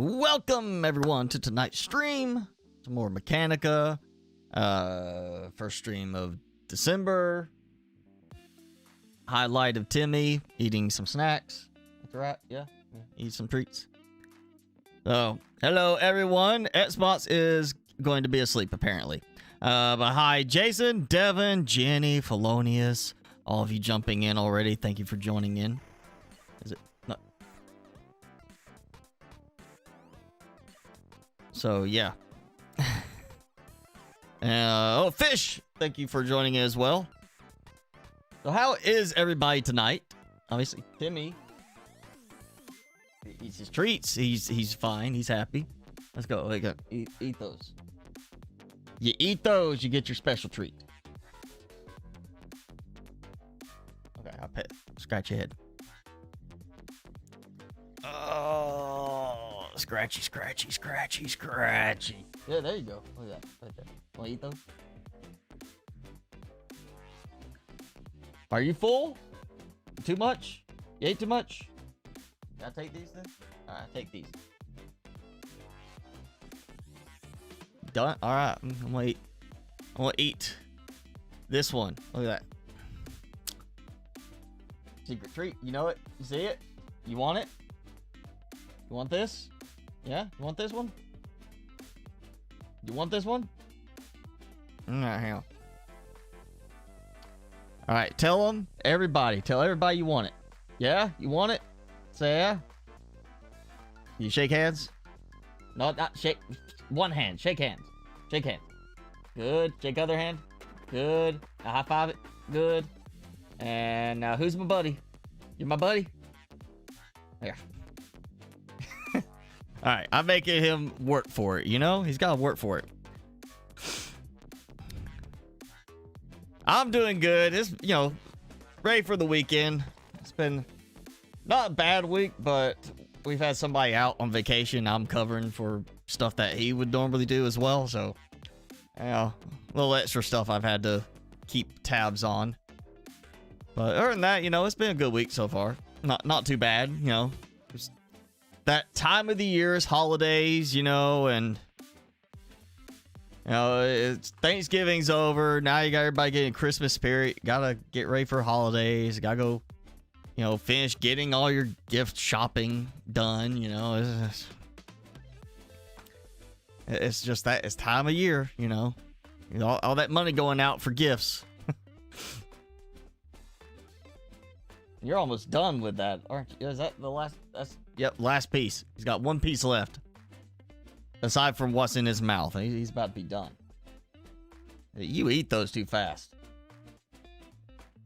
Welcome everyone to tonight's stream. Some more Mechanica. First stream of December. Highlight of Timmy eating some snacks. That's right, yeah. Eat some treats. So, hello everyone. Xbox is going to be asleep apparently. But hi Jason, Devin, Jenny, Felonius, all of you jumping in already. Thank you for joining in. Is it not? So yeah. Oh, Fish, thank you for joining in as well. So how is everybody tonight? Obviously, Timmy eats his treats. He's fine. He's happy. Let's go. Like, eat those. You eat those, you get your special treat. Okay, I'll pet. Scratch your head. Oh, scratchy, scratchy, scratchy, scratchy. Yeah, there you go. Look at that. Right there. Want to eat those? Are you full? Too much? You ate too much? Can I take these then? Alright, take these. Done? Alright, I'm gonna eat this one. Look at that. Secret treat. You know it? You see it? You want it? You want this? Yeah? You want this one? You want this one? Alright, hang on. Alright, tell everybody you want it. Yeah? You want it? Say yeah. You shake hands? No, not shake. One hand. Shake hands. Shake hand. Good. Shake other hand. Good. Now high five it. Good. And now who's my buddy? You're my buddy? There. Alright, I'm making him work for it, you know? He's got to work for it. I'm doing good. It's, you know, ready for the weekend. It's been not a bad week, but we've had somebody out on vacation. I'm covering for stuff that he would normally do as well. So, you know, a little extra stuff I've had to keep tabs on. But other than that, you know, it's been a good week so far. Not too bad, you know. Just that time of the year is holidays, you know, and you know, it's Thanksgiving's over. Now you got everybody getting Christmas spirit. Gotta get ready for holidays. Gotta go, you know, finish getting all your gift shopping done. You know, it's just that it's time of year. You know, all that money going out for gifts. You're almost done with that, aren't you? Is that the last? Yep, last piece. He's got one piece left. Aside from what's in his mouth, he's about to be done. You eat those too fast,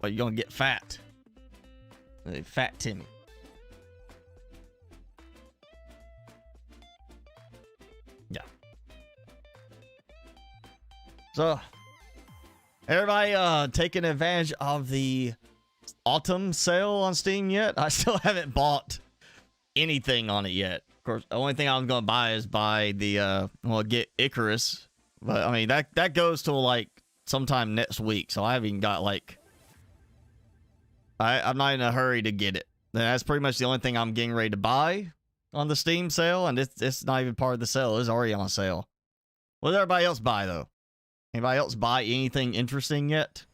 but you're gonna get fat. Fat Timmy. Yeah. So, everybody taking advantage of the autumn sale on Steam yet? I still haven't bought anything on it yet. Of course, the only thing I'm gonna buy is get Icarus, but I mean that goes till like sometime next week, so I haven't even got like I'm not in a hurry to get it. That's pretty much the only thing I'm getting ready to buy on the Steam sale, and it's not even part of the sale. It's already on sale. What did everybody else buy though? Anybody else buy anything interesting yet?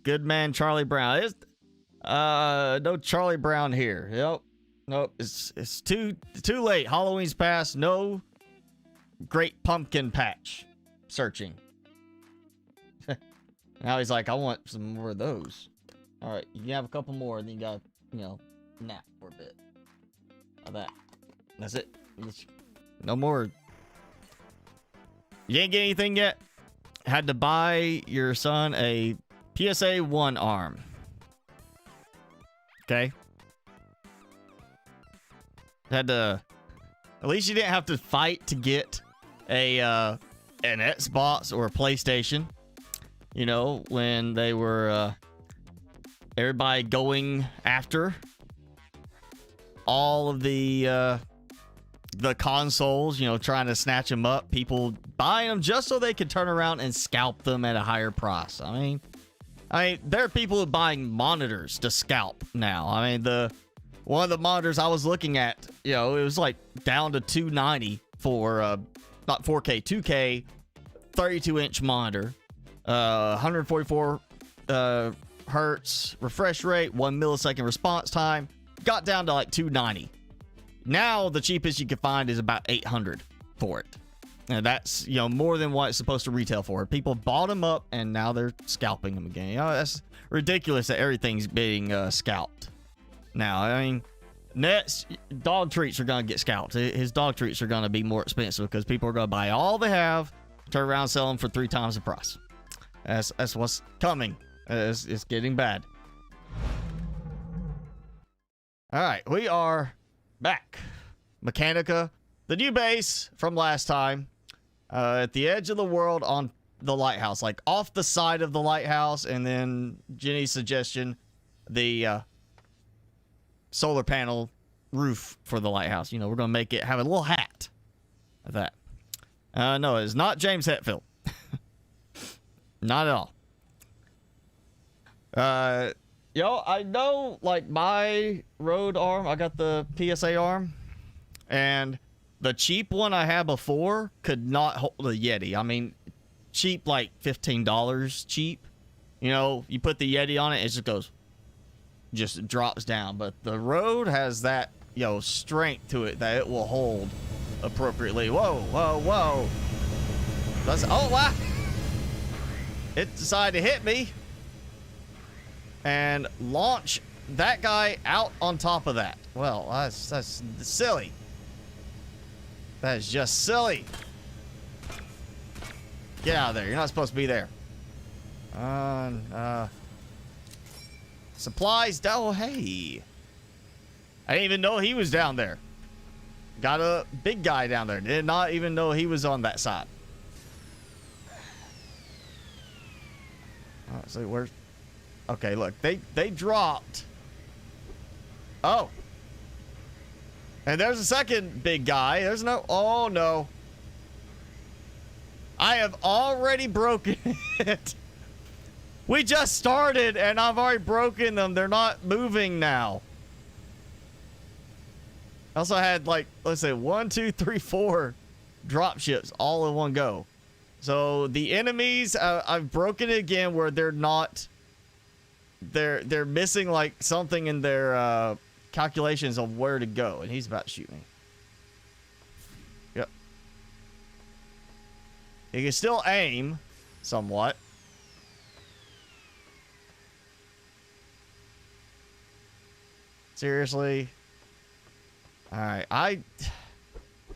Good man Charlie Brown. No Charlie Brown here. Yep. Nope. It's too late. Halloween's passed. No Great Pumpkin Patch searching. Now he's like, I want some more of those. Alright, you can have a couple more, and then you gotta, you know, nap for a bit. How that? That's it. No more. You ain't get anything yet? Had to buy your son a PSA 1 arm. Okay. Had to. At least you didn't have to fight to get an Xbox or a PlayStation. You know, when they were everybody going after all of the the consoles, you know, trying to snatch them up. People buying them just so they could turn around and scalp them at a higher price. I mean, there are people buying monitors to scalp now. I mean, one of the monitors I was looking at, you know, it was like down to $290 for not 4K, 2K, 32-inch monitor, 144 hertz refresh rate, 1 millisecond response time. Got down to like $290. Now the cheapest you can find is about $800 for it. And that's, you know, more than what it's supposed to retail for. People bought them up and now they're scalping them again. You know, that's ridiculous that everything's being scalped. Now, I mean, Net's dog treats are going to get scalped. His dog treats are going to be more expensive because people are going to buy all they have, turn around, sell them for 3 times the price. That's what's coming. It's getting bad. All right, we are back. Mechanica, the new base from last time, at the edge of the world on the lighthouse, like off the side of the lighthouse, and then Jenny's suggestion, the solar panel roof for the lighthouse. You know, we're gonna make it have a little hat of that. No, it's not James Hetfield. Not at all. Yo, I know, like, my road arm, I got the PSA arm, and the cheap one I had before could not hold a Yeti. I mean, cheap, like $15 cheap. You know, you put the Yeti on it, it just drops down. But the road has that, you know, strength to it that it will hold appropriately. Whoa, whoa, whoa. Oh, wow. It decided to hit me and launch that guy out on top of that. Well, that's silly. That is just silly. Get out of there. You're not supposed to be there. Supplies. Oh, hey. I didn't even know he was down there. Got a big guy down there. Did not even know he was on that side. So where's... Okay, look, they dropped. Oh. And there's a second big guy. There's no... Oh, no. I have already broken it. We just started, and I've already broken them. They're not moving now. I also had, like, let's say 1, 2, 3, 4 drop ships all in one go. So the enemies, I've broken it again where they're not... They're missing, like, something in their calculations of where to go. And he's about to shoot me. Yep. He can still aim somewhat. Seriously? Alright, I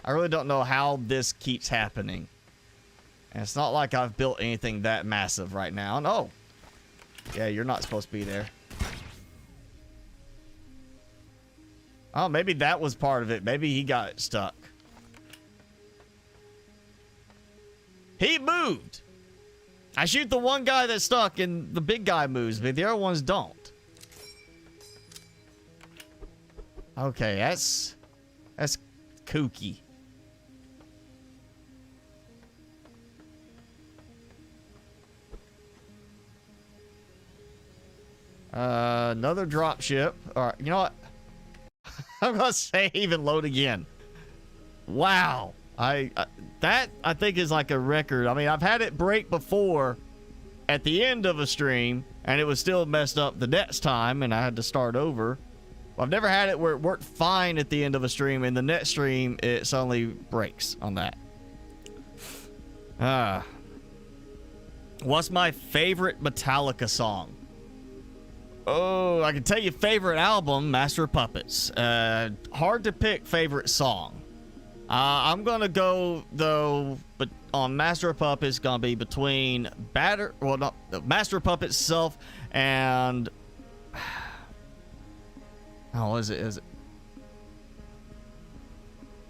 really don't know how this keeps happening. And it's not like I've built anything that massive right now. No. Yeah, you're not supposed to be there. Oh, maybe that was part of it. Maybe he got stuck. He moved. I shoot the one guy that's stuck and the big guy moves, but the other ones don't. Okay, that's kooky. Another drop ship. All right, you know what? I'm gonna save and load again. Wow, that I think is like a record. I mean, I've had it break before at the end of a stream, and it was still messed up the next time, and I had to start over. I've never had it where it worked fine at the end of a stream, and the next stream it suddenly breaks on that. What's my favorite Metallica song? Oh, I can tell you favorite album, Master of Puppets. Hard to pick favorite song. I'm gonna go though, but on Master of Puppets, gonna be between Master of Puppets itself and oh, is it?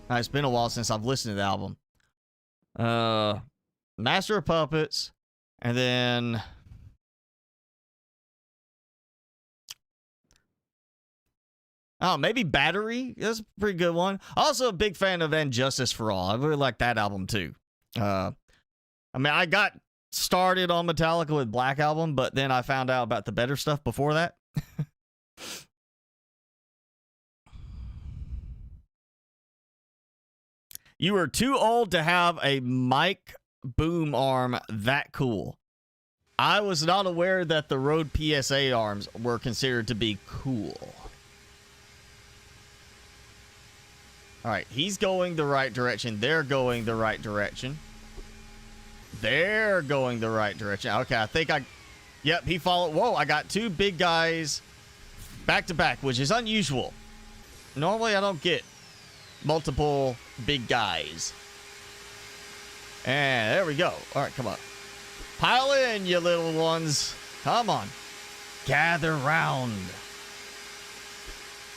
It's been a while since I've listened to the album. Master of Puppets, and then Oh, maybe Battery. That's a pretty good one. Also a big fan of And Justice for All. I really like that album too. I mean, I got started on Metallica with Black Album, but then I found out about the better stuff before that. You were too old to have a mic boom arm that cool. I was not aware that the Rode PSA arms were considered to be cool. All right, he's going the right direction. They're going the right direction. They're going the right direction. Okay, I think yep, he followed. Whoa, I got two big guys back to back, which is unusual. Normally, I don't get multiple big guys. And there we go. All right, come on. Pile in, you little ones. Come on. Gather round.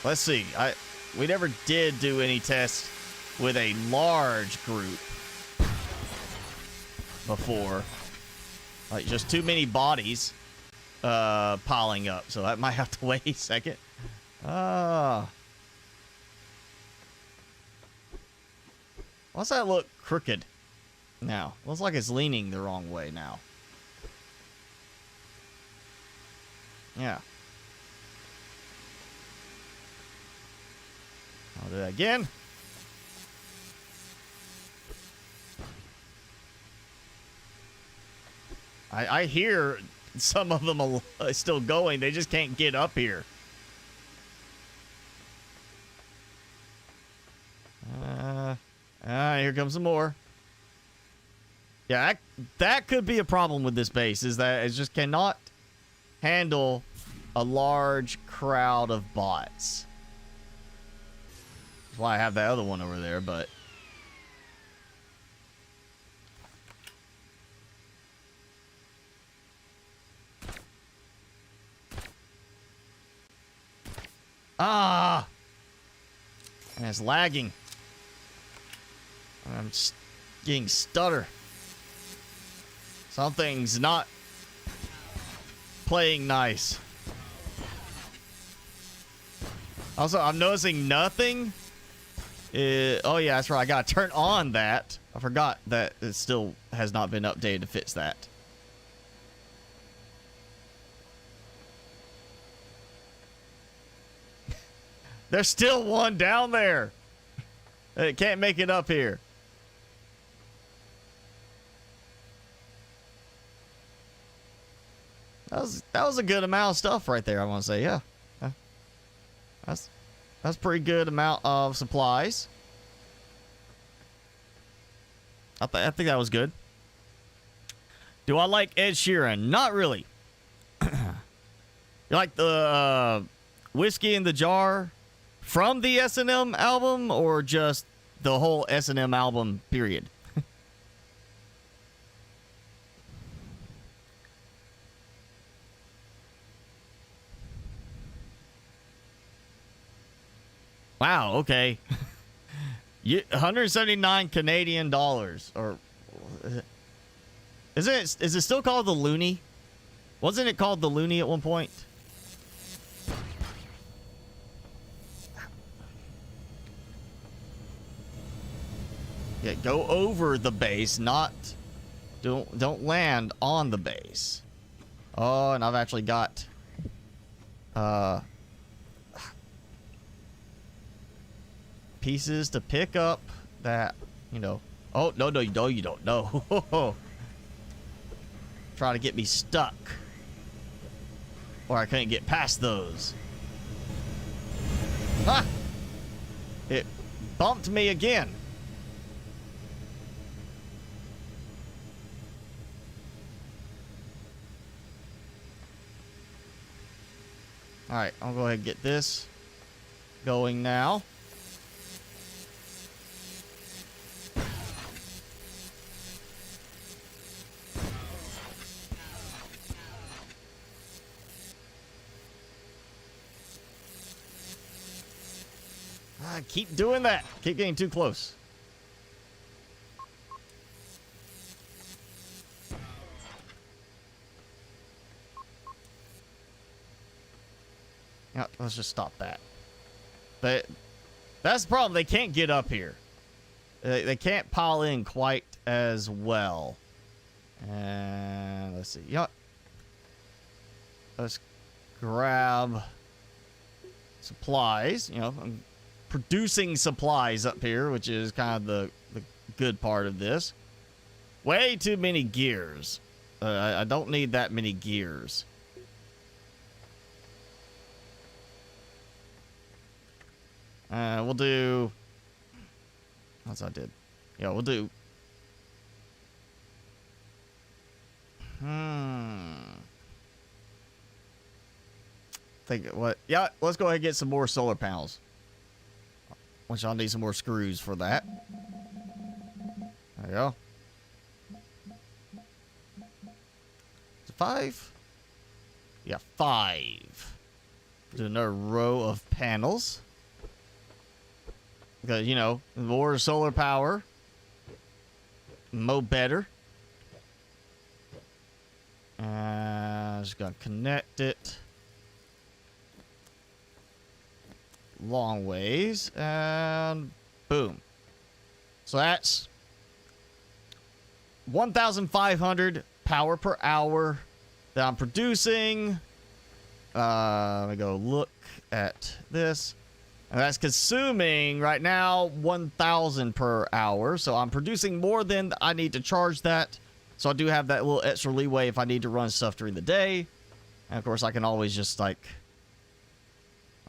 Let's see. We never did do any tests with a large group before. Like, just too many bodies piling up. So that might have to wait a second. Why's that look crooked now? Looks like it's leaning the wrong way now. Yeah. I'll do that again. I hear some of them are still going. They just can't get up here. Here comes some more. Yeah, that could be a problem with this base, is that it just cannot handle a large crowd of bots. That's why I have that other one over there, but... And it's lagging. I'm just getting stutter. Something's not playing nice. Also, I'm noticing nothing. Oh yeah, that's right. I gotta turn on that. I forgot that it still has not been updated to fix that. There's still one down there. It can't make it up here. That was a good amount of stuff right there, I want to say. Yeah. That's pretty good amount of supplies. I think that was good. Do I like Ed Sheeran? Not really. You like the Whiskey in the Jar from the S&M album, or just the whole S&M album, period? Wow, okay. 179 Canadian dollars, or is it still called the Loonie? Wasn't it called the Loonie at one point? Yeah, go over the base, not don't land on the base. Oh, and I've actually got pieces to pick up that, you know. Oh, no, you don't. No. Try to get me stuck. Or I couldn't get past those. Ah! It bumped me again. Alright, I'll go ahead and get this going now. Keep doing that. Keep getting too close. Yeah, let's just stop that. That's the problem. They can't get up here. They can't pile in quite as well. And let's see. You know what? Let's grab supplies. You know, I'm producing supplies up here, which is kind of the good part of this. Way too many gears. I don't need that many gears. We'll do... That's what I did. Yeah, we'll do... Think what? Yeah, let's go ahead and get some more solar panels. Which I'll need some more screws for that. There you go. Is it 5? Yeah, 5. Do another row of panels. Because, you know, more solar power, mo better. Just gonna connect it long ways, and boom. So that's 1,500 power per hour that I'm producing. Let me go look at this. And that's consuming right now 1,000 per hour. So I'm producing more than I need to charge that. So I do have that little extra leeway if I need to run stuff during the day. And of course I can always just like,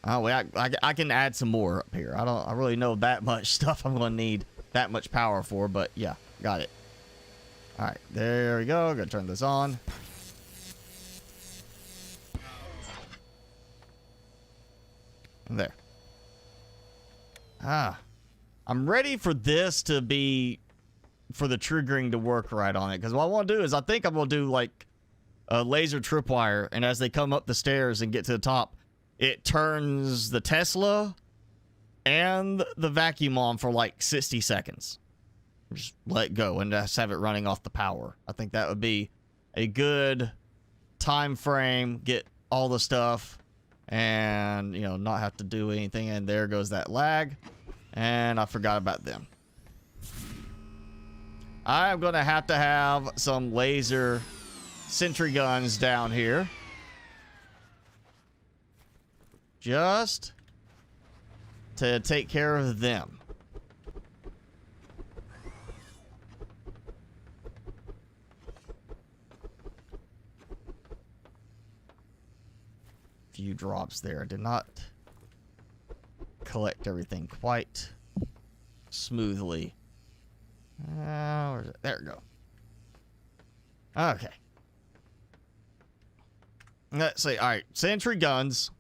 oh, I can add some more up here. I really know that much stuff I'm going to need that much power for, but yeah, got it. All right, there we go. Gonna turn this on. And there. I'm ready for this to be, for the triggering to work right on it. Because what I want to do is, I think I'm going to do like a laser tripwire. And as they come up the stairs and get to the top, it turns the Tesla and the vacuum on for like 60 seconds. Just let it go and just have it running off the power. I think that would be a good time frame. Get all the stuff and, you know, not have to do anything. And there goes that lag. And I forgot about them. I'm going to have some laser sentry guns down here. Just to take care of them. Few drops there. Did not collect everything quite smoothly. Where's it? There we go. Okay. Let's see. All right. Sentry guns.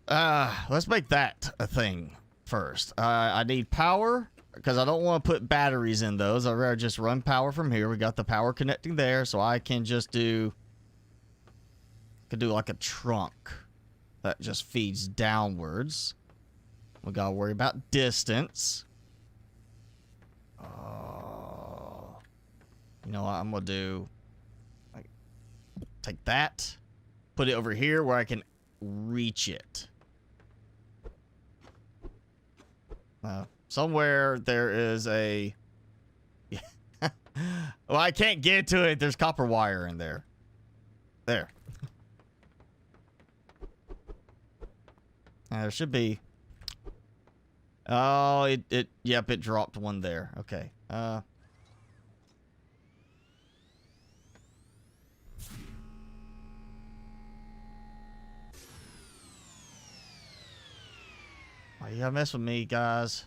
Let's make that a thing first. I need power because I don't want to put batteries in those. I'd rather just run power from here. We got the power connecting there, so I can just do... Could do like a trunk that just feeds downwards. We gotta worry about distance. You know what I'm gonna do? Like, take that, put it over here where I can reach it. Somewhere there is a... Well, I can't get to it. There's copper wire in there. There. There should be... Oh, yep, it dropped one there. Okay. Why you gotta mess with me, guys?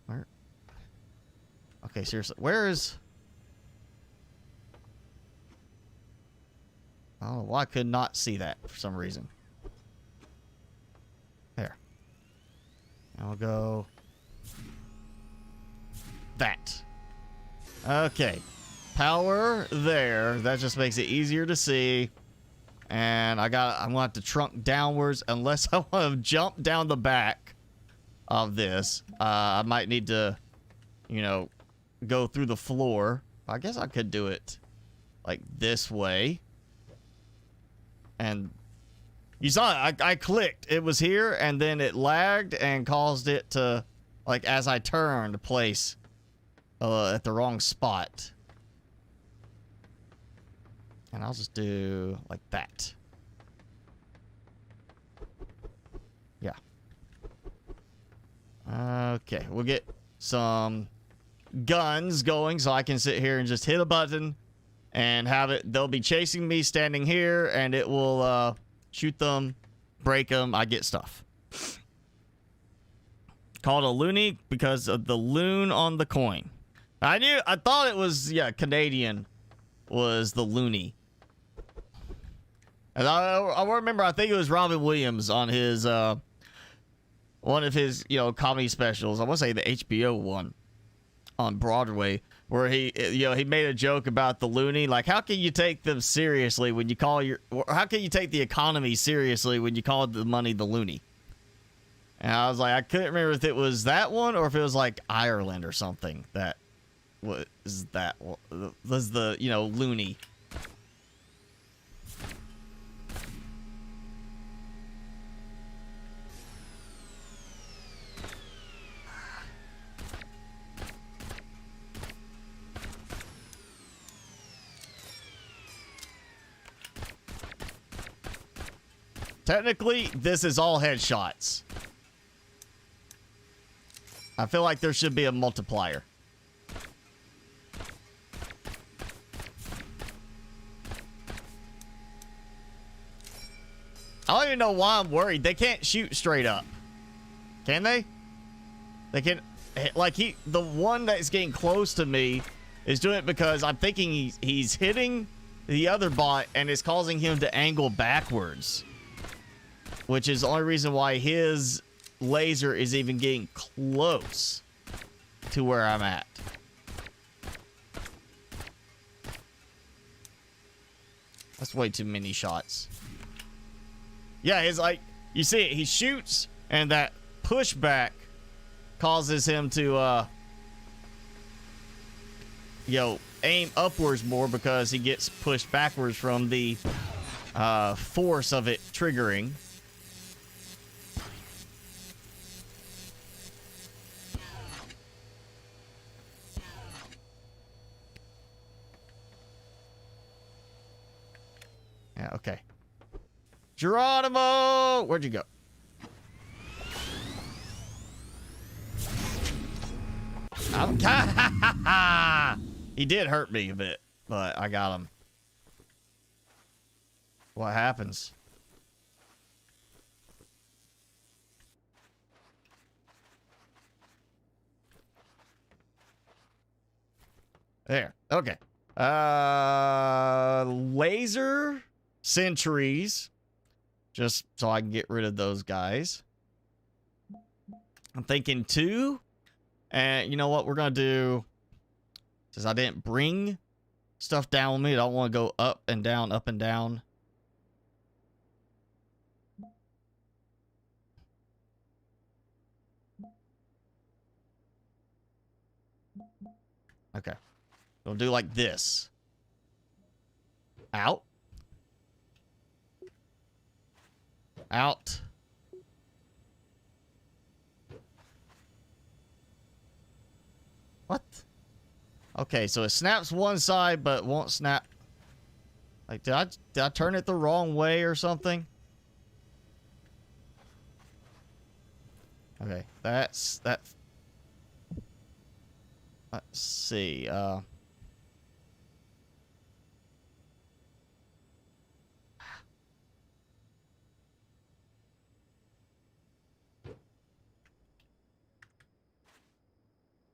Where? Okay, seriously. Where is... I don't know why I could not see that for some reason. There. And we'll go... That. Okay. Power there. That just makes it easier to see. And I'm gonna have to trunk downwards unless I want to jump down the back of this. I might need to, you know, go through the floor. I guess I could do it like this way. And You saw it. I clicked. It was here, and then it lagged and caused it to, like, as I turned, place at the wrong spot. And I'll just do like that. Yeah. Okay, we'll get some guns going so I can sit here and just hit a button and have it. They'll be chasing me standing here, and it will shoot them, break them. I get stuff. Called a loonie because of the loon on the coin. I thought it was, yeah, Canadian was the loonie. And I remember, I think it was Robin Williams on his, one of his, you know, comedy specials. I want to say the HBO one on Broadway, where he, you know, he made a joke about the loonie. Like, how can you take them seriously when you call how can you take the economy seriously when you call the money the loonie? And I was like, I couldn't remember if it was that one or if it was like Ireland or something that was the, you know, loonie. Technically, this is all headshots. I feel like there should be a multiplier. I don't even know why I'm worried. They can't shoot straight up. Can they? They can, like, the one that's getting close to me is doing it because I'm thinking he's hitting the other bot and it's causing him to angle backwards. Which is the only reason why his laser is even getting close to where I'm at. That's way too many shots. Yeah, he's like, you see it, he shoots, and that pushback causes him to, aim upwards more because he gets pushed backwards from the force of it triggering. Yeah, okay. Geronimo! Where'd you go? He did hurt me a bit, but I got him. What happens? There. Okay. Laser sentries. Just so I can get rid of those guys. I'm thinking 2. And you know what we're going to do? Since I didn't bring stuff down with me, I don't want to go up and down, up and down. Okay. We'll do like this. Out. Out. What? Okay, so it snaps one side, but won't snap. Like, did I turn it the wrong way or something? Okay, that's that. Let's see. I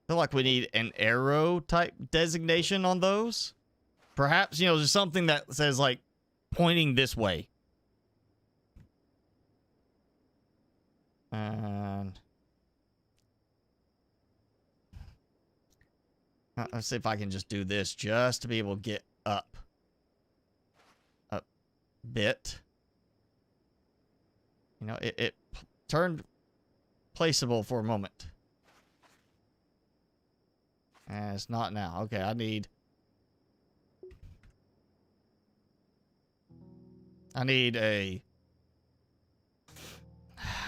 feel like we need an arrow type designation on those. Perhaps, you know, just something that says, like, pointing this way. And let's see if I can just do this just to be able to get up a bit. You know, it turned placeable for a moment. And it's not now. Okay, I need a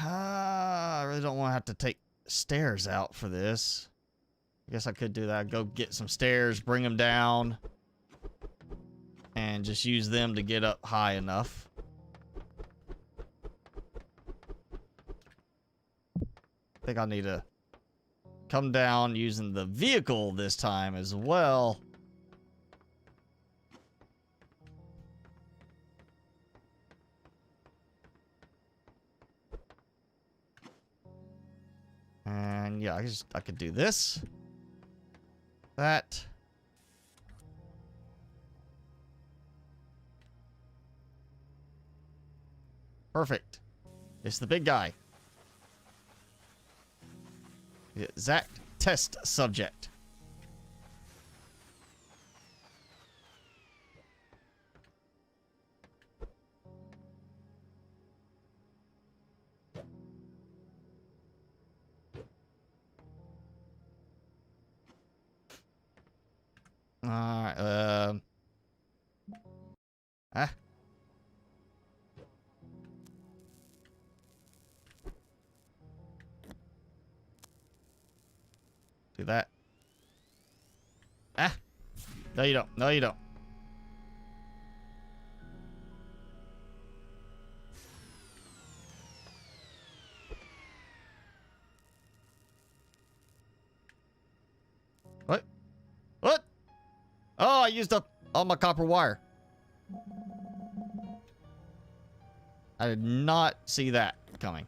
I really don't want to have to take stairs out for this. I guess I could do that. Go get some stairs, bring them down, and just use them to get up high enough. I think I need to come down using the vehicle this time as well. And yeah, I could do this. That. Perfect. It's the big guy. The exact test subject. Alright, do that. No you don't. No you don't. What? What? Oh, I used up all my copper wire. I did not see that coming.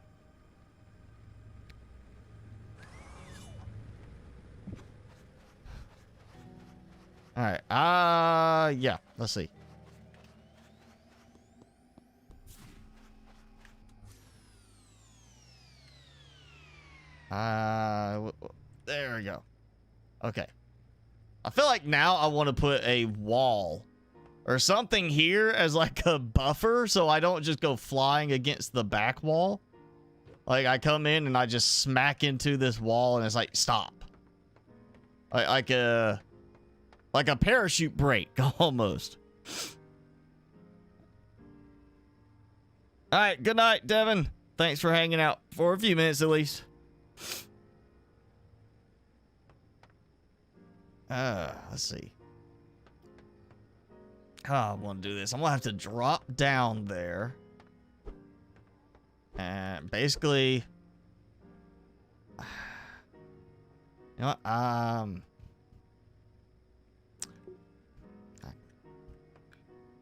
All right. Yeah. Let's see. There we go. Okay. I feel like now I want to put a wall or something here as like a buffer so I don't just go flying against the back wall. Like I come in and I just smack into this wall and it's like, stop. Like a parachute break almost. All right. Good night, Devin. Thanks for hanging out for a few minutes at least. Let's see. Oh, I want to do this. I'm gonna have to drop down there. And basically, you know what?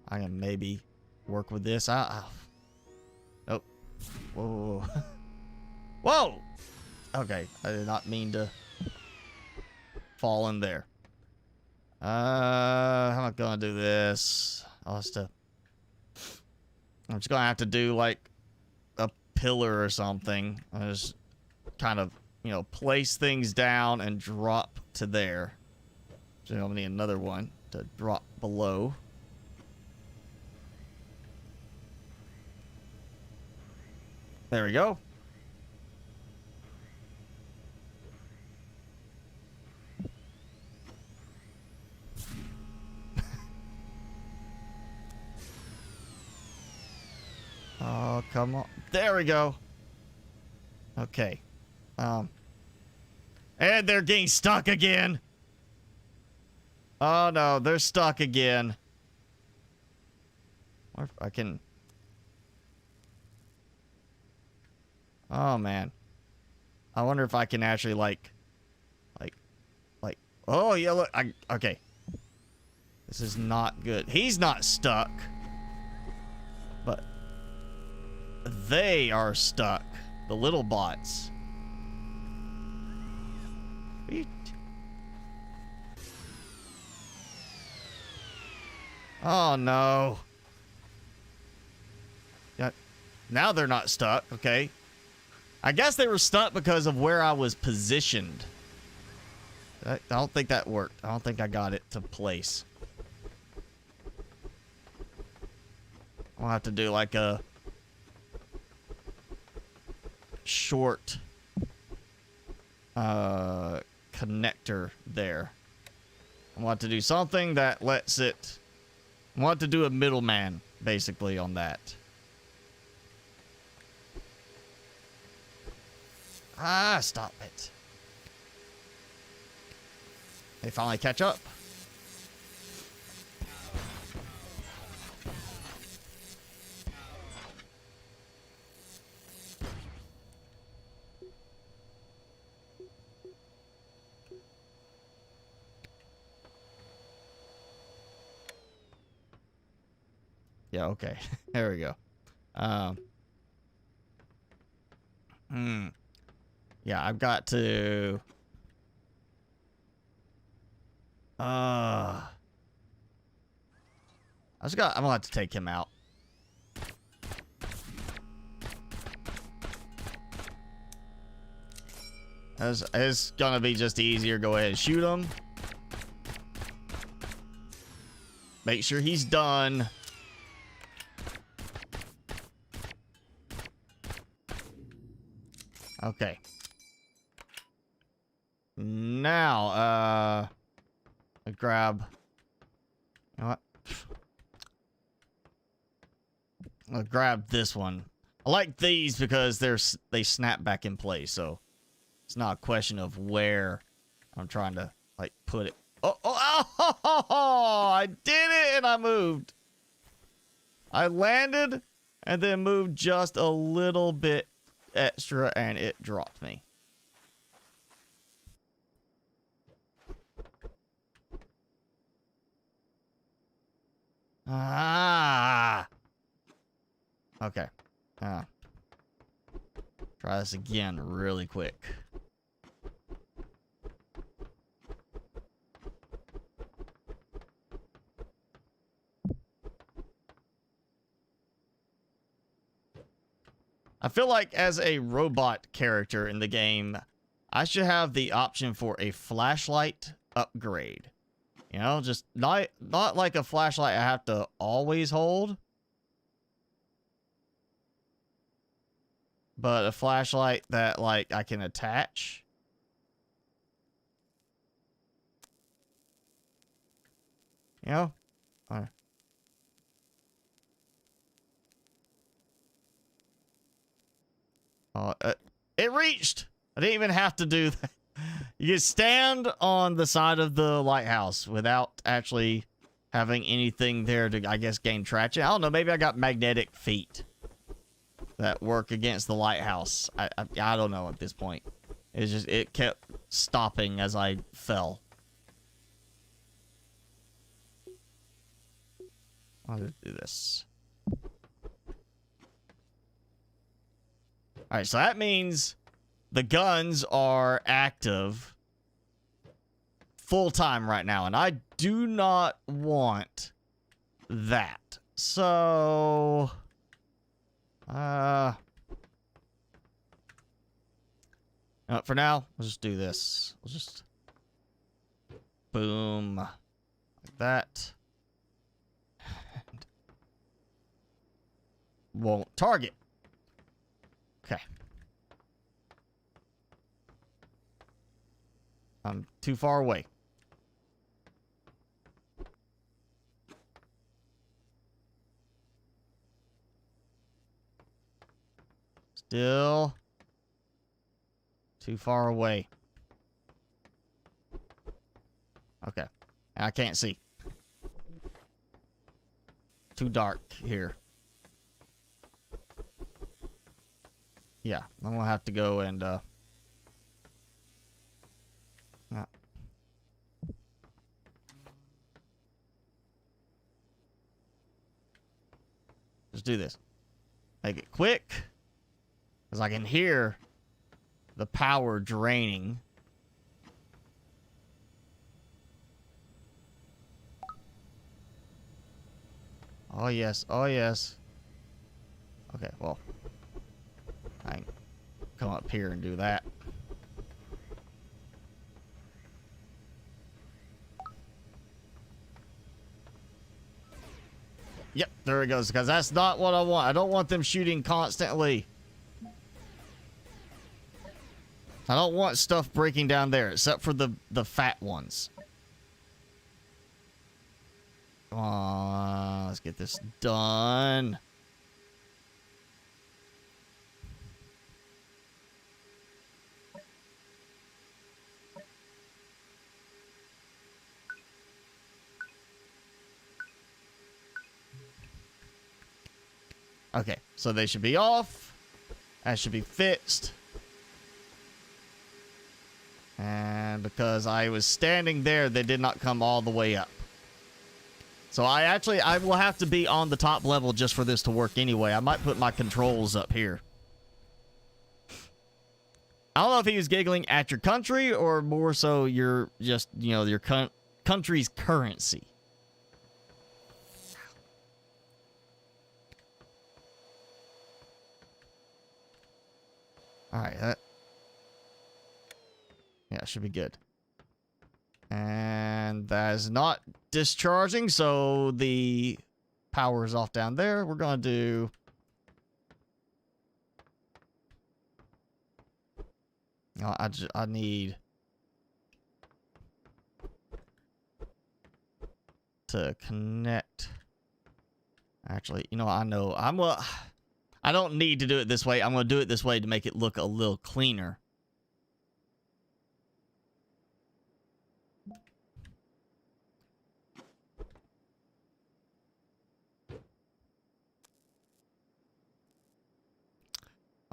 I can maybe work with this. Nope. Whoa. Whoa! Okay, I did not mean to fall in there. How am I gonna do this? I'm just gonna have to do like a pillar or something. I just kind of, you know, place things down and drop to there. So I'm gonna need another one to drop below. There we go. Oh, come on. There we go. Okay. And they're getting stuck again. Oh, no. They're stuck again. Or if I can... Oh, man. I wonder if I can actually, like... Oh, yeah, look. Okay. This is not good. He's not stuck. But... they are stuck. The little bots. Oh no. Yeah. Now they're not stuck. Okay. I guess they were stuck because of where I was positioned. I don't think that worked. I don't think I got it to place. I'll have to do like a short connector there. I want to do something that lets it... I want to do a middleman basically on that. Ah, stop it. They finally catch up. Yeah, okay. There we go. Yeah, I've got to... I'm gonna have to take him out. It's gonna be just easier. Go ahead and shoot him. Make sure he's done. Okay. Now, grab... You know what? I'll grab this one. I like these because they snap back in place, so it's not a question of where I'm trying to, like, put it. Oh, I did it and I moved. I landed and then moved just a little bit extra and it dropped me. Ah. Okay. Try this again really quick. I feel like as a robot character in the game, I should have the option for a flashlight upgrade. You know, just not like a flashlight I have to always hold, but a flashlight that, like, I can attach. You know? It reached! I didn't even have to do that. You can stand on the side of the lighthouse without actually having anything there to, I guess, gain traction. I don't know, maybe I got magnetic feet that work against the lighthouse. I don't know at this point. It's just, it kept stopping as I fell. I'll just do this. Alright, so that means the guns are active full-time right now, and I do not want that. So... for now, we'll just do this. We'll just... Boom. Like that. And won't target. Okay. I'm too far away. Still too far away. Okay. I can't see. Too dark here. Yeah, I'm gonna have to go and just do this. Make it quick. Because I can hear the power draining. Oh, yes. Oh, yes. Okay, well. I can come up here and do that. Yep, there it goes. Because that's not what I want. I don't want them shooting constantly. I don't want stuff breaking down there, except for the fat ones. Come on, let's get this done. Okay, so they should be off. That should be fixed. And because I was standing there, they did not come all the way up. So I will have to be on the top level just for this to work anyway. I might put my controls up here. I don't know if he was giggling at your country or more so your just, you know, your country's currency. All right, yeah, should be good. And that is not discharging, so the power is off down there. We're gonna do. No, I need to connect. Actually, you know, I know I don't need to do it this way. I'm gonna do it this way to make it look a little cleaner.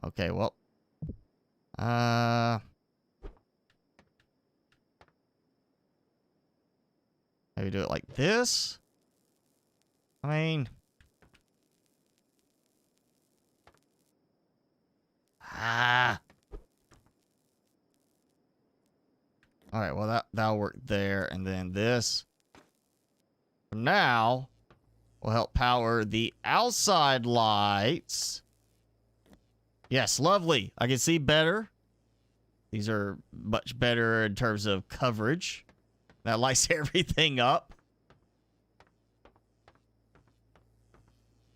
Okay, well. Maybe do it like this. I mean. Alright, well that'll work there, and then this. Now will help power the outside lights. Yes, lovely. I can see better. These are much better in terms of coverage. That lights everything up.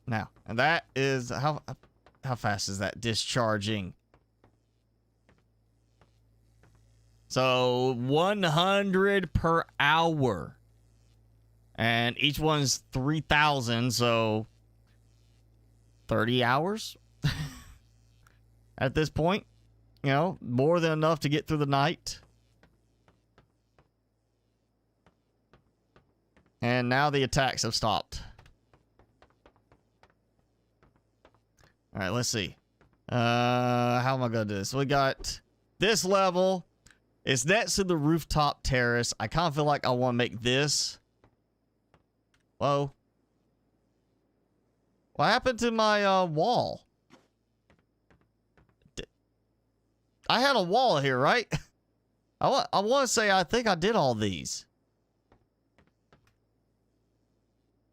Now, and that is how fast is that discharging? So 100 per hour. And each one's 3,000, so 30 hours at this point. You know, more than enough to get through the night. And now the attacks have stopped. All right, let's see. How am I going to do this? We got this level. It's next to the rooftop terrace. I kind of feel like I want to make this. Whoa. What happened to my wall? I had a wall here, right? I want to say I think I did all these.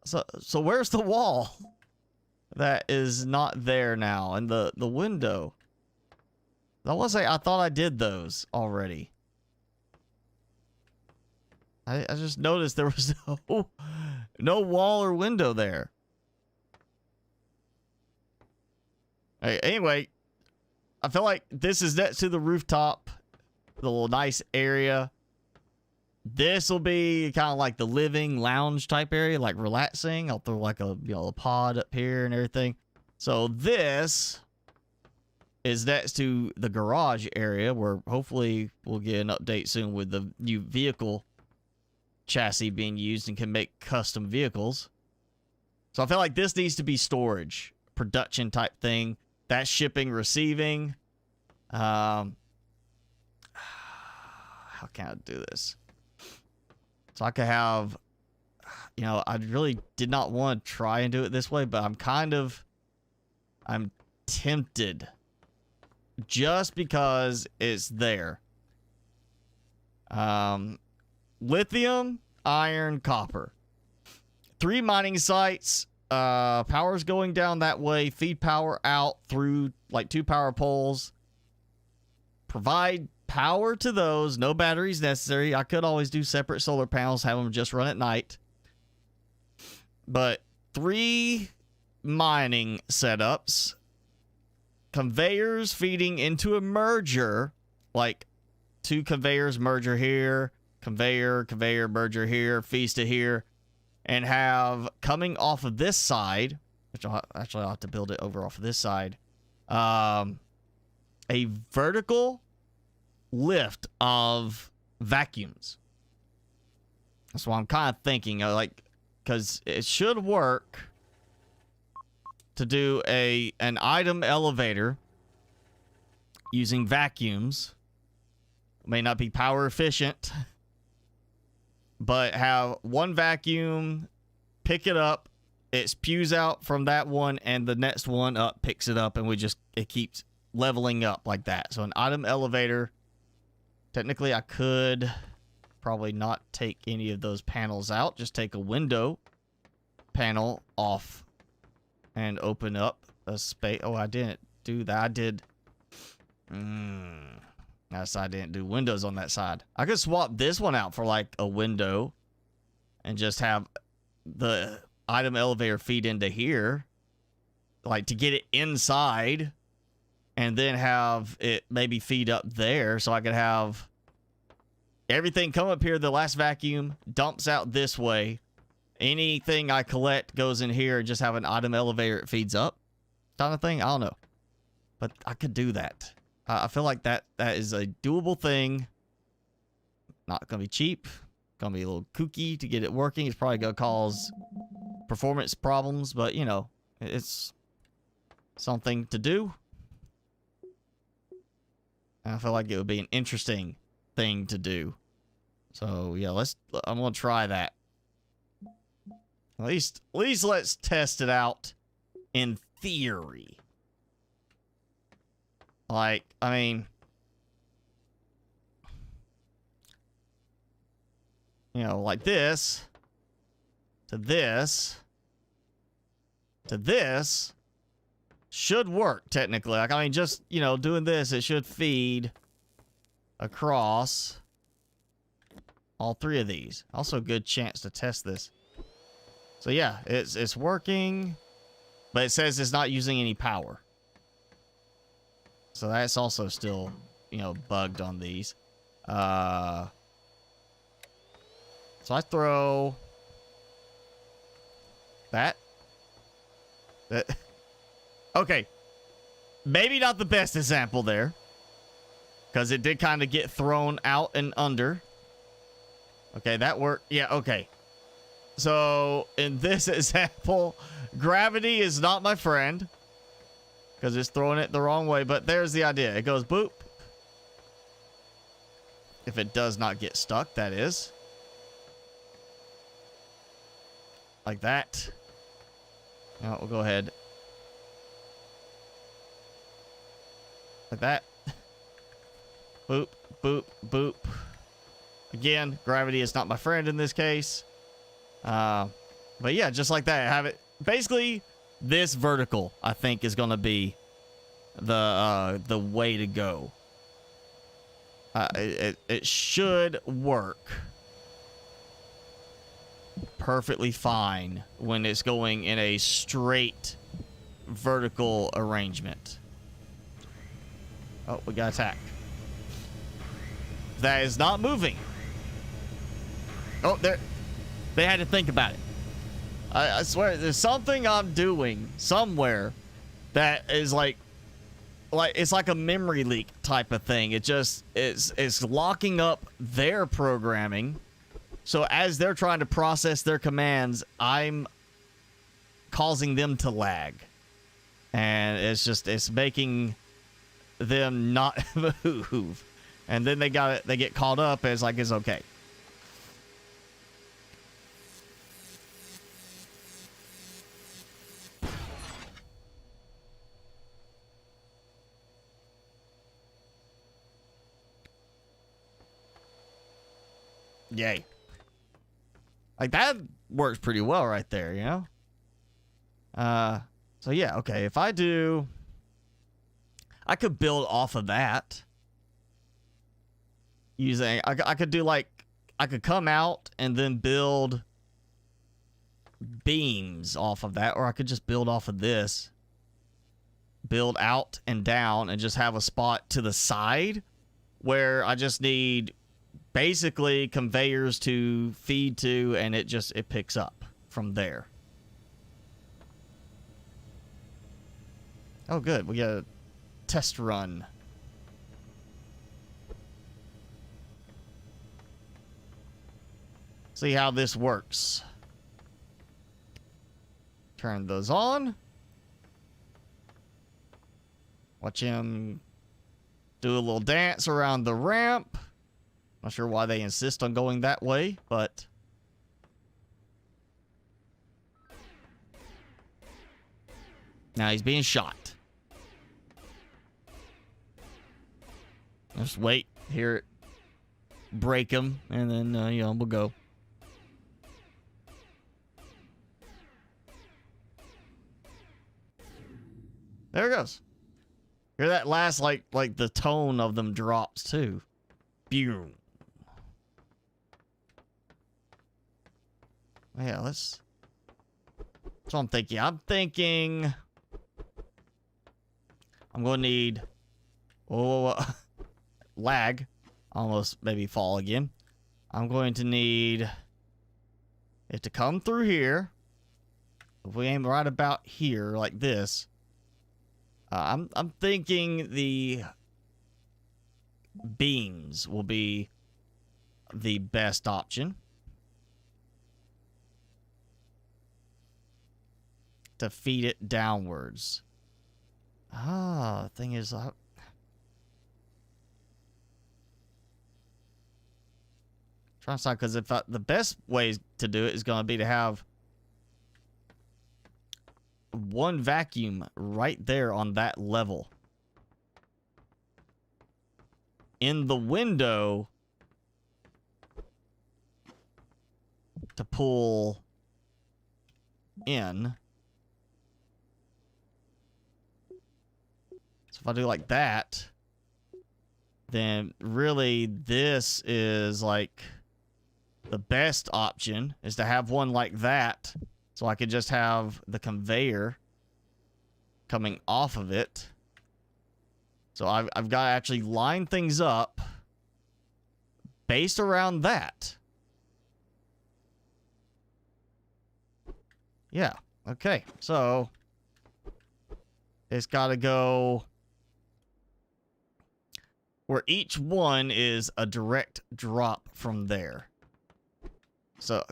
So where's the wall? That is not there now. And the window. I want to say I thought I did those already. I just noticed there was no wall or window there. Hey, anyway, I feel like this is next to the rooftop, the little nice area. This will be kind of like the living lounge type area, like relaxing. I'll throw like a a pod up here and everything. So this is next to the garage area where hopefully we'll get an update soon with the new vehicle chassis being used and can make custom vehicles. So I feel like this needs to be storage, production type thing. That's shipping, receiving. How can I do this? So I could have, you know, I really did not want to try and do it this way, but I'm tempted just because it's there. Lithium, iron, copper. 3 mining sites. Power's going down that way. Feed power out through like 2 power poles. Provide power to those. No batteries necessary. I could always do separate solar panels, have them just run at night. But 3 mining setups. Conveyors feeding into a merger. Like 2 conveyors, merger here. Conveyor, merger here. Feeds to here. And have coming off of this side, which I'll have to build it over off of this side, a vertical lift of vacuums. That's what I'm kind of thinking, like, because it should work to do an item elevator using vacuums. May not be power efficient, but have one vacuum, pick it up, it spews out from that one, and the next one up picks it up, and it keeps leveling up like that. So an item elevator. Technically, I could probably not take any of those panels out. Just take a window panel off and open up a space. Oh, I didn't do that. I did. That side didn't do windows on that side. I could swap this one out for like a window and just have the item elevator feed into here, like to get it inside, and then have it maybe feed up there, so I could have everything come up here. The last vacuum dumps out this way. Anything I collect goes in here, and just have an item elevator it feeds up kind of thing. I don't know, but I could do that. I feel like that is a doable thing. Not gonna be cheap. Gonna be a little kooky to get it working. It's probably gonna cause performance problems, but you know, it's something to do. I feel like it would be an interesting thing to do. So yeah, I'm gonna try that. At least let's test it out in theory. Like, I mean, you know, like this to this to this should work technically. Like, I mean, just, you know, doing this, it should feed across all three of these. Also a good chance to test this. So yeah, it's working, but it says it's not using any power. So that's also still, you know, bugged on these. So I throw that. Okay. Maybe not the best example there, because it did kind of get thrown out and under. Okay, that worked. Yeah, okay. So in this example, gravity is not my friend, because it's throwing it the wrong way, but there's the idea. It goes boop. If it does not get stuck, that is. Like that. Now we'll go ahead. Like that. Boop, boop, boop. Again, gravity is not my friend in this case. But yeah, just like that. Have it. Basically, this vertical, I think, is going to be the way to go. It should work perfectly fine when it's going in a straight vertical arrangement. Oh, we got attack. That is not moving. Oh, they had to think about it. I swear, there's something I'm doing somewhere that is like it's like a memory leak type of thing. It just it's locking up their programming. So as they're trying to process their commands, I'm causing them to lag. And it's making them not move. And then they get caught up as like it's okay. Yay. Like, that works pretty well right there, you know? So yeah, okay, if I do... I could build off of that. Using... I could do, like... I could come out and then build beams off of that, or I could just build off of this. Build out and down and just have a spot to the side where I just need... basically conveyors to feed to, and it picks up from there. Oh, good. We got a test run. See how this works. Turn those on. Watch him do a little dance around the ramp. Not sure why they insist on going that way, but... Now he's being shot. Just wait, hear it break him, and then, you know, we'll go. There it goes. Hear that last, like the tone of them drops, too. Boom. Yeah, let's... That's what I'm thinking. I'm thinking... I'm going to need... Oh, lag. Almost maybe fall again. I'm going to need it to come through here. If we aim right about here, like this... I'm thinking the beams will be the best option to feed it downwards. Ah, the thing is, trying to decide, because if the best way to do it is going to be to have one vacuum right there on that level in the window to pull in. So if I do like that, then really this is like the best option, is to have one like that. So I could just have the conveyor coming off of it. So I've got to actually line things up based around that. Yeah, okay. So it's got to go where each one is a direct drop from there. So...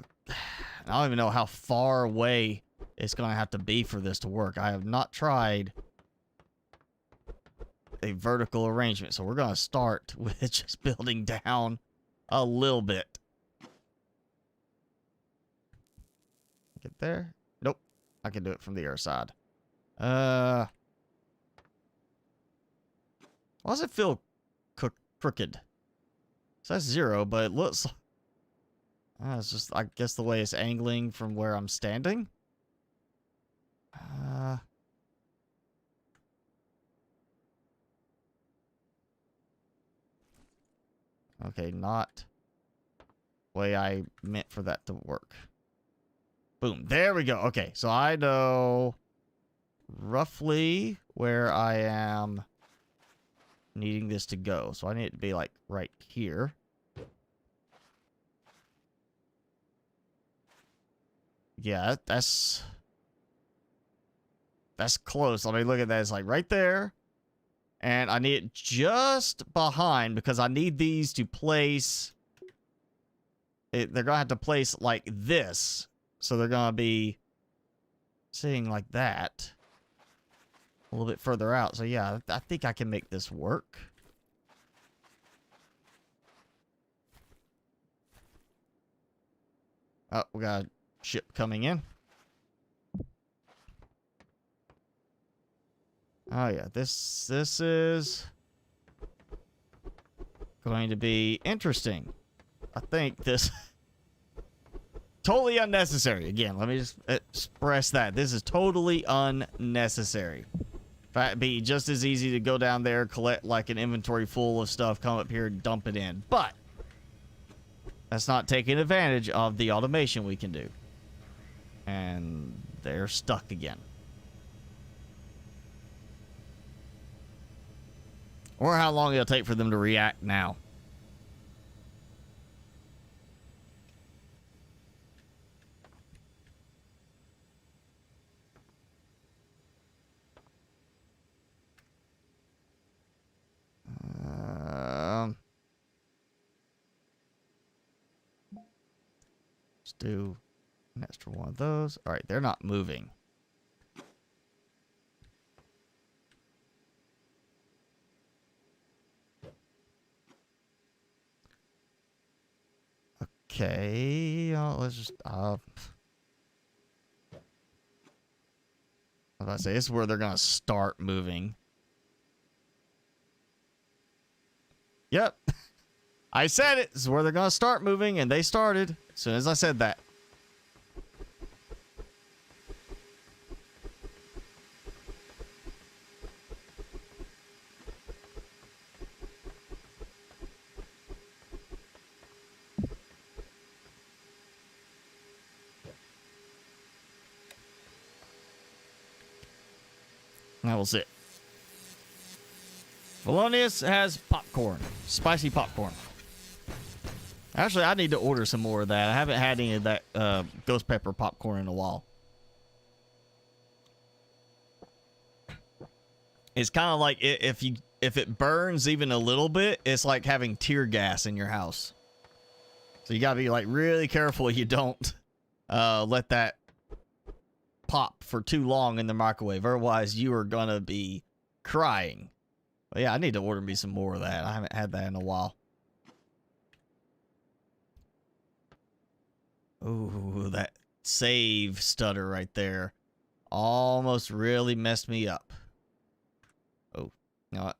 I don't even know how far away it's going to have to be for this to work. I have not tried a vertical arrangement, so we're going to start with just building down a little bit. Get there? Nope. I can do it from the other side. Why does it feel crooked? So that's 0, but it looks... it's just, I guess, the way it's angling from where I'm standing. Okay, not the way I meant for that to work. Boom. There we go. Okay, so I know roughly where I am needing this to go. So I need it to be, like, right here. Yeah, that's close. I mean, look at that. It's like right there. And I need it just behind, because I need these to place... they're going to have to place like this. So they're going to be sitting like that. A little bit further out. So yeah, I think I can make this work. Oh, we got... ship coming in. Oh yeah, this is going to be interesting. I think this totally unnecessary. Again, let me just express that. This is totally unnecessary. In fact, it'd be just as easy to go down there, collect like an inventory full of stuff, come up here and dump it in. But that's not taking advantage of the automation we can do. And they're stuck again. Or how long it'll take for them to react now. Let's do an extra one of those. All right, they're not moving. Okay, let's just I was about to say, this is where they're gonna start moving. Yep. I said it. This is where they're gonna start moving, and they started as soon as I said that. That was it. Valonius has popcorn. Spicy popcorn. Actually, I need to order some more of that. I haven't had any of that ghost pepper popcorn in a while. It's kind of like if it burns even a little bit, it's like having tear gas in your house. So you gotta be like really careful you don't let that pop for too long in the microwave. Otherwise, you are gonna be crying. But yeah, I need to order me some more of that. I haven't had that in a while. Ooh, that save stutter right there almost really messed me up. Oh, no,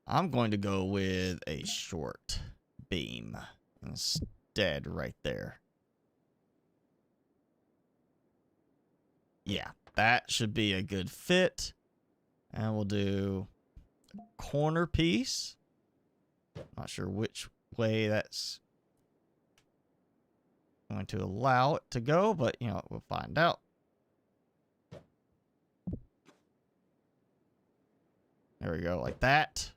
I'm going to go with a short beam instead right there. Yeah, that should be a good fit. And we'll do a corner piece. Not sure which way that's going to allow it to go, but you know, we'll find out. There we go, like that.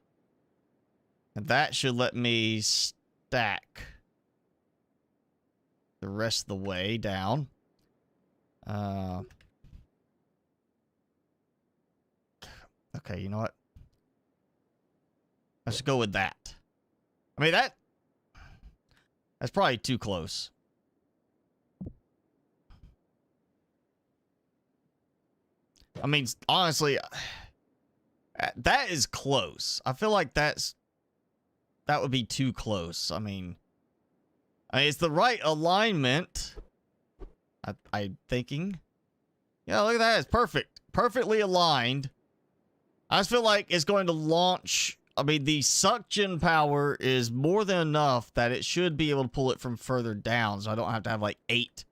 And that should let me stack the rest of the way down. Okay, you know what? Let's go with that. I mean, that's probably too close. I mean, honestly, that is close. I feel like that would be too close. I mean, it's the right alignment. I'm thinking. Yeah, look at that. It's perfect. Perfectly aligned. I just feel like it's going to launch. I mean, the suction power is more than enough that it should be able to pull it from further down. So I don't have to have like 8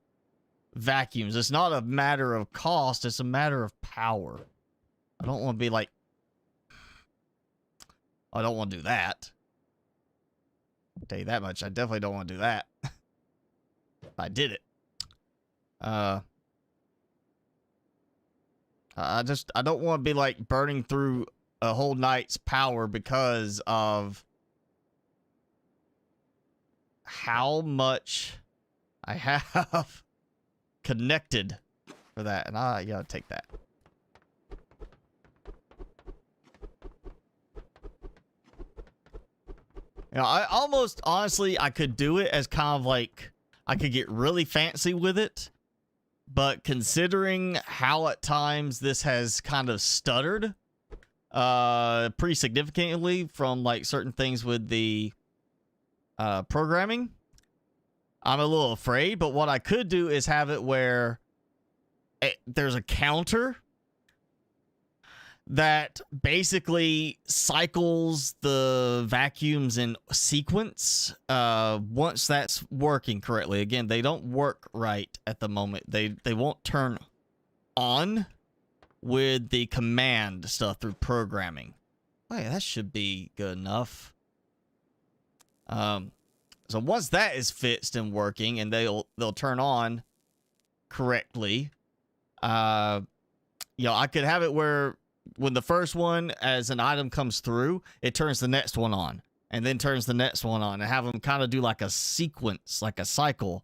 vacuums. It's not a matter of cost. It's a matter of power. I don't want to be like, I don't want to do that. I'll tell you that much. I definitely don't want to do that. I did it. I don't want to be like burning through a whole night's power because of how much I have connected for that. And I gotta take that. You know, I almost, honestly, I could do it as kind of like, I could get really fancy with it. But considering how at times this has kind of stuttered pretty significantly from like certain things with the programming, I'm a little afraid. But what I could do is have it where there's a counter that basically cycles the vacuums in sequence once that's working correctly. Again, they don't work right at the moment. They won't turn on with the command stuff through programming. Oh yeah, that should be good enough. So once that is fixed and working and they'll turn on correctly, you know, I could have it where when the first one as an item comes through, it turns the next one on and then turns the next one on and have them kind of do like a sequence, like a cycle.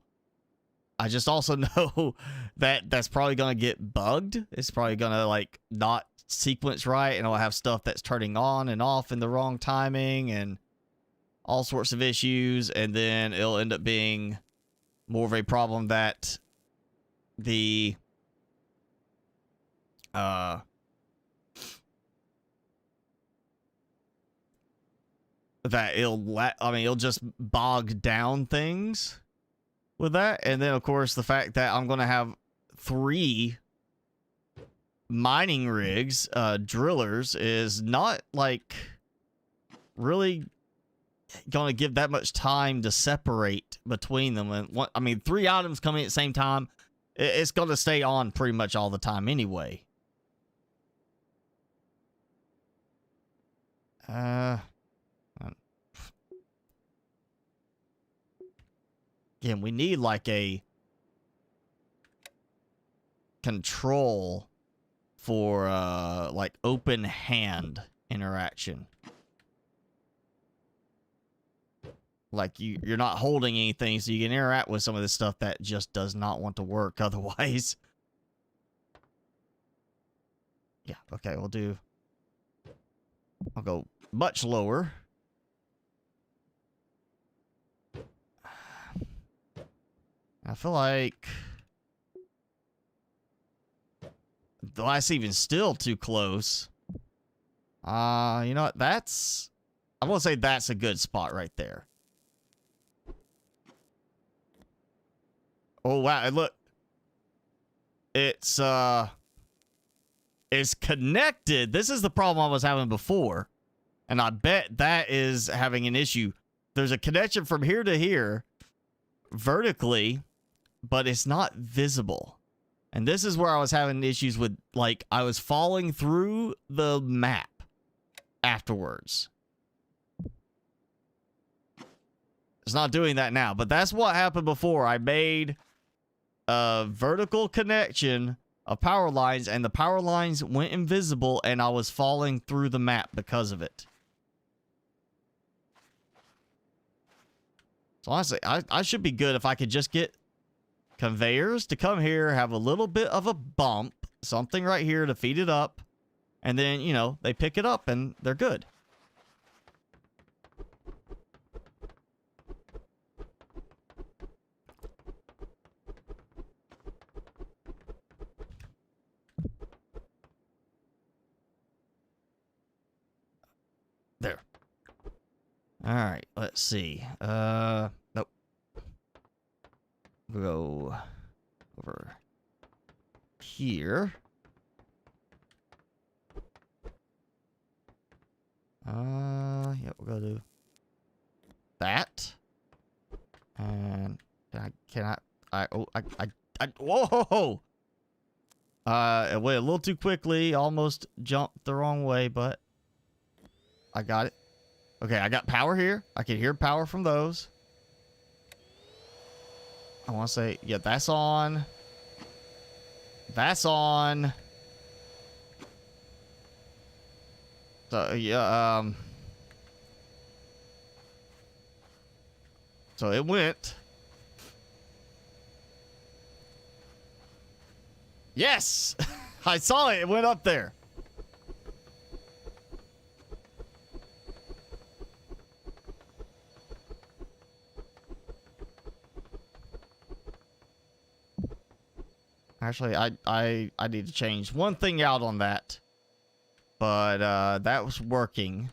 I just also know that that's probably going to get bugged. It's probably going to like not sequence right and I'll have stuff that's turning on and off in the wrong timing and all sorts of issues. And then it'll end up being more of a problem that the that it'll just bog down things with that. And then, of course, the fact that I'm going to have 3 mining rigs, drillers, is not, like, really going to give that much time to separate between them. And 3 items coming at the same time, it's going to stay on pretty much all the time anyway. Again, we need like a control for like open hand interaction. Like you're not holding anything, so you can interact with some of this stuff that just does not want to work otherwise. Yeah, okay, I'll go much lower. I feel like that's even still too close. You know what? I'm gonna say that's a good spot right there. Oh wow! Look, it's connected. This is the problem I was having before, and I bet that is having an issue. There's a connection from here to here, vertically, but it's not visible. And this is where I was having issues with, like, I was falling through the map afterwards. It's not doing that now, but that's what happened before. I made a vertical connection of power lines, and the power lines went invisible, and I was falling through the map because of it. So honestly, I should be good if I could just get conveyors to come here, have a little bit of a bump, something right here to feed it up, and then, you know, they pick it up and they're good. There. All right, let's see. Nope. We'll go over here. Yeah, we'll go do that. And whoa! It went a little too quickly, almost jumped the wrong way, but I got it. Okay, I got power here. I can hear power from those. I want to say, yeah, that's on. That's on. So, yeah, so it went. Yes! I saw it. It went up there. Actually, I need to change one thing out on that. But that was working.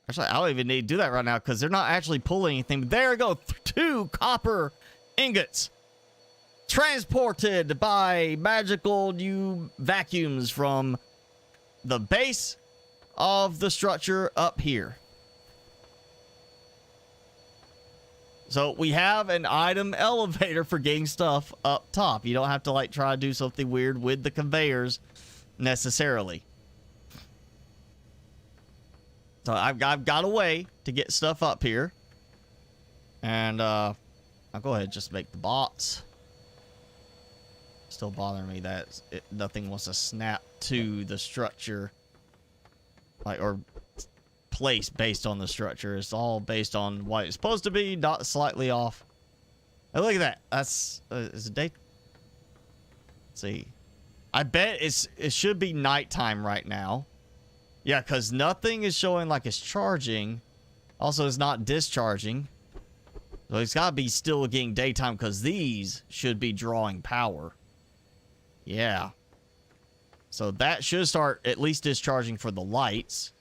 Actually, I don't even need to do that right now because they're not actually pulling anything. But there we go. 2 copper ingots transported by magical new vacuums from the base of the structure up here. So we have an item elevator for getting stuff up top. You don't have to like try to do something weird with the conveyors necessarily. So I've got a way to get stuff up here. And I'll go ahead and just make the bots. Still bothering me that nothing wants to snap to the structure. Like, or place based on the structure. It's all based on what it's supposed to be, not slightly off. And look at that. That's is it day? Let's see. I bet it should be nighttime right now. Yeah, because nothing is showing like it's charging. Also, it's not discharging. So it's got to be still getting daytime because these should be drawing power. Yeah. So that should start at least discharging for the lights.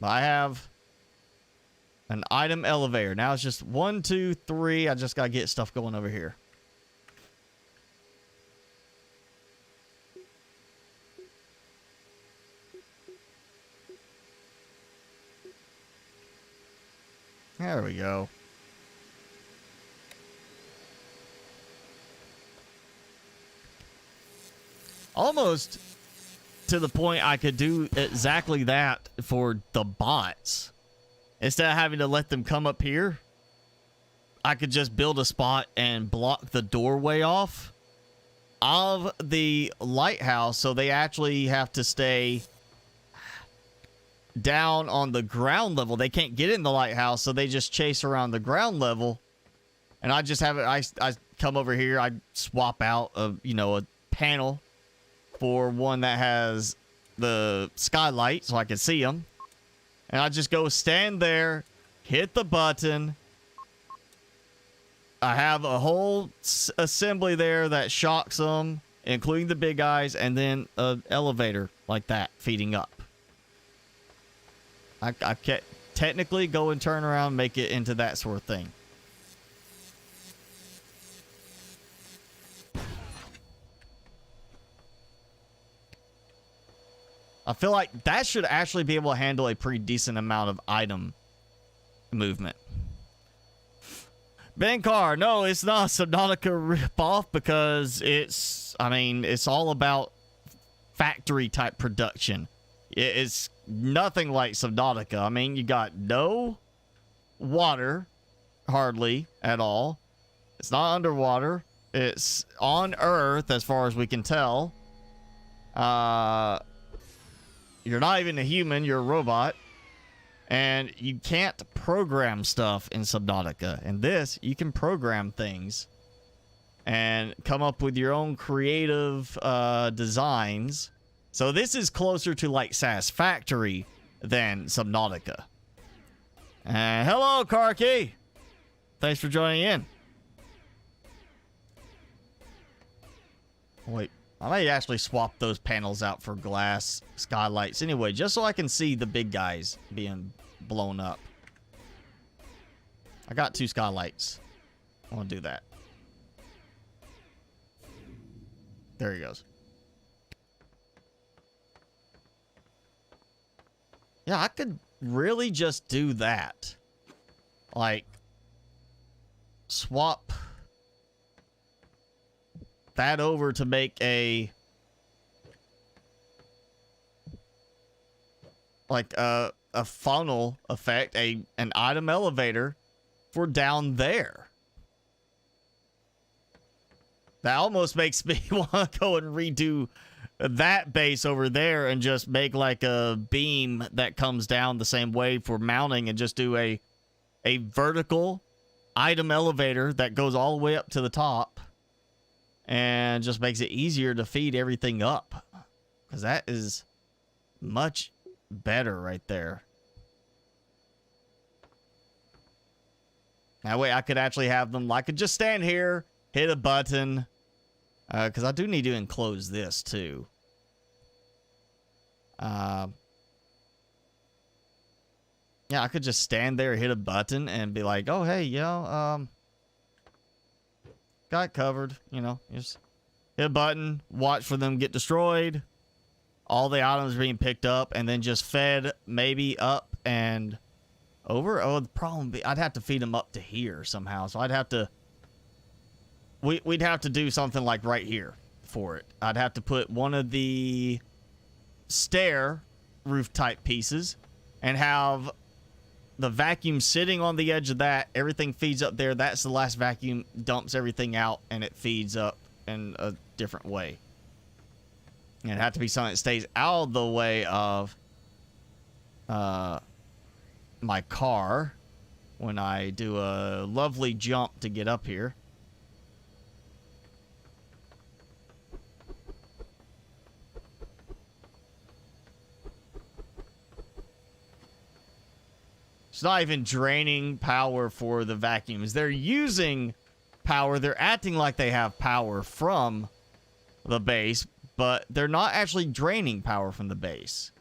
I have an item elevator. Now it's just 1, 2, 3. I just got to get stuff going over here. There we go. Almost to the point I could do exactly that for the bots. Instead of having to let them come up here, I could just build a spot and block the doorway off of the lighthouse, so they actually have to stay down on the ground level. They can't get in the lighthouse, so they just chase around the ground level. And I just have it. I come over here. I swap out a a panel for one that has the skylight, so I can see them. And I just go stand there, hit the button. I have a whole assembly there that shocks them, including the big guys, and then an elevator like that feeding up. I can't technically go and turn around and make it into that sort of thing. I feel like that should actually be able to handle a pretty decent amount of item movement. Ben Carr, no, it's not a Subnautica ripoff because it's all about factory type production. It's nothing like Subnautica. I mean, you got no water, hardly at all. It's not underwater. It's on Earth, as far as we can tell. You're not even a human, you're a robot. And you can't program stuff in Subnautica. In this, you can program things and come up with your own creative designs. So this is closer to like Satisfactory than Subnautica. And hello, Karki. Thanks for joining in. Wait, I might actually swap those panels out for glass skylights anyway, just so I can see the big guys being blown up. I got 2 skylights. I want to do that. There he goes. Yeah, I could really just do that. Like, swap that over to make a funnel effect, an item elevator for down there. That almost makes me want to go and redo that base over there and just make like a beam that comes down the same way for mounting and just do a vertical item elevator that goes all the way up to the top and just makes it easier to feed everything up, because that is much better right there. That way I could actually have them, I could just stand here, hit a button, because I do need to enclose this too. Yeah, I could just stand there, hit a button, and be like, oh, hey, got it covered, just hit a button, watch for them get destroyed, all the items being picked up, and then just fed maybe up and over. Oh, the problem be I'd have to feed them up to here somehow, so I'd have to, we'd have to do something like right here for it. I'd have to put one of the stair roof type pieces and have the vacuum sitting on the edge of that. Everything feeds up there. That's the last vacuum, dumps everything out, and it feeds up in a different way. And it'd have to be something that stays out of the way of my car when I do a lovely jump to get up here. It's not even draining power for the vacuums. They're using power. They're acting like they have power from the base, but they're not actually draining power from the base.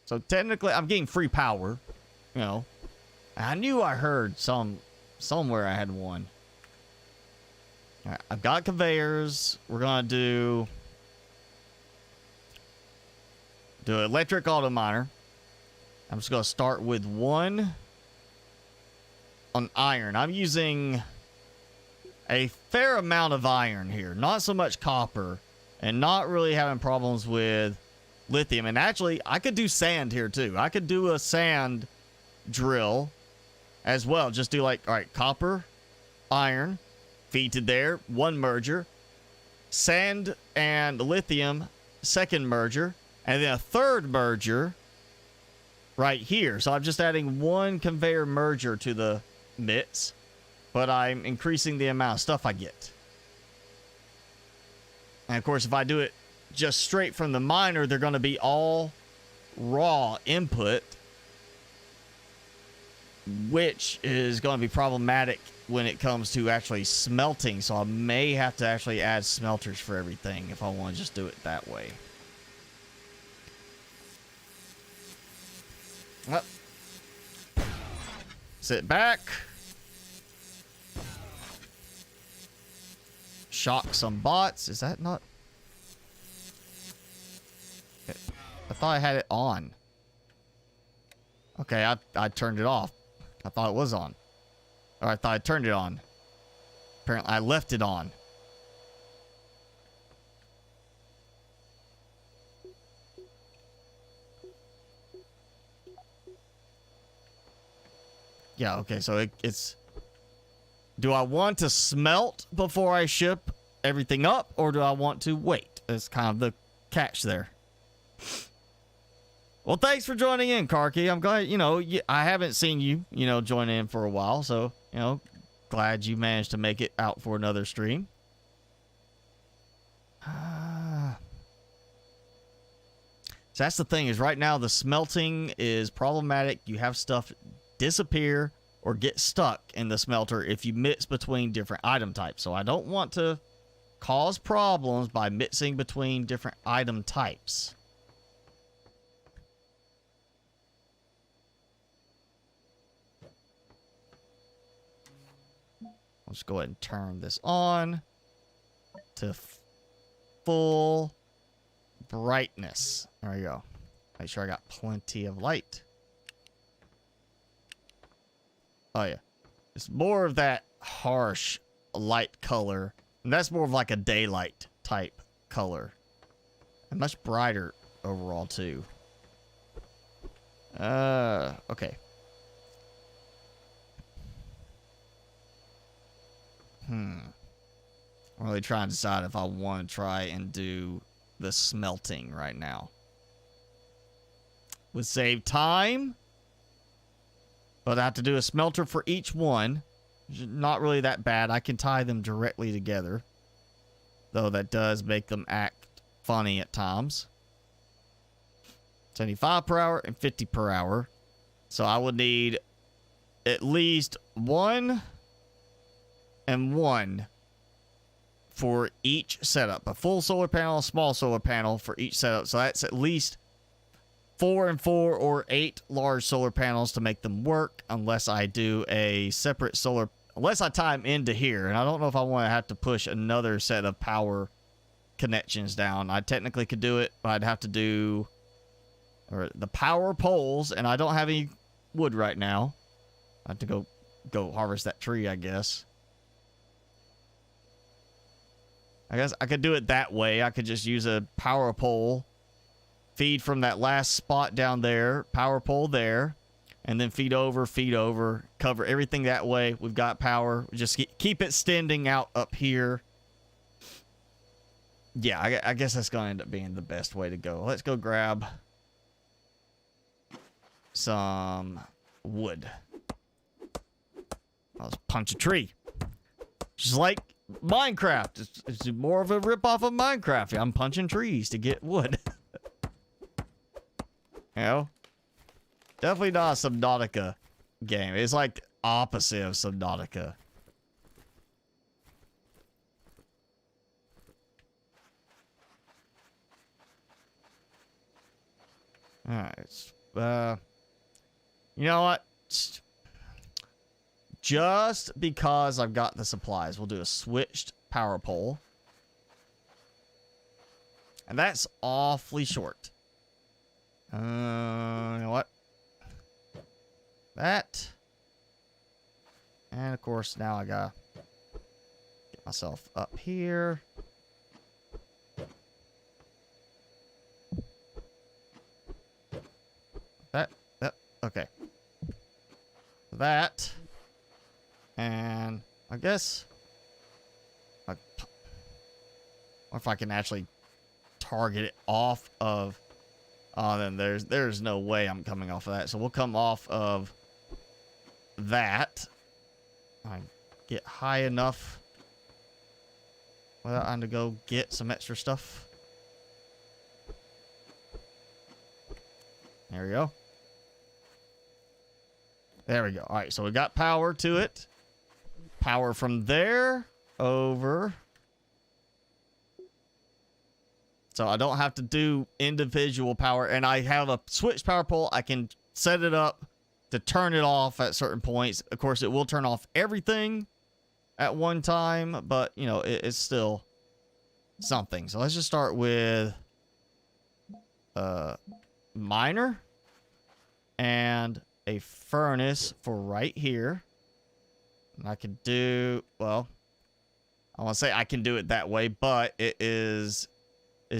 So technically, I'm getting free power, you know. I knew I heard somewhere I had one. All right, I've got conveyors. We're gonna do electric auto miner. I'm just gonna start with one on iron. I'm using a fair amount of iron here, not so much copper, and not really having problems with lithium. And actually, I could do sand here too. I could do a sand drill as well. Just do like, all right, copper, iron, feed to there, one merger, sand and lithium, second merger, and then a third merger right here. So I'm just adding one conveyor merger to the mix, but I'm increasing the amount of stuff I get. And of course, if I do it just straight from the miner, they're going to be all raw input, which is going to be problematic when it comes to actually smelting. So I may have to actually add smelters for everything if I want to just do it that way. Up. Sit back. Shock some bots. Is that not? I thought I had it on. Okay, I turned it off. I thought it was on. Or I thought I turned it on. Apparently, I left it on. Yeah, okay, so it's... Do I want to smelt before I ship everything up, or do I want to wait? That's kind of the catch there. Well, thanks for joining in, Karki. I'm glad, you know, I haven't seen you, you know, join in for a while, so, you know, glad you managed to make it out for another stream. So that's the thing, is right now the smelting is problematic. You have stuff disappear or get stuck in the smelter if you mix between different item types. So I don't want to cause problems by mixing between different item types. Let's go ahead and turn this on to full brightness. There we go. Make sure I got plenty of light. Oh, yeah. It's more of that harsh light color. And that's more of like a daylight type color. And much brighter overall, too. Okay. I'm really trying to decide if I want to try and do the smelting right now. Would save time. But I have to do a smelter for each one. Not really that bad. I can tie them directly together. Though that does make them act funny at times. 75 per hour and 50 per hour. So I would need at least one and one for each setup. A full solar panel, a small solar panel for each setup. So that's at least 4 and 4 or 8 large solar panels to make them work, unless I do a separate solar, unless I tie them into here. And I don't know if I want to have to push another set of power connections down. I technically could do it, but I'd have to do the power poles, and I don't have any wood right now. I have to go harvest that tree, I guess. I guess I could do it that way. I could just use a power pole, feed from that last spot down there, power pole there, and then feed over, cover everything that way. We've got power. Just keep it extending out up here. Yeah, I guess that's going to end up being the best way to go. Let's go grab some wood. Let's punch a tree. Just like Minecraft. It's more of a ripoff of Minecraft. I'm punching trees to get wood. You know? Definitely not a Subnautica game. It's like the opposite of Subnautica. Alright. You know what? Just because I've got the supplies, we'll do a switched power pole. And that's awfully short. You know what? That. And of course, now I gotta get myself up here. That. Okay. That. And I guess. What if I can actually target it off of. Oh, then there's no way I'm coming off of that. So we'll come off of that. I get high enough without having to go get some extra stuff. There we go. There we go. All right, so we got power to it. Power from there over. So I don't have to do individual power. And I have a switch power pole. I can set it up to turn it off at certain points. Of course, it will turn off everything at one time. But, you know, it's still something. So let's just start with miner. And a furnace for right here. And I could do... Well, I want to say I can do it that way. But it is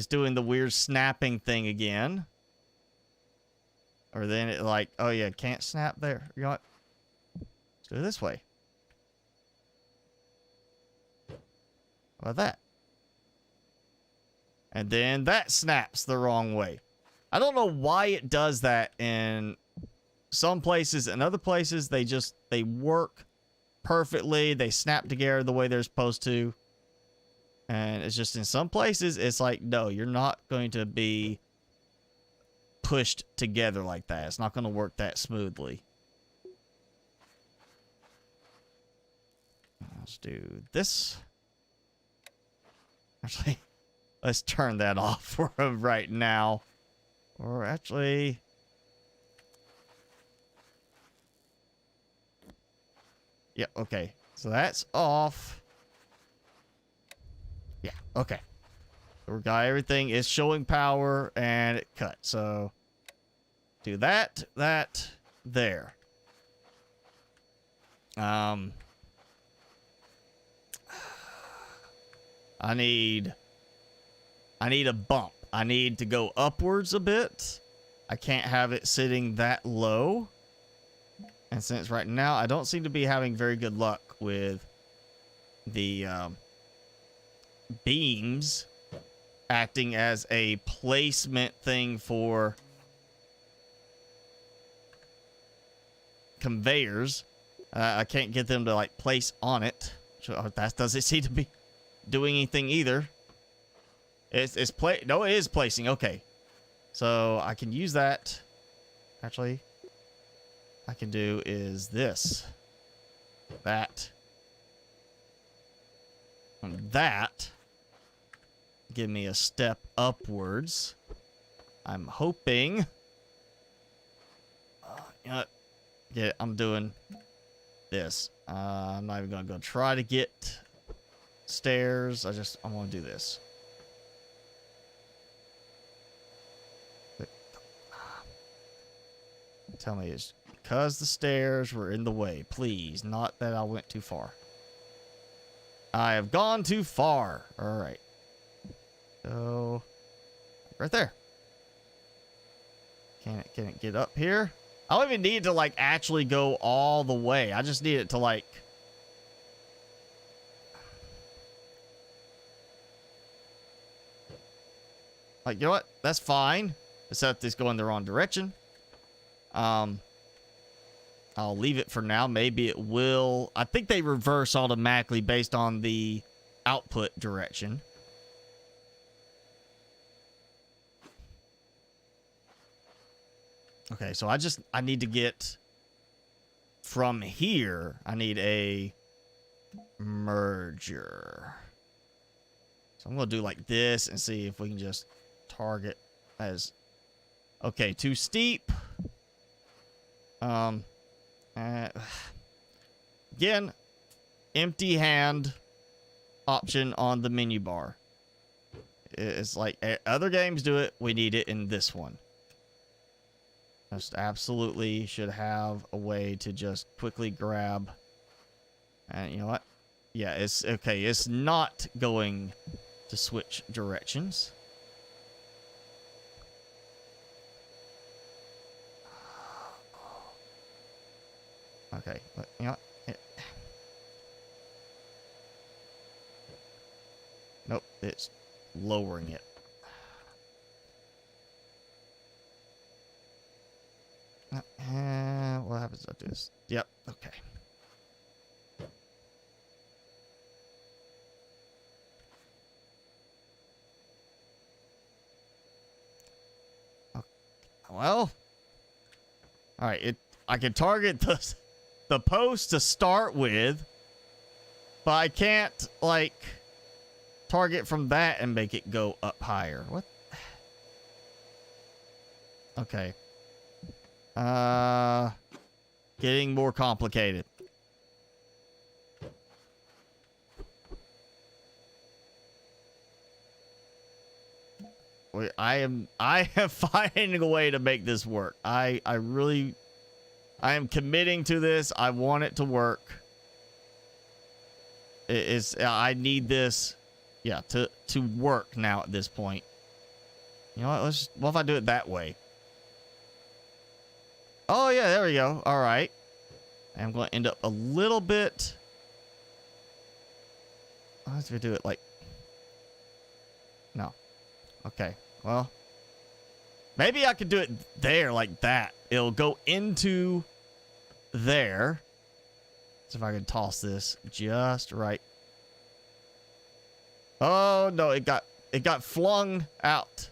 doing the weird snapping thing again. Or then it like, oh yeah, can't snap there. You know what? Let's do it this way. How about that? And then that snaps the wrong way. I don't know why it does that in some places. In other places, they work perfectly. They snap together the way they're supposed to. And it's just in some places, it's like, no, you're not going to be pushed together like that. It's not going to work that smoothly. Let's do this. Actually, let's turn that off for right now. Or actually... Yeah, okay. So that's off. Yeah, okay. So we got everything is showing power and it cut. So do that, there. I need a bump. I need to go upwards a bit. I can't have it sitting that low. And since right now I don't seem to be having very good luck with the beams acting as a placement thing for conveyors. I can't get them to like place on it. So that doesn't seem to be doing anything either. No, it is placing. Okay. So I can use that. Actually, I can do is this. That. And that. Give me a step upwards. I'm hoping. You know what? I'm doing this. I'm not even going to go try to get stairs. I want to do this. Tell me it's because the stairs were in the way. Please, not that I went too far. I have gone too far. All right. So, right there. Can it get up here? I don't even need to like actually go all the way. I just need it to like. Like, you know what? That's fine. Except it's going the wrong direction. I'll leave it for now. Maybe it will. I think they reverse automatically based on the output direction. Okay, so I need to get from here. I need a merger. So I'm going to do like this and see if we can just target as Okay, too steep. Again, empty hand option on the menu bar. It's like other games do it. We need it in this one. Just absolutely should have a way to just quickly grab. And you know what? Yeah, it's okay. It's not going to switch directions. Okay, you know what? Nope, it's lowering it. What happens if I do this? Yep, okay. Well, all right. I can target the post to start with, but I can't like target from that and make it go up higher. What? Okay. Getting more complicated. Wait, I am finding a way to make this work. I am committing to this. I want it to work. I need this, yeah, to work now at this point. You know what? What if I do it that way? Oh yeah, there we go. All right. I'm going to end up a little bit. Let's do it like. No. Okay. Well, maybe I could do it there like that. It'll go into there. So if I can toss this just right. Oh no, it got flung out.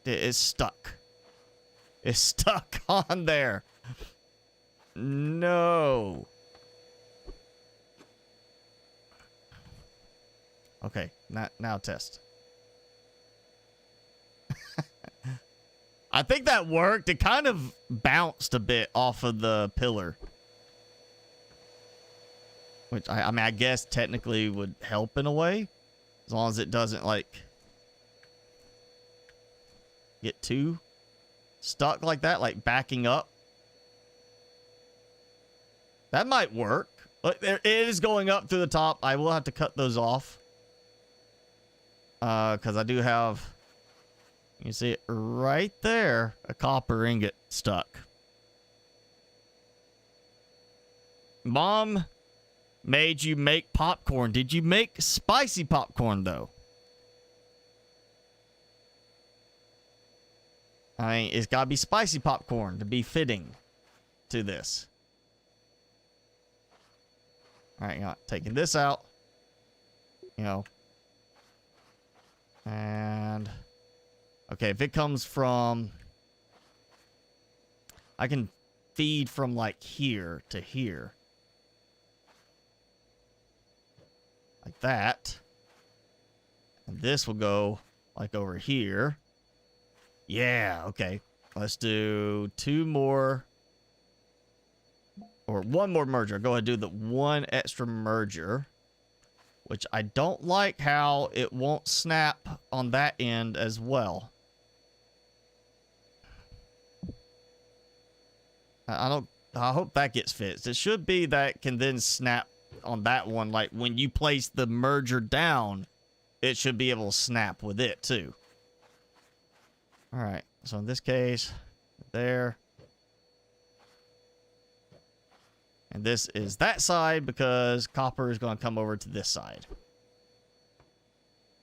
It's stuck. It's stuck on there. No. Okay, now test. I think that worked. It kind of bounced a bit off of the pillar. Which, I mean, I guess technically would help in a way. As long as it doesn't, like, get too stuck like that, like backing up. That might work. Look, it is going up through the top. I will have to cut those off. Because I do have, you see it right there, a copper ingot stuck. Mom made you make popcorn. Did you make spicy popcorn, though? I mean, it's got to be spicy popcorn to be fitting to this. All right, you know, taking this out. You know. And okay, if it comes from, I can feed from like here to here. Like that. And this will go like over here. Yeah, okay. Let's do two more. Or one more merger. Go ahead and do the one extra merger. Which I don't like how it won't snap on that end as well. I hope that gets fixed. It should be that can then snap on that one. Like when you place the merger down, it should be able to snap with it too. All right. So in this case, there. And this is that side because copper is going to come over to this side.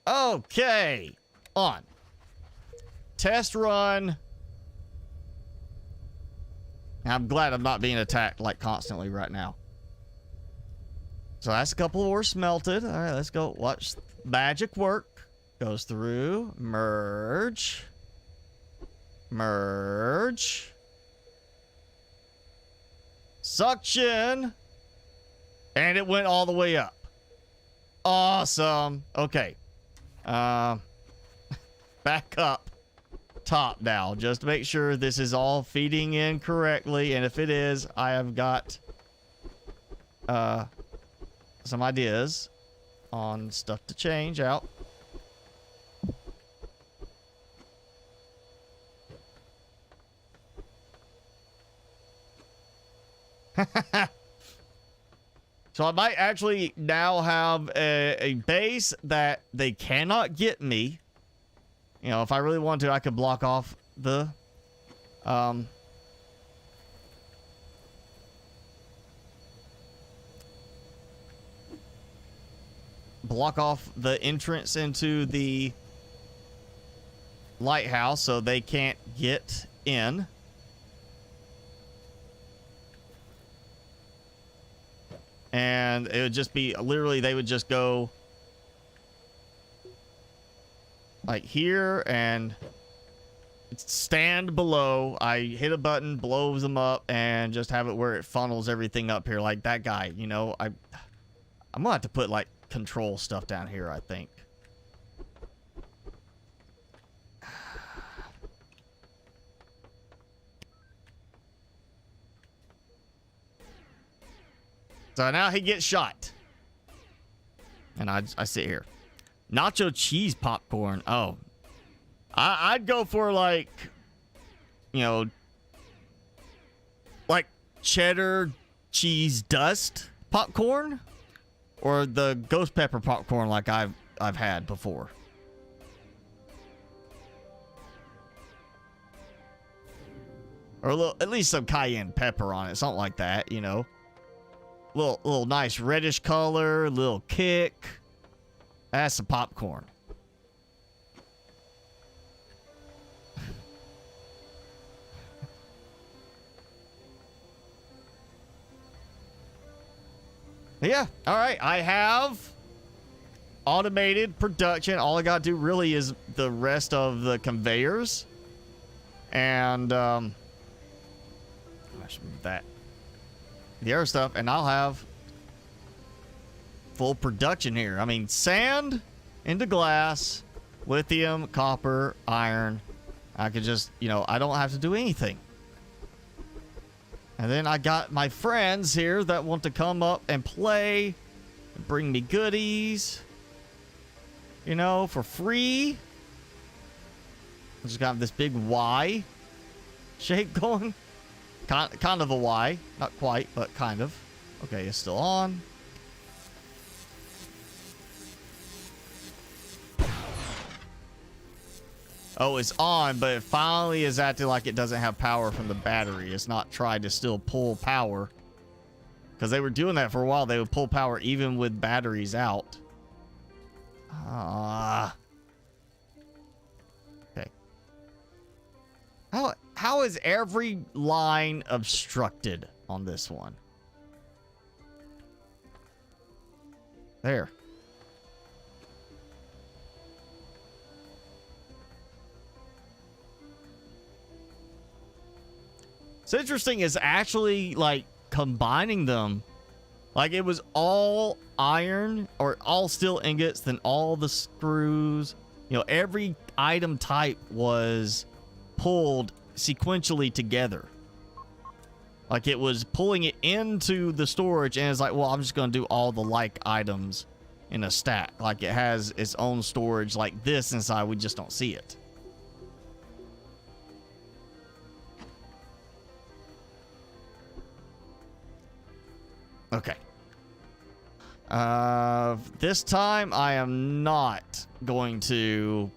Okay. On. Test run. I'm glad I'm not being attacked like constantly right now. So that's a couple of ores smelted. All right, let's go watch magic work. Goes through. Merge. Merge. Suction. And it went all the way up. Awesome. Okay. back up top now, just to make sure this is all feeding in correctly. And if it is, I have got some ideas on stuff to change out. So I might actually now have a base that they cannot get me. You know, if I really want to, I could block off the entrance into the lighthouse so they can't get in. And it would just be literally, they would just go like here and stand below. I hit a button, blows them up, and just have it where it funnels everything up here like that guy. You know, I'm gonna have to put like control stuff down here, I think. So now he gets shot. And I sit here. Nacho cheese popcorn. Oh. I'd go for like, you know, like cheddar cheese dust popcorn. Or the ghost pepper popcorn like I've had before. Or a little, at least some cayenne pepper on it. Something like that, you know. Little nice reddish color, little kick. That's the popcorn. Yeah, all right. I have automated production. All I got to do really is the rest of the conveyors. And I should move that. The other stuff, and I'll have full production here. I mean, sand into glass, lithium, copper, iron. I could just, you know, I don't have to do anything. And then I got my friends here that want to come up and play, and bring me goodies, you know, for free. I just got this big Y shape going. Kind of a Y. Not quite, but kind of. Okay, it's still on. Oh, it's on, but it finally is acting like it doesn't have power from the battery. It's not trying to still pull power. Because they were doing that for a while. They would pull power even with batteries out. Okay. How is every line obstructed on this one? There. It's interesting is actually like combining them. Like it was all iron or all steel ingots, then all the screws. You know, every item type was pulled sequentially together. Like it was pulling it into the storage and it's like, well, I'm just going to do all the like items in a stack. Like it has its own storage like this inside. We just don't see it. Okay. This time I am not going to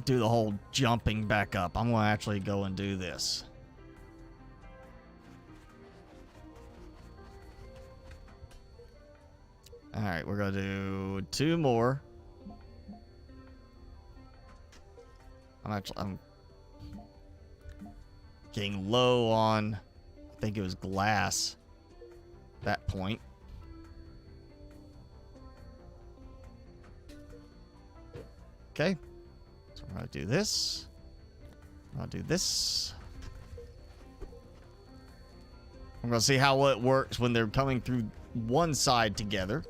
do the whole jumping back up. I'm going to actually go and do this. All right, we're going to do 2 more. I'm getting low on, I think it was glass at that point. Okay. So we're going to do this. I'll do this. I'm going to see how it works when they're coming through one side together.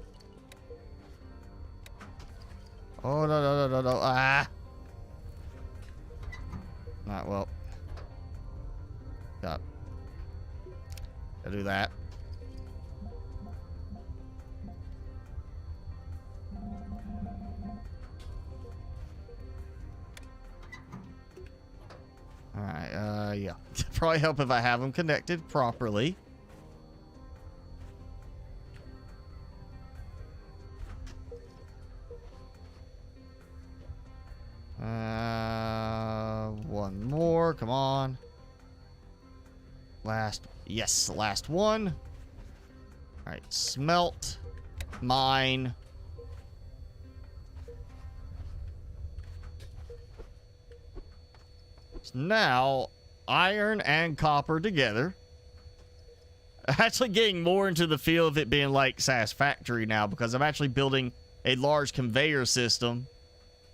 Oh, no, no, no, no, no. Ah. Alright, well. Got. Gotta do that. Alright, yeah. Probably help if I have them connected properly. One more. Come on. Last. Yes, last one. Alright, smelt. Mine. So now, iron and copper together. Actually getting more into the feel of it being like SAS Factory now, because I'm actually building a large conveyor system.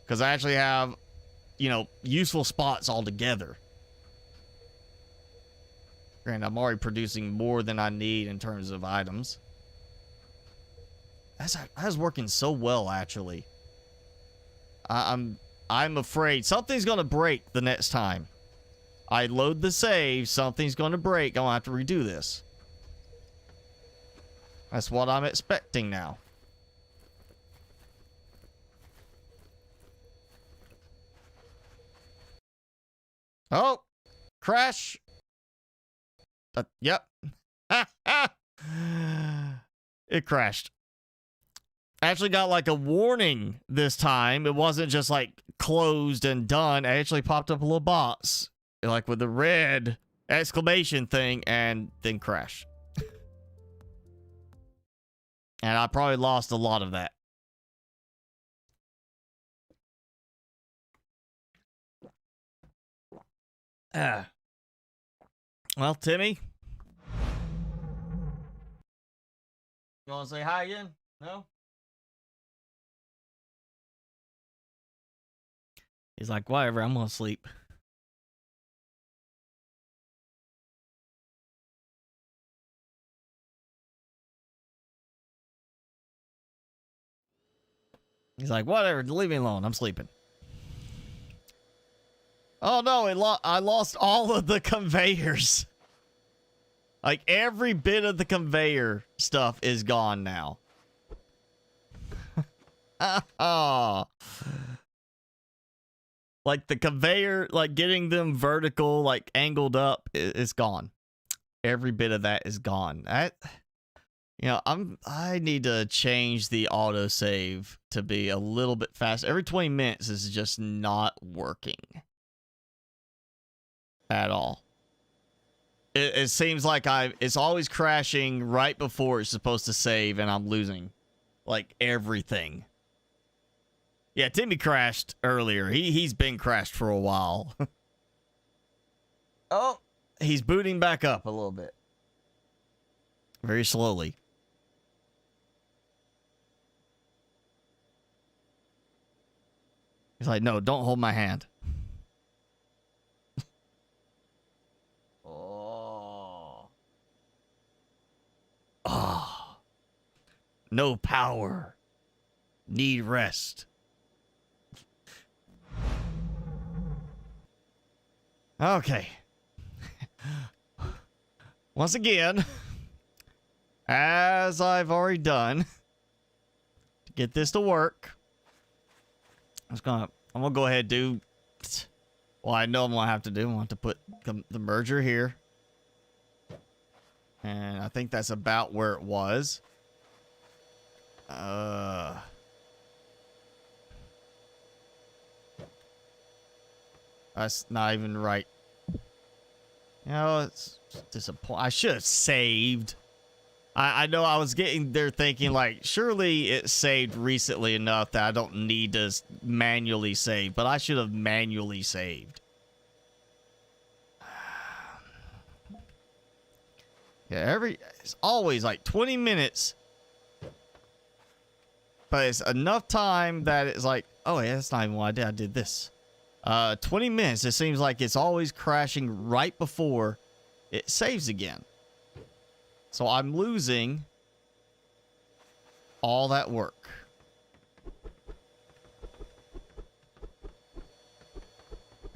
Because I actually have, you know, useful spots all together. Granted, I'm already producing more than I need in terms of items. That's working so well, actually. I'm afraid something's gonna break the next time I load the save. Something's gonna break. I'm gonna have to redo this. That's what I'm expecting now. Oh, crash. Yep. It crashed. I actually got like a warning this time. It wasn't just like closed and done. It actually popped up a little box, like with the red exclamation thing, and then crash. And I probably lost a lot of that. Well, Timmy, you want to say hi again? No? He's like, whatever, I'm gonna sleep. He's like, whatever, leave me alone, I'm sleeping. Oh no, I lost all of the conveyors. Like, every bit of the conveyor stuff is gone now. Oh. Like, the conveyor, like, getting them vertical, like, angled up, is gone. Every bit of that is gone. You know, I need to change the autosave to be a little bit faster. Every 20 minutes is just not working. At all. It seems like it's always crashing right before it's supposed to save, and I'm losing, like, everything. Yeah, Timmy crashed earlier. He's been crashed for a while. Oh, he's booting back up a little bit. Very slowly. He's like, no, don't hold my hand. Oh. No power. Need rest. Okay. Once again, as I've already done, to get this to work, I'm gonna go ahead and do what I know I'm gonna have to do. I want to put the merger here. And I think that's about where it was. That's not even right. You know, it's disappointing. I should have saved. I know I was getting there thinking, like, surely it saved recently enough that I don't need to manually save, but I should have manually saved. Yeah, it's always like 20 minutes. But it's enough time that it's like, oh yeah, that's not even what I did. I did this. 20 minutes, it seems like it's always crashing right before it saves again. So I'm losing all that work.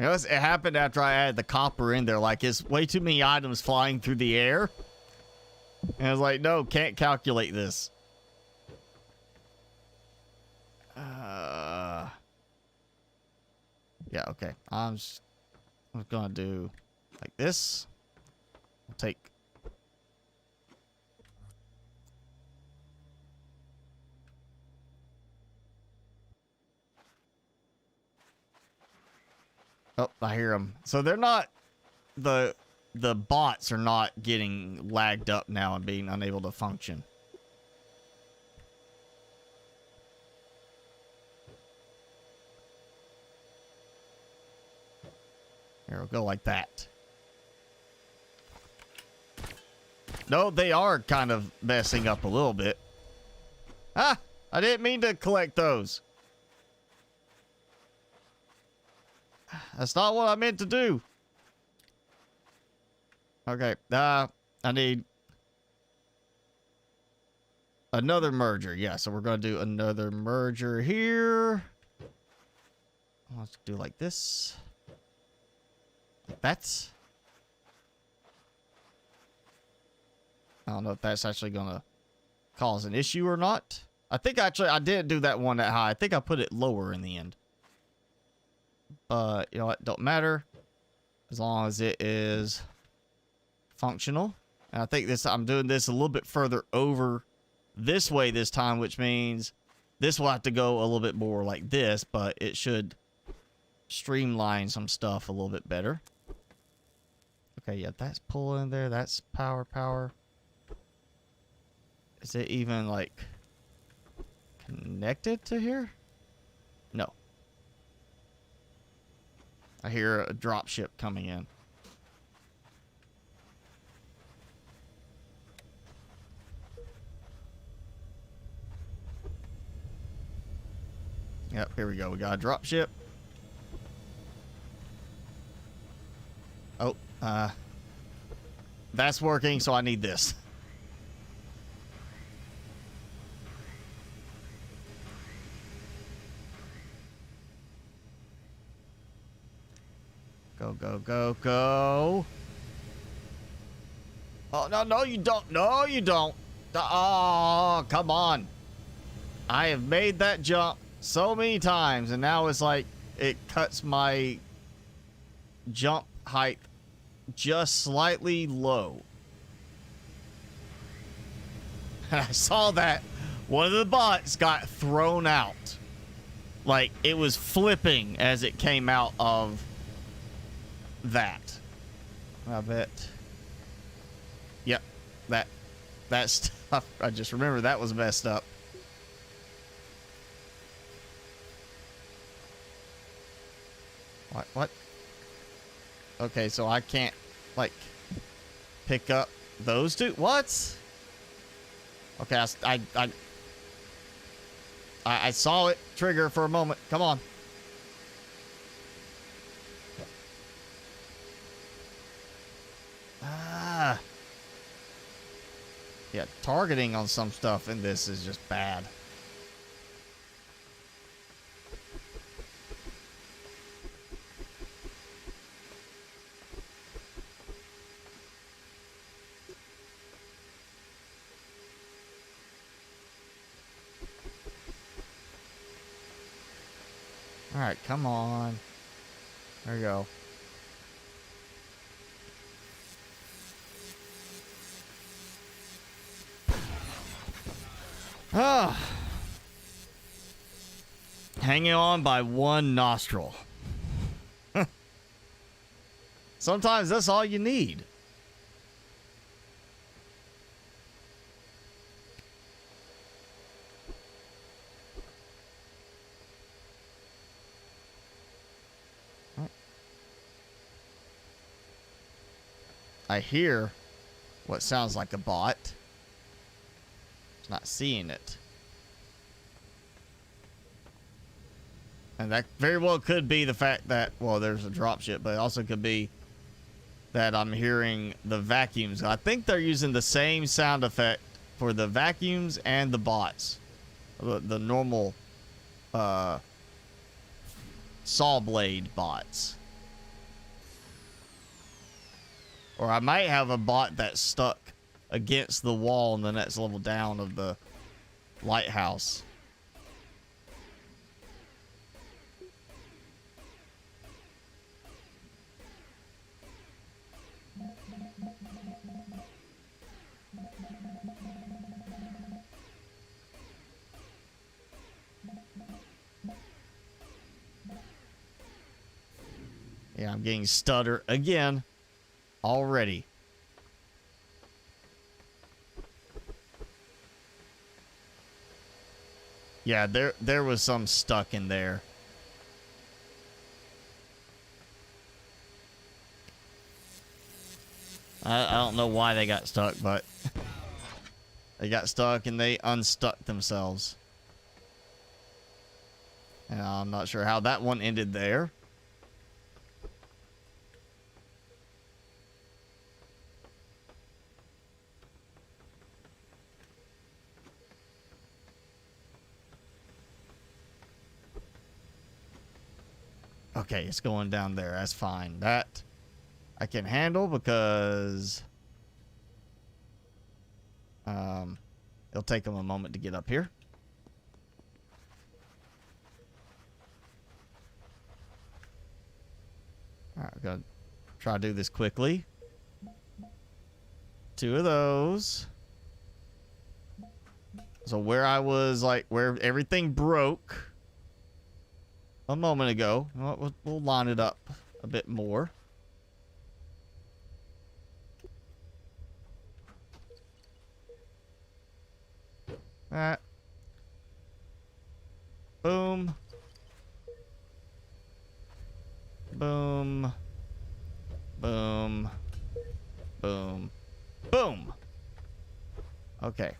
You know, it happened after I added the copper in there. Like, it's way too many items flying through the air. And I was like, no, can't calculate this. Yeah, okay. I'm gonna do like this. I'll take. Oh, I hear them. So they're not, the bots are not getting lagged up now and being unable to function. Here, we'll go like that. No, they are kind of messing up a little bit. Ah, I didn't mean to collect those. That's not what I meant to do. Okay, I need another merger. Yeah, so we're going to do another merger here. Let's do like this. Like that. I don't know if that's actually going to cause an issue or not. I think actually I didn't do that one that high. I think I put it lower in the end. But, you know what? Don't matter. As long as it is functional. And I think I'm doing this a little bit further over this way this time, which means this will have to go a little bit more like this, but it should streamline some stuff a little bit better. Okay, yeah, that's pulling there. That's power. Is it even, like, connected to here? No. I hear a drop ship coming in. Yep, here we go. We got a drop ship. Oh, that's working, so I need this. Go. Oh, no, you don't. No, you don't. Oh, come on. I have made that jump so many times, and now it's like it cuts my jump height just slightly low. And I saw that one of the bots got thrown out. Like, it was flipping as it came out of that. I bet. Yep. That stuff. I just remember that was messed up. What? Okay, so I can't, like, pick up those two? What? Okay, I saw it trigger for a moment. Come on. Yeah, targeting on some stuff in this is just bad. All right, come on. There we go. Ah, hanging on by one nostril. Sometimes that's all you need. I hear what sounds like a bot. Not seeing it. And that very well could be the fact that, well, there's a dropship, but it also could be that I'm hearing the vacuums. I think they're using the same sound effect for the vacuums and the bots. The normal saw blade bots. Or I might have a bot that's stuck against the wall in the next level down of the lighthouse. Yeah, I'm getting stutter again already. Yeah, there was some stuck in there. I don't know why they got stuck, but they got stuck and they unstuck themselves. And I'm not sure how that one ended there. Okay, it's going down there. That's fine. That I can handle because it'll take them a moment to get up here. All right, I'm gonna try to do this quickly. 2 of those. So where I was like, where everything broke a moment ago, we'll line it up a bit more. That. Boom. Boom. Boom. Boom. Boom. Okay.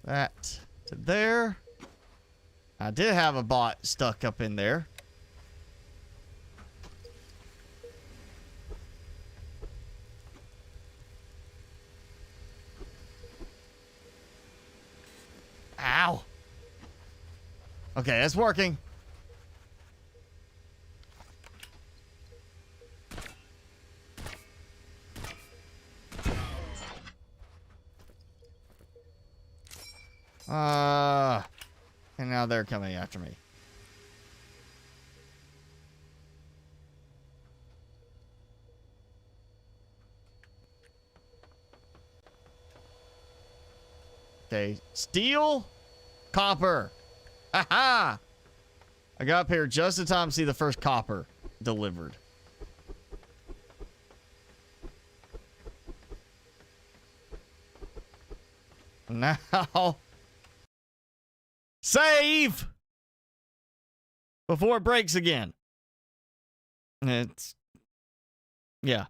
That to there. I did have a bot stuck up in there. Ow. Okay, it's working. And now they're coming after me. Okay, steel, copper. Aha! I got up here just in time to see the first copper delivered. Now, save before it breaks again. It's, yeah.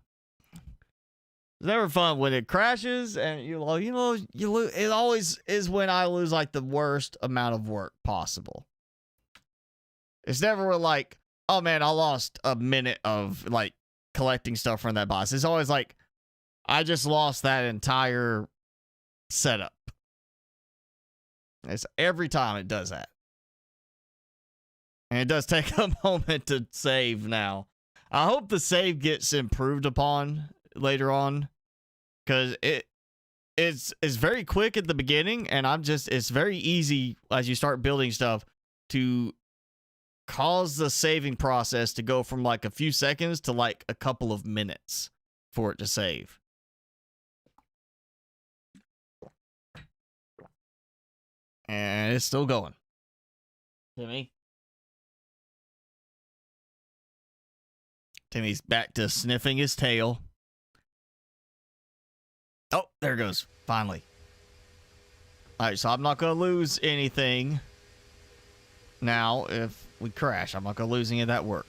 It's never fun when it crashes and you lose. It always is when I lose like the worst amount of work possible. It's never like, oh man, I lost a minute of like collecting stuff from that boss. It's always like, I just lost that entire setup. It's every time it does that. And it does take a moment to save now. I hope the save gets improved upon later on, because it's very quick at the beginning, and it's very easy as you start building stuff to cause the saving process to go from like a few seconds to like a couple of minutes for it to save. And it's still going. Timmy's back to sniffing his tail. Oh, there it goes. Finally. Alright, so I'm not going to lose anything now if we crash. I'm not going to lose any of that work.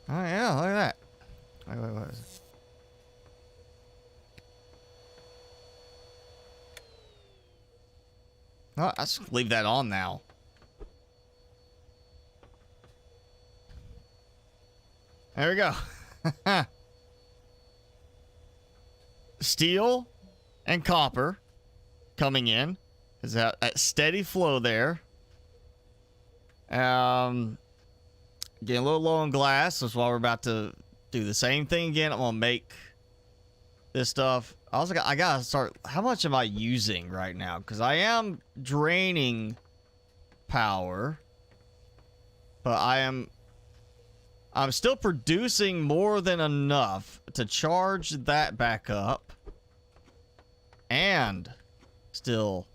Oh, yeah, look at that. Wait, what is it? Oh, I just leave that on now. There we go. Steel and copper coming in. Is that a steady flow there? Getting a little low on glass. That's why we're about to do the same thing again. I'm gonna make this stuff. I gotta start. How much am I using right now? Because I am draining power, but I'm still producing more than enough to charge that back up and still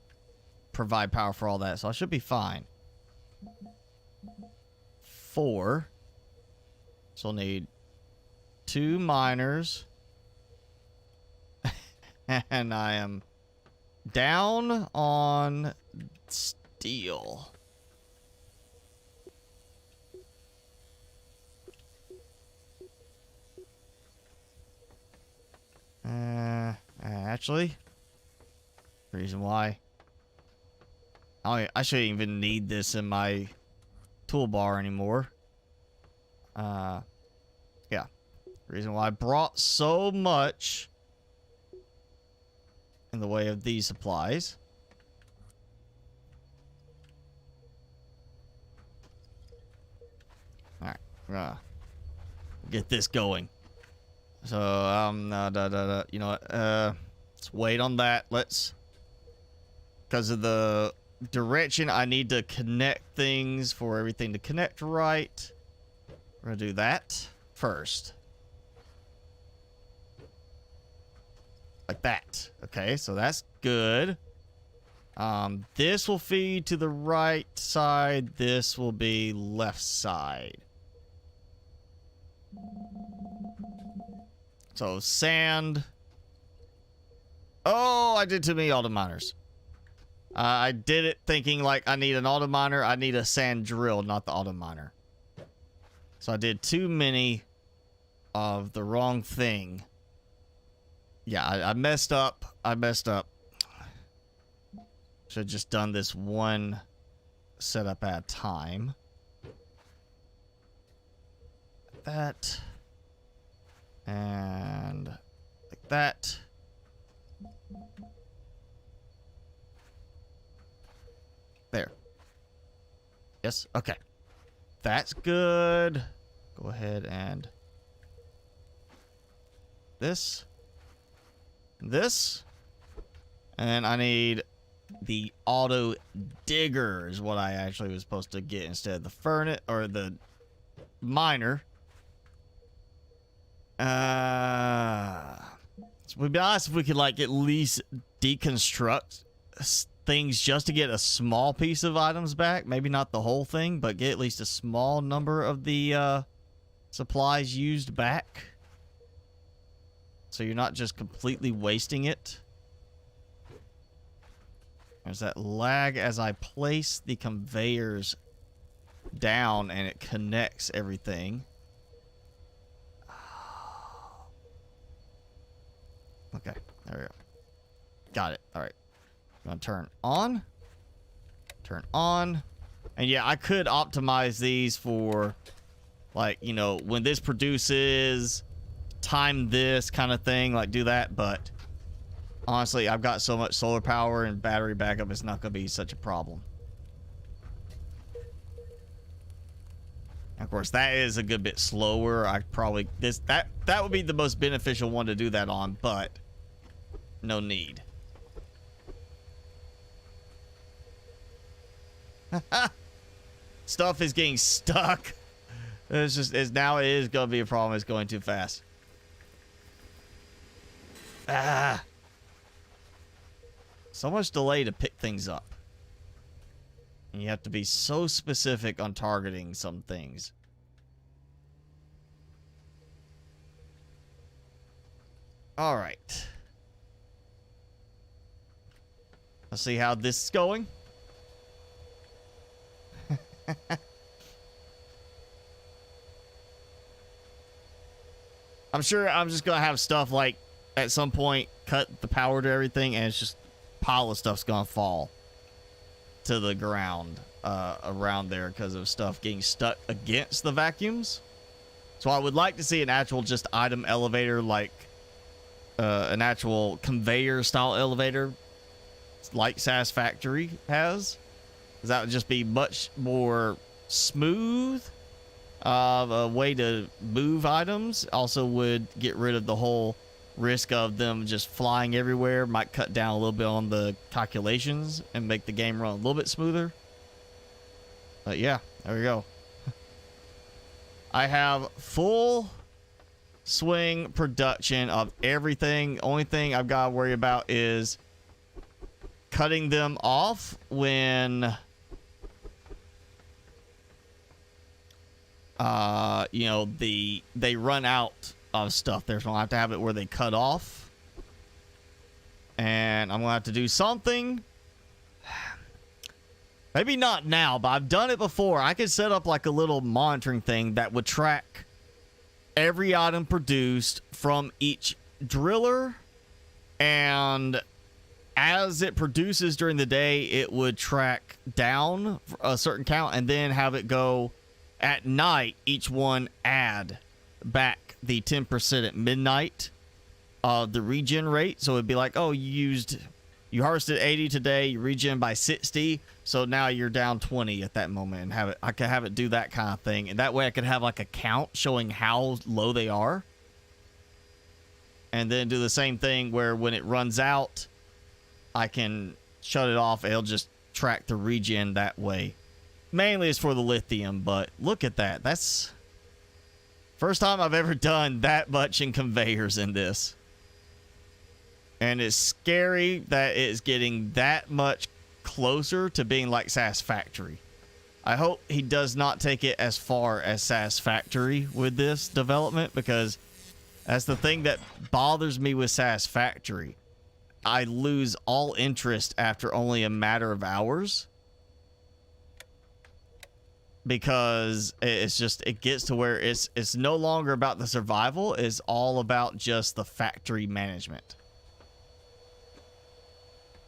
provide power for all that. So I should be fine. 4. So I'll need 2 miners. And I am down on steel. Actually, reason why I shouldn't even need this in my toolbar anymore. Yeah, reason why I brought so much in the way of these supplies. All right, we're gonna get this going. So, you know what, let's wait on that. Because of the direction, I need to connect things for everything to connect right. We're gonna do that first. Like that. Okay, so that's good. This will feed to the right side. This will be left side. So sand. Oh, I did too many auto miners. I did it thinking like I need an auto miner. I need a sand drill, not the auto miner. So I did too many of the wrong thing. Yeah, I messed up. I messed up. Should have just done this one setup at a time. That. And like that. There. Yes, okay. That's good. Go ahead and this. This. And I need the auto digger is what I actually was supposed to get instead of the furnace or the miner. So we'd be honest if we could like at least deconstruct things just to get a small piece of items back. Maybe not the whole thing, but get at least a small number of the supplies used back. So you're not just completely wasting it. There's that lag as I place the conveyors down and it connects everything. Okay, there we go. Got it. All right. I'm gonna turn on. Turn on. And yeah, I could optimize these for, like, you know, when this produces, time this kind of thing, like do that. But honestly, I've got so much solar power and battery backup, it's not gonna be such a problem. Of course, that is a good bit slower. I probably that would be the most beneficial one to do that on, but no need. Stuff is getting stuck. It's just now it is gonna be a problem. It's going too fast. So much delay to pick things up. And you have to be so specific on targeting some things. All right. Let's see how this is going. I'm sure I'm just gonna have stuff like at some point cut the power to everything and it's just a pile of stuff's gonna fall. to the ground around there because of stuff getting stuck against the vacuums. So I would like to see an actual just item elevator, like an actual conveyor style elevator like Satisfactory has. That would just be much more smooth of a way to move items. Also would get rid of the whole risk of them just flying everywhere. Might cut down a little bit on the calculations and make the game run a little bit smoother. But yeah, there we go. I have full swing production of everything. Only thing I've got to worry about is cutting them off when you know, they run out of stuff. There's gonna have to have it where they cut off, and I'm gonna have to do something. Maybe not now, but I've done it before. I could set up like a little monitoring thing that would track every item produced from each driller, and as it produces during the day, it would track down a certain count, and then have it go at night. Each one add back the 10% at midnight of the regen rate. So it'd be like, oh, you harvested 80 today, you regen by 60, so now you're down 20 at that moment, and have it. I could have it do that kind of thing, and that way I could have like a count showing how low they are, and then do the same thing where when it runs out, I can shut it off. It'll just track the regen that way. Mainly it's for the lithium, but look at that. That's first time I've ever done that much in conveyors in this. And it's scary that it's getting that much closer to being like Satisfactory. I hope he does not take it as far as Satisfactory with this development, because that's the thing that bothers me with Satisfactory. I lose all interest after only a matter of hours, because it's just, it gets to where it's no longer about the survival. It's all about just the factory management.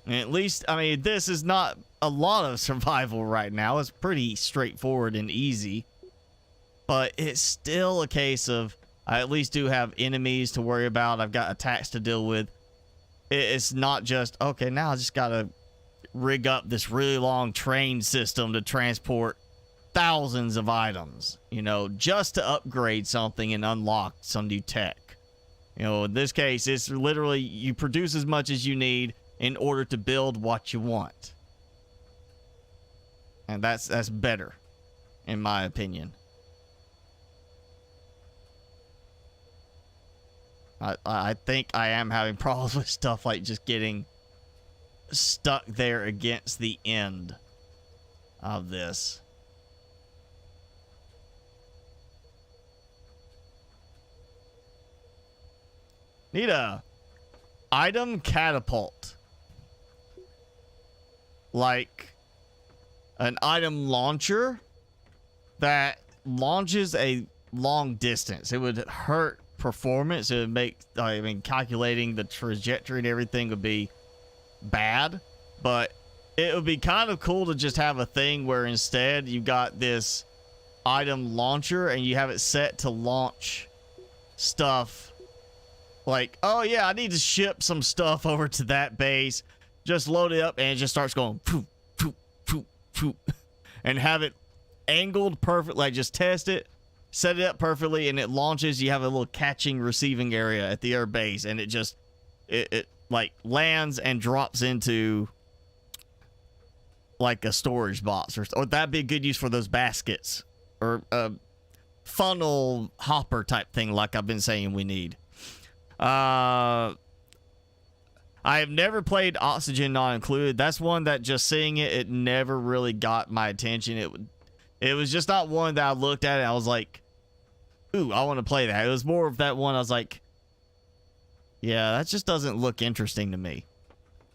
And at least, I mean, this is not a lot of survival right now. It's pretty straightforward and easy, but it's still a case of, I at least do have enemies to worry about. I've got attacks to deal with. It's not just, okay, now I just gotta rig up this really long train system to transport thousands of items, you know, just to upgrade something and unlock some new tech. You know, in this case, it's literally you produce as much as you need in order to build what you want. And that's better, in my opinion. I think I am having problems with stuff like just getting stuck there against the end of this. Need a item catapult. Like an item launcher that launches a long distance. It would hurt performance. It would make, I mean, calculating the trajectory and everything would be bad, but it would be kind of cool to just have a thing where instead you got this item launcher and you have it set to launch stuff like, oh yeah, I need to ship some stuff over to that base. Just load it up and it just starts going poof, poof, poof, poof, and have it angled perfect. Like, just test it, set it up perfectly, and it launches. You have a little catching receiving area at the air base, and it just it like lands and drops into like a storage box, or that'd be a good use for those baskets or a funnel hopper type thing like I've been saying we need. I have never played Oxygen Not Included. That's one that just seeing it never really got my attention. It was just not one that I looked at and I was like, ooh, I want to play that. It was more of that one I was like, yeah, that just doesn't look interesting to me.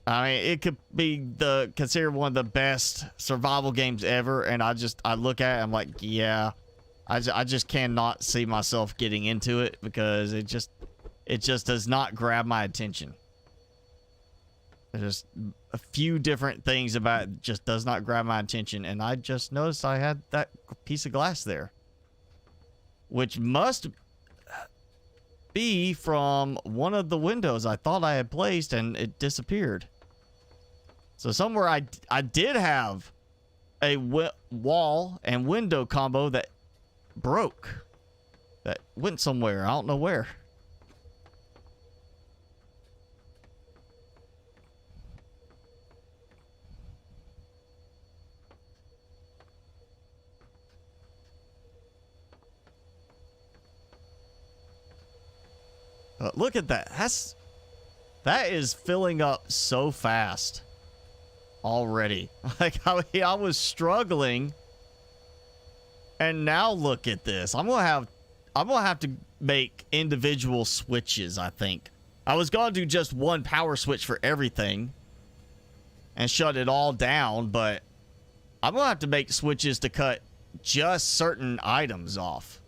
I mean, it could be considered one of the best survival games ever, and I look at it, I'm like, yeah, I just cannot see myself getting into it because it just does not grab my attention. It just a few different things about it just does not grab my attention, and I just noticed I had that piece of glass there, which must be from one of the windows I thought I had placed, and it disappeared. So somewhere I did have a wall and window combo that broke, that went somewhere. I don't know where. Look at that. That is filling up so fast already. Like, I was struggling, and now look at this. I'm gonna have to make individual switches, I think. I was gonna do just one power switch for everything and shut it all down, but I'm gonna have to make switches to cut just certain items off.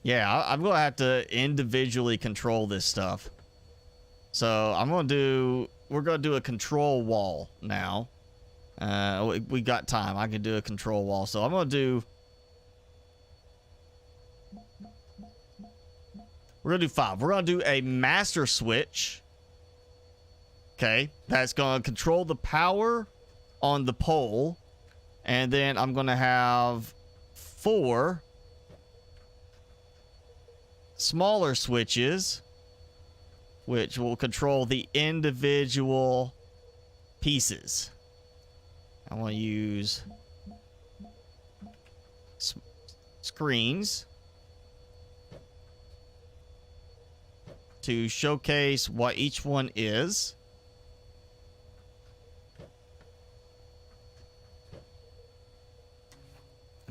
Yeah, I'm going to have to individually control this stuff. So we're going to do a control wall now. We got time. I can do a control wall. So I'm going to we're going to do 5. We're going to do a master switch. Okay. That's going to control the power on the pole. And then I'm going to have 4 smaller switches, which will control the individual pieces. I want to use screens to showcase what each one is.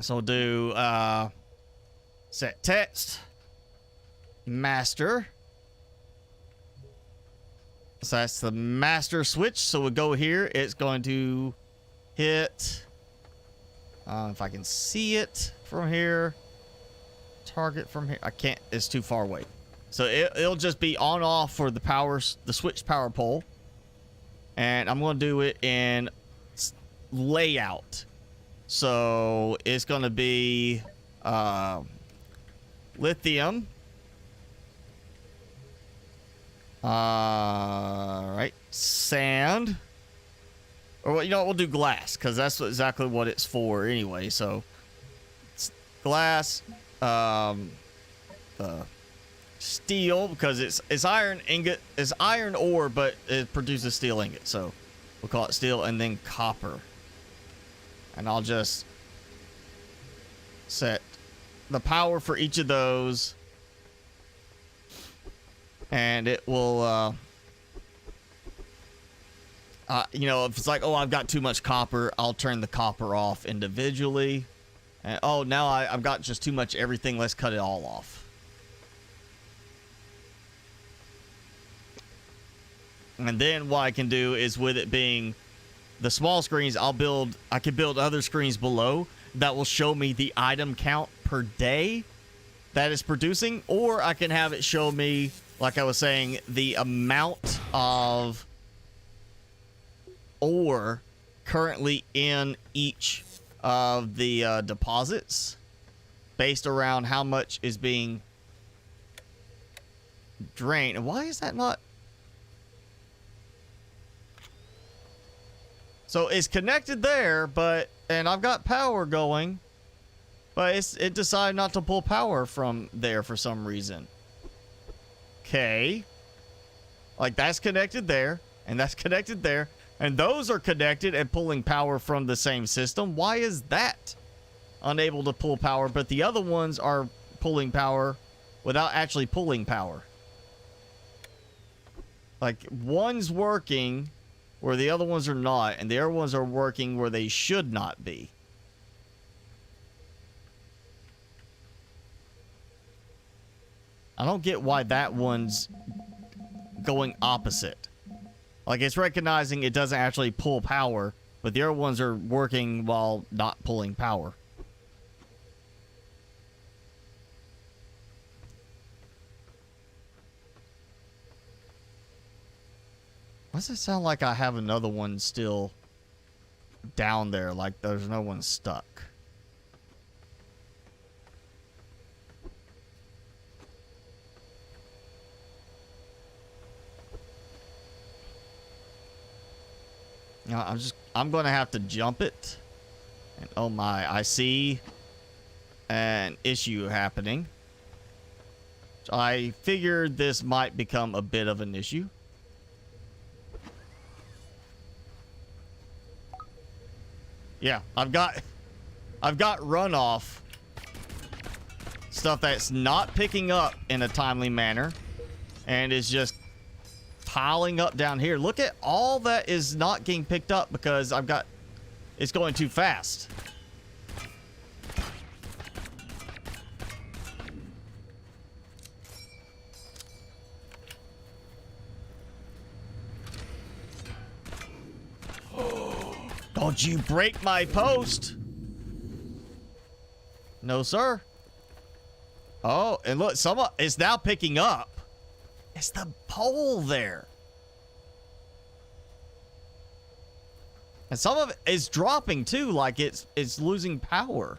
So we'll do set text. Master. So that's the master switch. So we'll go here. It's going to hit. If I can see it from here. Target from here. I can't. It's too far away. So it'll just be on off for the switch power pole. And I'm going to do it in layout. So it's going to be lithium. Right. Sand. Or, you know what, we'll do glass, because that's exactly what it's for anyway. So, it's glass. Steel, because it's iron ingot. It's iron ore, but it produces steel ingot. So, we'll call it steel, and then copper. And I'll just set the power for each of those. And it will, you know, if it's like, oh, I've got too much copper, I'll turn the copper off individually. And, oh, now I've got just too much everything, let's cut it all off. And then what I can do is, with it being the small screens, I can build other screens below that will show me the item count per day that it's producing. Or I can have it show me, like I was saying, the amount of ore currently in each of the deposits based around how much is being drained. And why is that not? So it's connected there, and I've got power going, but it decided not to pull power from there for some reason. Okay. Like, that's connected there, and that's connected there, and those are connected and pulling power from the same system. Why is that unable to pull power, but the other ones are pulling power without actually pulling power? Like, one's working where the other ones are not, and the other ones are working where they should not be. I don't get why that one's going opposite. Like, it's recognizing it doesn't actually pull power, but the other ones are working while not pulling power. Why does it sound like I have another one still down there, like there's no one stuck? You know, I'm gonna have to jump it. And oh my, I see an issue happening. So I figured this might become a bit of an issue. Yeah, I've got runoff stuff that's not picking up in a timely manner and is just piling up down here. Look at all that is not getting picked up because it's going too fast. Don't you break my post. No, sir. Oh, and look, someone is now picking up. It's the pole there. And some of it is dropping too, like it's losing power.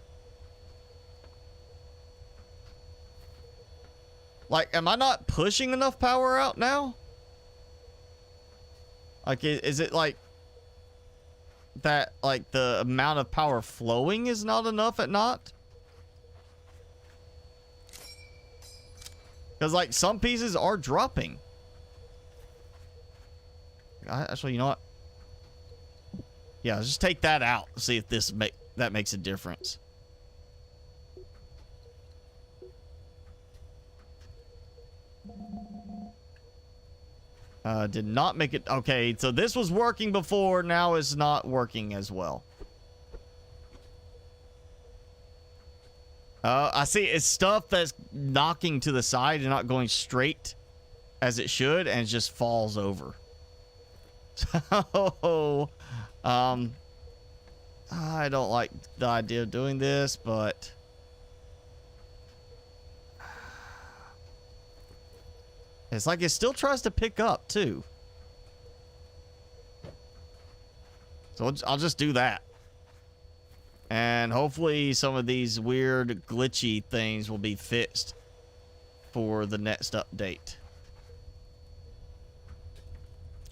Like, am I not pushing enough power out now? Like, is it like that, like the amount of power flowing is not enough at not? Because like some pieces are dropping. Actually, you know what? Yeah, just take that out. See if that makes a difference. Did not make it. Okay, so this was working before. Now it's not working as well. I see it's stuff that's knocking to the side and not going straight as it should, and it just falls over. So, I don't like the idea of doing this, but it's like it still tries to pick up too. So I'll just do that. And hopefully some of these weird glitchy things will be fixed for the next update.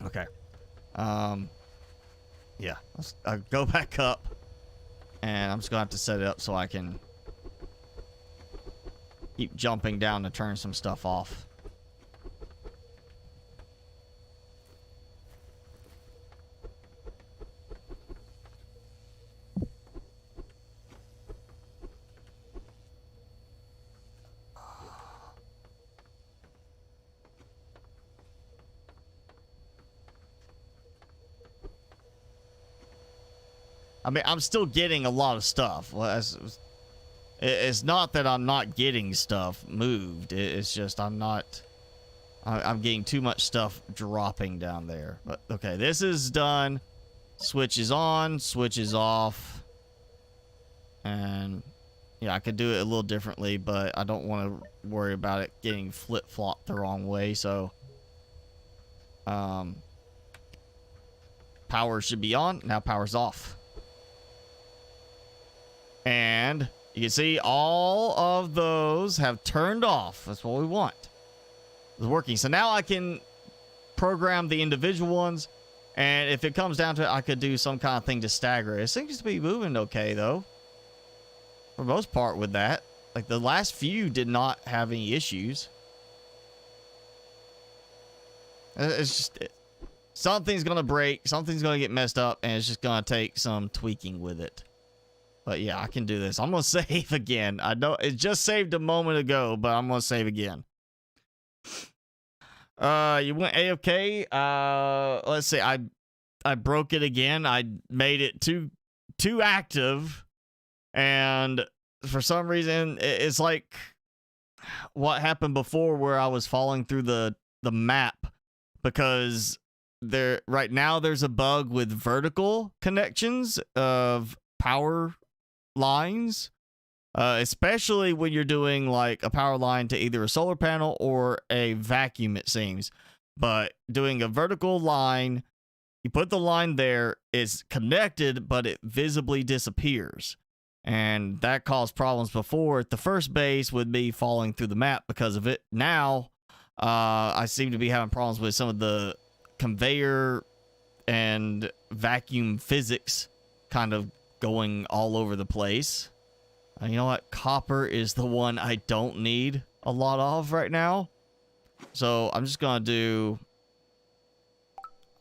Okay. Yeah, I'll go back up. And I'm just gonna have to set it up so I can keep jumping down to turn some stuff off. I mean, I'm still getting a lot of stuff. It's not that I'm not getting stuff moved. It's just I'm getting too much stuff dropping down there. But okay, this is done. Switch is on, switch is off. And yeah, I could do it a little differently, but I don't want to worry about it getting flip-flopped the wrong way. So power should be on. Now power's off. And you can see all of those have turned off. That's what we want. It's working. So now I can program the individual ones. And if it comes down to it, I could do some kind of thing to stagger it. It seems to be moving okay, though. For the most part with that. Like, the last few did not have any issues. It's just... something's going to break. Something's going to get messed up. And it's just going to take some tweaking with it. But yeah, I can do this. I'm going to save again. I know it just saved a moment ago, but I'm going to save again. You went AFK. Let's see. I broke it again. I made it too active. And for some reason, it's like what happened before where I was falling through the map because right now there's a bug with vertical connections of power lines, especially when you're doing like a power line to either a solar panel or a vacuum, it seems. But doing a vertical line, you put the line there, it's connected, but it visibly disappears. And that caused problems before. The first base would be falling through the map because of it. Now, I seem to be having problems with some of the conveyor and vacuum physics kind of going all over the place. You know what? Copper is the one I don't need a lot of right now. So I'm just going to do...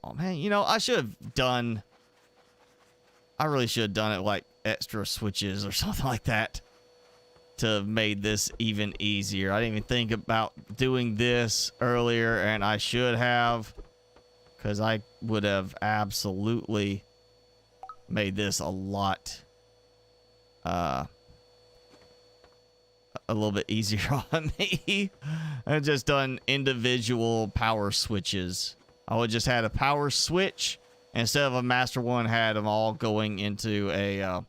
Oh, man. You know, I should have done... I really should have done it like extra switches or something like that to have made this even easier. I didn't even think about doing this earlier, and I should have, because I would have absolutely made this a lot a little bit easier on me. I just done individual power switches. I would just had a power switch instead of a master one, had them all going into a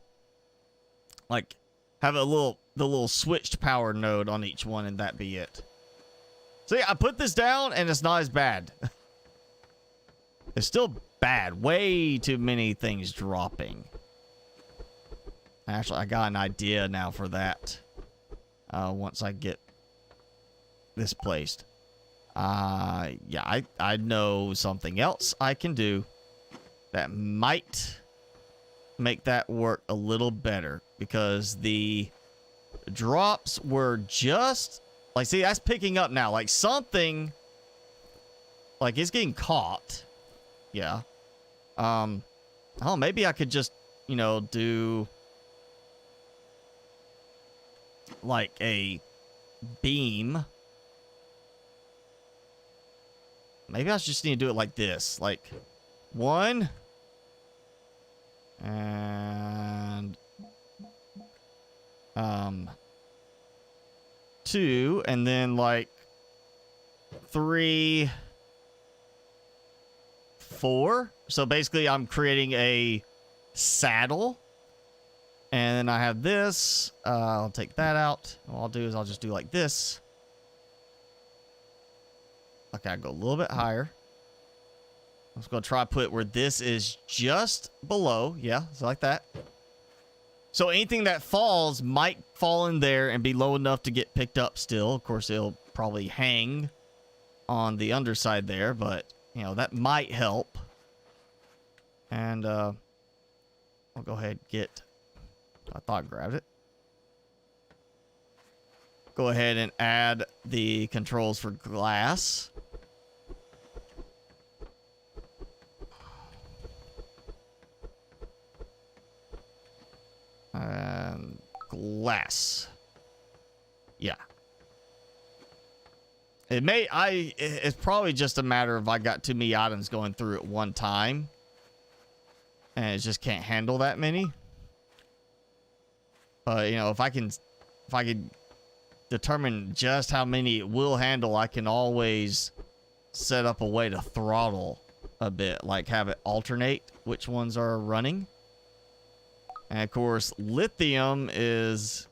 like have the little switched power node on each one, and that be it. So yeah, I put this down and it's not as bad. It's still bad. Way too many things dropping. Actually, I got an idea now for that. Once I get this placed. Yeah, I know something else I can do that might make that work a little better, because the drops were just like, see, that's picking up now, like something like it's getting caught. Yeah. Oh, maybe I could just, you know, do like a beam. Maybe I just need to do it like this, like 1 and 2, and then like 3, 4. So basically I'm creating a saddle, and then I have this. I'll take that out. What I'll do is I'll just do like this. Okay, I go a little bit higher. I'm just going to try to put where this is just below. Yeah, so like that. So anything that falls might fall in there and be low enough to get picked up still. Of course, it'll probably hang on the underside there, but, you know, that might help. And I'll go ahead and get... I thought I grabbed it. Go ahead and add the controls for glass. And glass. Yeah. It's probably just a matter of I got too many items going through at one time, and it just can't handle that many. But, you know, if I could determine just how many it will handle, I can always set up a way to throttle a bit, like have it alternate which ones are running. And of course, lithium is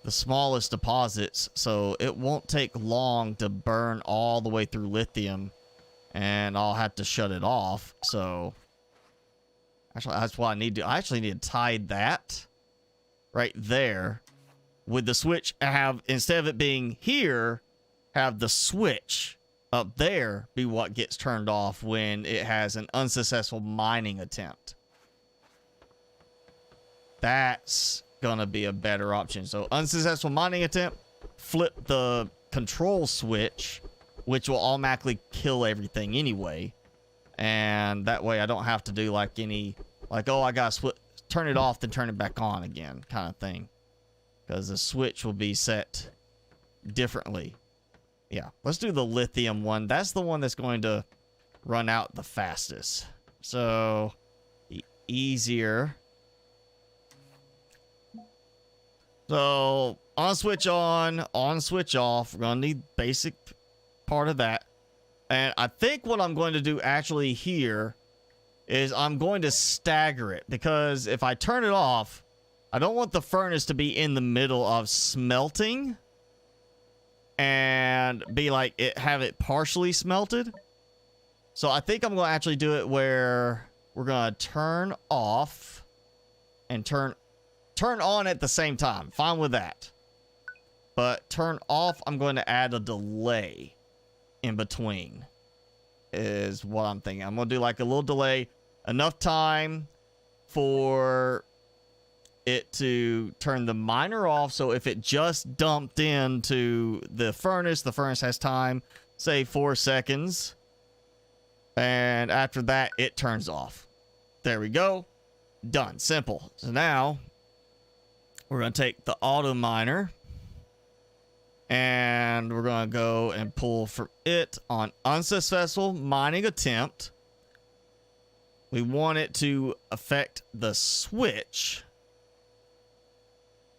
the smallest deposits, so it won't take long to burn all the way through lithium, and I'll have to shut it off. So actually, that's what I need to. I actually need to tie that right there with the switch. I have, instead of it being here, have the switch up there be what gets turned off when it has an unsuccessful mining attempt. That's gonna be a better option. So unsuccessful mining attempt, flip the control switch, which will automatically kill everything anyway. And that way I don't have to do like any, like, oh, I gotta turn it off then turn it back on again kind of thing. Because the switch will be set differently. Yeah, let's do the lithium one. That's the one that's going to run out the fastest. So, easier. So, on switch on switch off. We're going to need basic part of that. And I think what I'm going to do actually here is I'm going to stagger it. Because if I turn it off, I don't want the furnace to be in the middle of smelting. and be like have it partially smelted. So I think I'm going to actually do it where we're going to turn off and turn on at the same time. Fine with that. But turn off, I'm going to add a delay in between is what I'm thinking. I'm going to do like a little delay, enough time for it to turn the miner off. So if it just dumped into the furnace has time, say 4 seconds. And after that, it turns off. There we go. Done. Simple. So now we're going to take the auto miner and we're going to go and pull from it on unsuccessful mining attempt. We want it to affect the switch,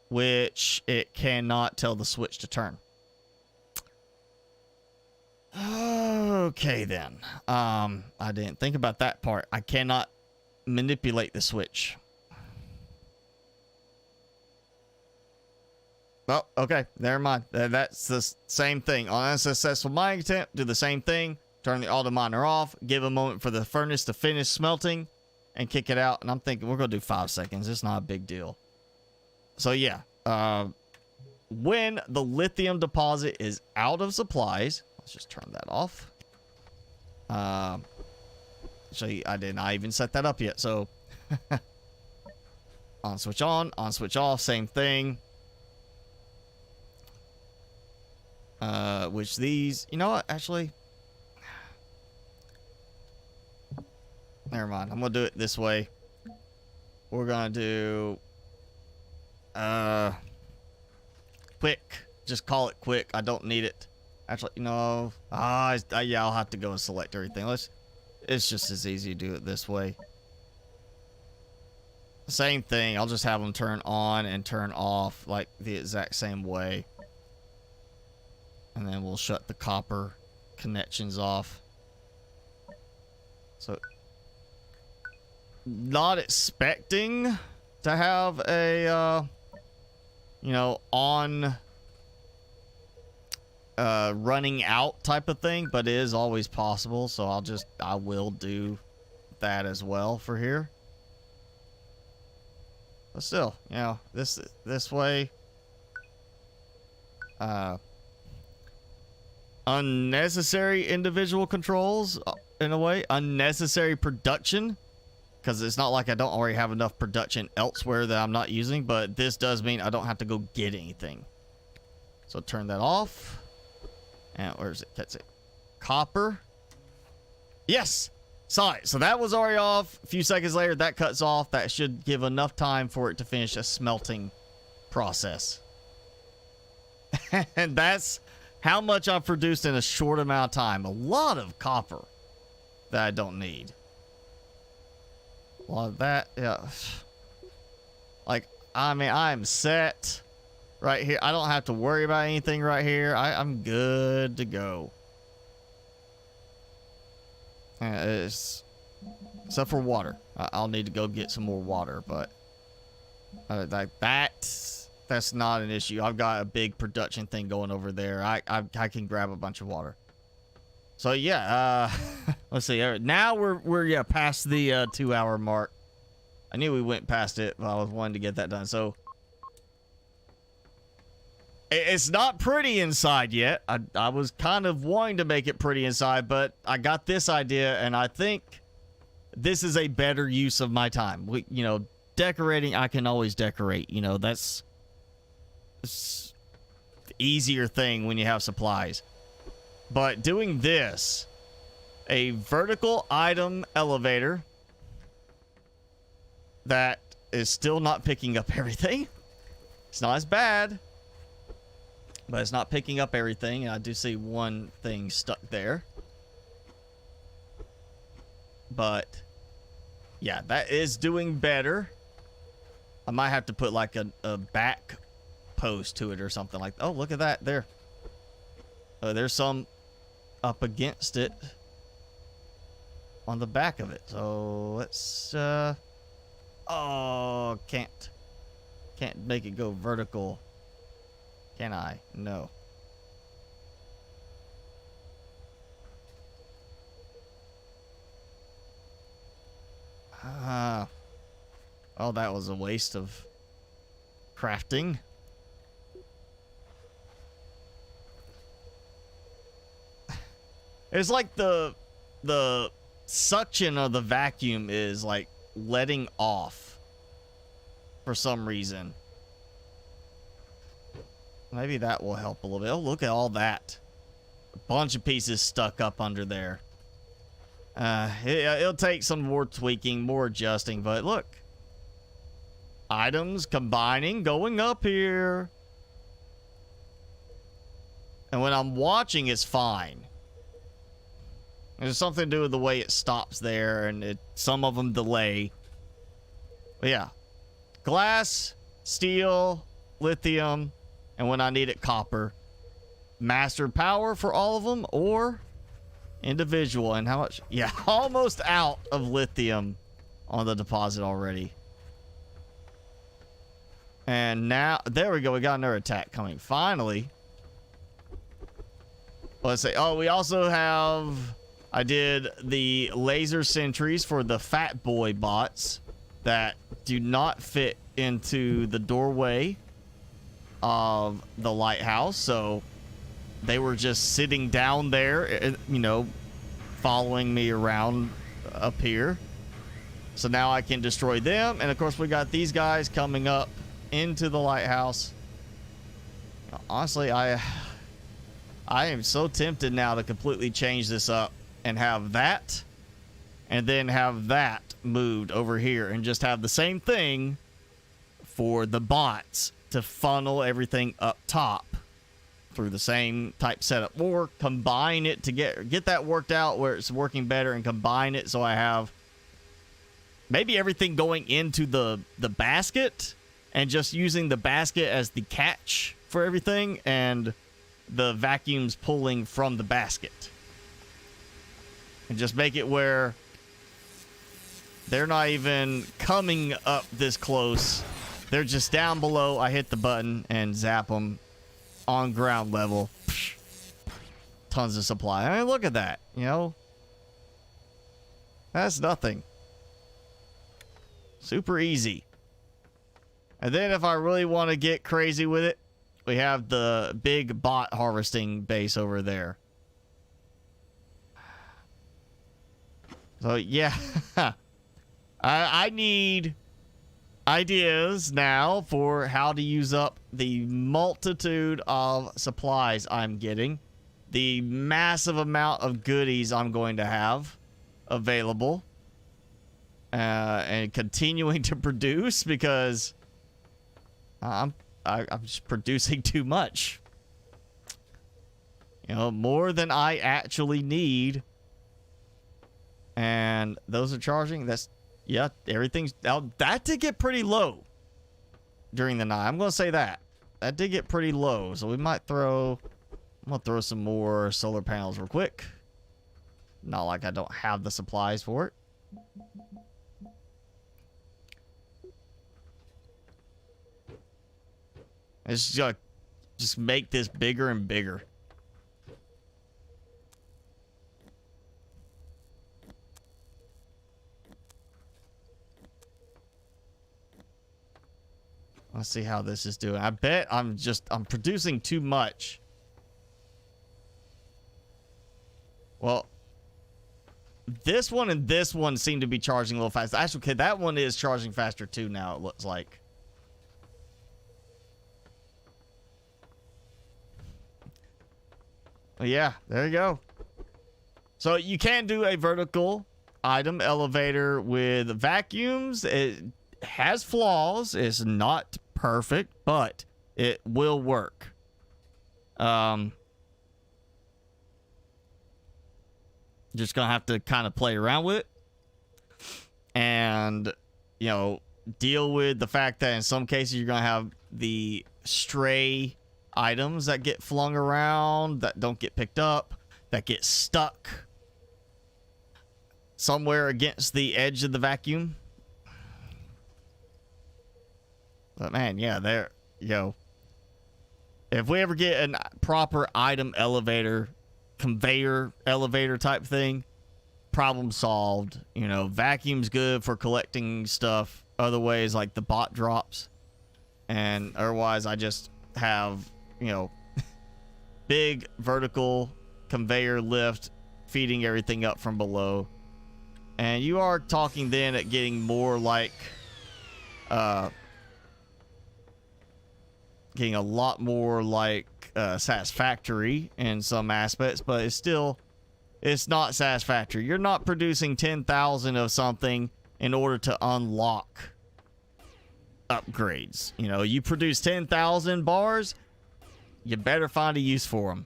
which it cannot tell the switch to turn. Okay, then. I didn't think about that part. I cannot manipulate the switch. Oh, okay. Never mind. That's the same thing. On unsuccessful mining attempt, do the same thing. Turn the auto miner off. Give a moment for the furnace to finish smelting and kick it out. And I'm thinking we're going to do 5 seconds. It's not a big deal. So, yeah. When the lithium deposit is out of supplies, let's just turn that off. So I did not even set that up yet. So on switch off, same thing. Which these, you know what, actually, never mind. I'm gonna do it this way. We're gonna do quick. Just call it quick. I don't need it. Actually, no. Yeah, I'll have to go and select everything. It's just as easy to do it this way. Same thing. I'll just have them turn on and turn off like the exact same way. And then we'll shut the copper connections off. So, not expecting to have a, on running out type of thing, but it is always possible. So I will do that as well for here. But still, this way, unnecessary individual controls in a way, unnecessary production, because it's not like I don't already have enough production elsewhere that I'm not using, but this does mean I don't have to go get anything. So turn that off. And where is it? That's it. Copper. Yes! Saw it. So that was already off. A few seconds later, that cuts off. That should give enough time for it to finish a smelting process. And that's how much I've produced in a short amount of time. A lot of copper that I don't need. A lot of that, yeah. Like, I mean, I'm set right here. I don't have to worry about anything right here. I'm good to go. Except for water. I'll need to go get some more water, but like that's not an issue. I've got a big production thing going over there. I can grab a bunch of water. So yeah, let's see. Now we're past the 2-hour mark. I knew we went past it, but I was wanting to get that done. So it's not pretty inside yet. I was kind of wanting to make it pretty inside, but I got this idea, and I think this is a better use of my time. Decorating, I can always decorate. That's the easier thing when you have supplies. But doing this, a vertical item elevator that is still not picking up everything. It's not as bad, but it's not picking up everything. And I do see one thing stuck there. But yeah, that is doing better. I might have to put like a back post to it or something like that. Oh, look at that there. There's some up against it on the back of it. So let's oh, can't make it go vertical. Can I? No. Oh, that was a waste of crafting. It's like the suction of the vacuum is like letting off for some reason. Maybe that will help a little bit. Oh, look at all that. A bunch of pieces stuck up under there. It'll take some more tweaking, more adjusting, but look. Items combining, going up here. And when I'm watching, it's fine. There's something to do with the way it stops there, and some of them delay. But yeah. Glass, steel, lithium, and when I need it, copper. Master power for all of them, or individual. And how much? Yeah, almost out of lithium on the deposit already. And now, there we go. We got another attack coming. Finally. Let's say, oh, we also have, I did the laser sentries for the fat boy bots that do not fit into the doorway of the lighthouse. So they were just sitting down there, you know, following me around up here. So now I can destroy them. And of course, we got these guys coming up into the lighthouse. Honestly, I am so tempted now to completely change this up and have that, and then have that moved over here and just have the same thing for the bots to funnel everything up top through the same type setup, or combine it to get that worked out where it's working better, and combine it so I have maybe everything going into the basket and just using the basket as the catch for everything, and the vacuums pulling from the basket. And just make it where they're not even coming up this close. They're just down below. I hit the button and zap them on ground level. Psh, tons of supply. I mean, look at that. You know? That's nothing. Super easy. And then if I really want to get crazy with it, we have the big bot harvesting base over there. So, yeah. I need ideas now for how to use up the multitude of supplies I'm getting. The massive amount of goodies I'm going to have available. And continuing to produce, because I'm just producing too much. You know, more than I actually need. And those are charging. That's, yeah, everything's, that did get pretty low during the night. I'm going to say that. That did get pretty low. So we might I'm going to throw some more solar panels real quick. Not like I don't have the supplies for it. It's just make this bigger and bigger. Let's see how this is doing. I bet I'm producing too much. Well, this one and this one seem to be charging a little faster. Actually, okay, that one is charging faster too now, it looks like. Yeah, there you go. So you can do a vertical item elevator with vacuums. It has flaws. It's not perfect, but it will work. Just gonna have to kind of play around with it. And, you know, deal with the fact that in some cases you're gonna have the stray items that get flung around, that don't get picked up, that get stuck somewhere against the edge of the vacuum. But man, yeah, there you go. If we ever get a proper item elevator, conveyor elevator type thing, problem solved. You know, vacuum's good for collecting stuff Other ways, like the bot drops. And otherwise, I just have, you know, big vertical conveyor lift feeding everything up from below. And you are talking then at getting more like, getting a lot more like satisfactory in some aspects, but it's not satisfactory. You're not producing 10,000 of something in order to unlock upgrades. You know, you produce 10,000 bars, you better find a use for them.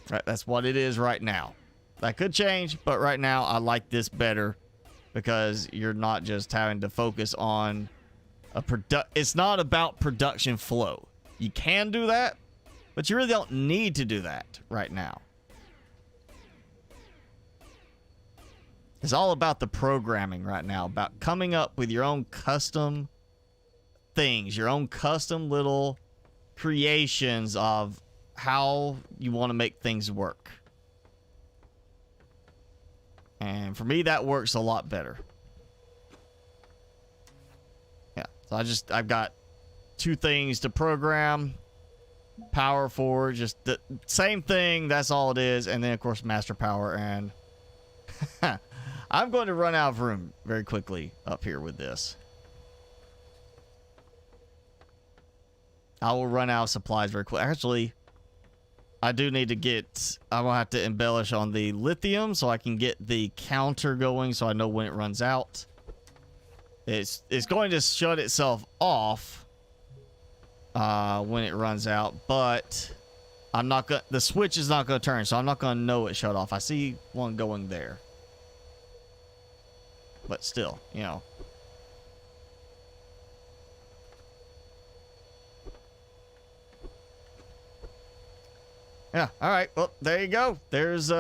Right, that's what it is right now. That could change, but right now I like this better because you're not just having to focus on it's not about production flow. You can do that, but you really don't need to do that right now. It's all about the programming right now, about coming up with your own custom things, your own custom little creations of how you want to make things work. And for me, that works a lot better. Yeah, so I've got 2 things to program. Power for just the same thing, that's all it is. And then, of course, master power. And I'm going to run out of room very quickly up here with this. I will run out of supplies very quick. Actually, I do need to get... I will have to embellish on the lithium so I can get the counter going so I know when it runs out. It's going to shut itself off when it runs out, but I'm not going... The switch is not going to turn, so I'm not going to know it shut off. I see one going there. But still, you know. Yeah, alright. Well, there you go. There's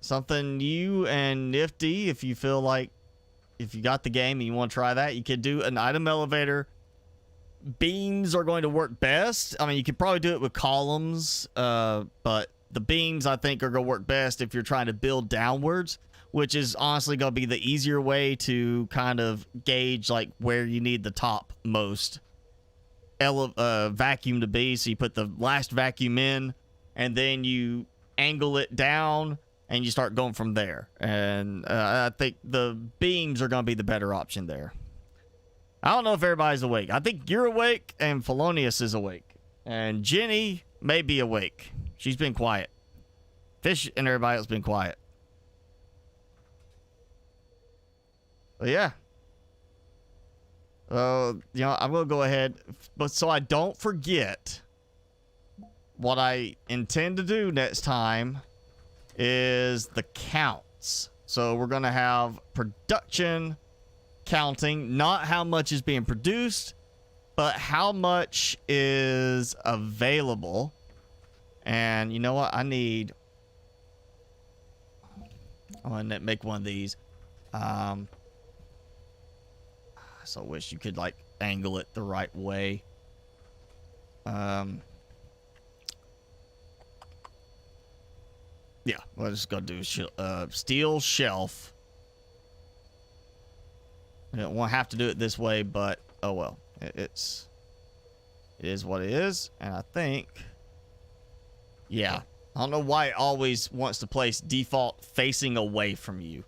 something new and nifty. If you feel like, if you got the game and you want to try that, you could do an item elevator. Beams are going to work best. I mean, you could probably do it with columns, but the beams, I think, are going to work best if you're trying to build downwards, which is honestly going to be the easier way to kind of gauge, like, where you need the top most vacuum to be. So you put the last vacuum in, and then you angle it down, and you start going from there. And I think the beams are going to be the better option there. I don't know if everybody's awake. I think you're awake, and Felonius is awake. And Jenny may be awake. She's been quiet. Fish and everybody else been quiet. But yeah. You know, I'm going to go ahead. But so I don't forget, what I intend to do next time is the counts. So we're going to have production counting, not how much is being produced, but how much is available. And you know what? I'm going to make one of these. So I wish you could, like, angle it the right way. Yeah, we're just going to do steel shelf. I don't want to have to do it this way, but oh well. It is what it is. And I think, yeah, I don't know why it always wants to place default facing away from you.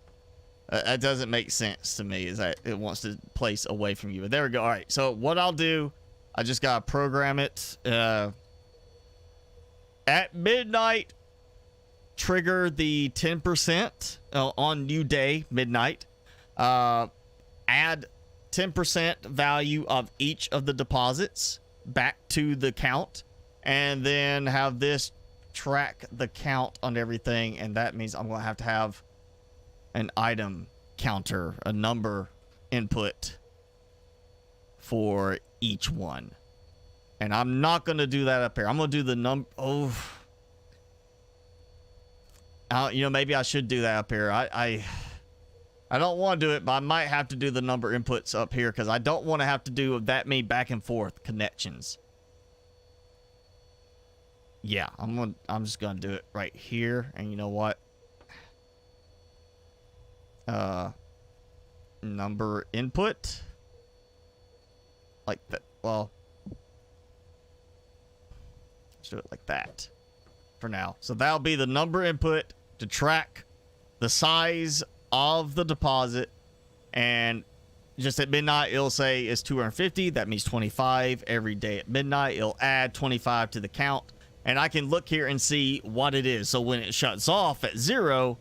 That doesn't make sense to me, is that it wants to place away from you. But there we go. All right, so what I'll do, I just got to program it. At midnight, trigger the 10% on new day, midnight. Add 10% value of each of the deposits back to the count. And then have this track the count on everything. And that means I'm going to have an item counter, a number input for each one. And I'm not going to do that up here. I'm going to do the number. Oh, you know, maybe I should do that up here. I don't want to do it, but I might have to do the number inputs up here because I don't want to have to do that many back and forth connections. Yeah, I'm just going to do it right here. And you know what? number input. Like that. Well, let's do it like that for now. So that'll be the number input to track the size of the deposit. And just at midnight, it'll say it's 250. That means 25 every day at midnight. It'll add 25 to the count. And I can look here and see what it is. So when it shuts off at 0,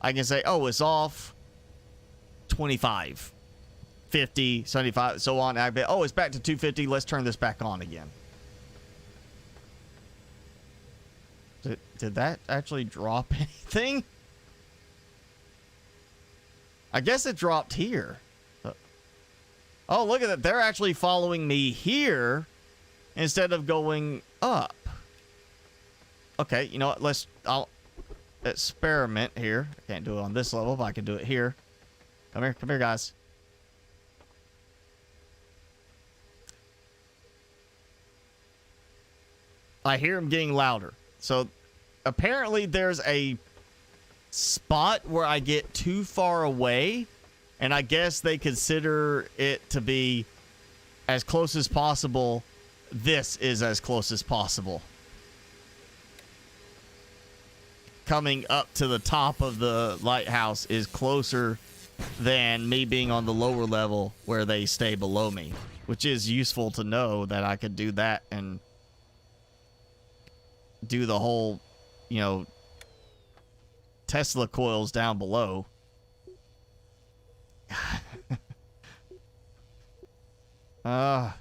I can say, oh, it's off 25, 50, 75, so on. I bet, oh, it's back to 250. Let's turn this back on again. Did that actually drop anything? I guess it dropped here. Oh, look at that. They're actually following me here instead of going up. Okay, you know what? I'll experiment here. I can't do it on this level, but I can do it here. Come here, guys. I hear him getting louder. So apparently there's a spot where I get too far away, and I guess they consider it to be as close as possible. This is as close as possible. Coming up to the top of the lighthouse is closer than me being on the lower level where they stay below me, which is useful to know that I could do that and do the whole, you know, Tesla coils down below. I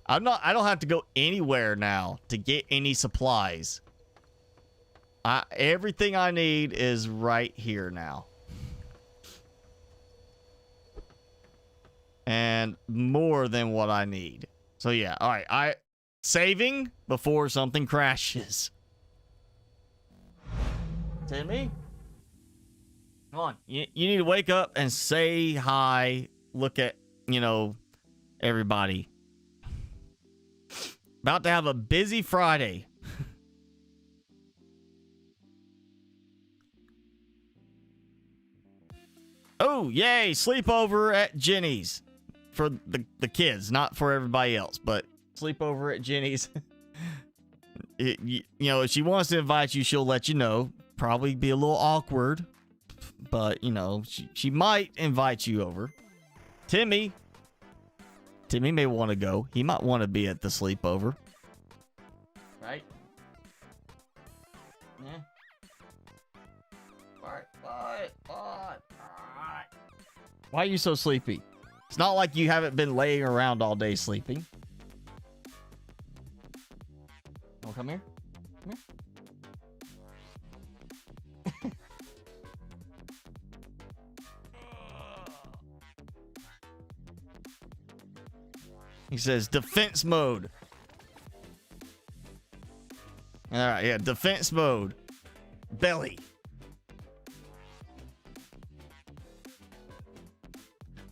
don't have to go anywhere now to get any supplies. Everything I need is right here now. And more than what I need. So yeah, all right. Saving before something crashes. Timmy? Come on. You need to wake up and say hi. Look at, you know, everybody. About to have a busy Friday. Oh, yay. Sleepover at Jenny's. For the kids, not for everybody else, but sleepover at Jenny's. You know, if she wants to invite you, she'll let you know. Probably be a little awkward, but, you know, she might invite you over. Timmy may want to go. He might want to be at the sleepover. Right? Yeah. What? Why are you so sleepy? It's not like you haven't been laying around all day sleeping. Oh, come here. Come here. He says defense mode. All right, yeah, defense mode. Belly.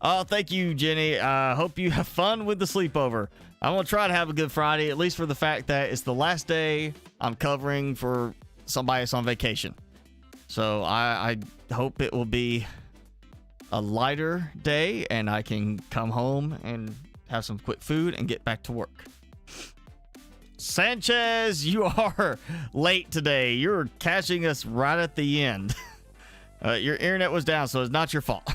Oh, thank you, Jenny. Hope you have fun with the sleepover. I'm going to try to have a good Friday, at least for the fact that it's the last day I'm covering for somebody that's on vacation. So I hope it will be a lighter day and I can come home and have some quick food and get back to work. Sanchez, you are late today. You're catching us right at the end. Your internet was down, so it's not your fault.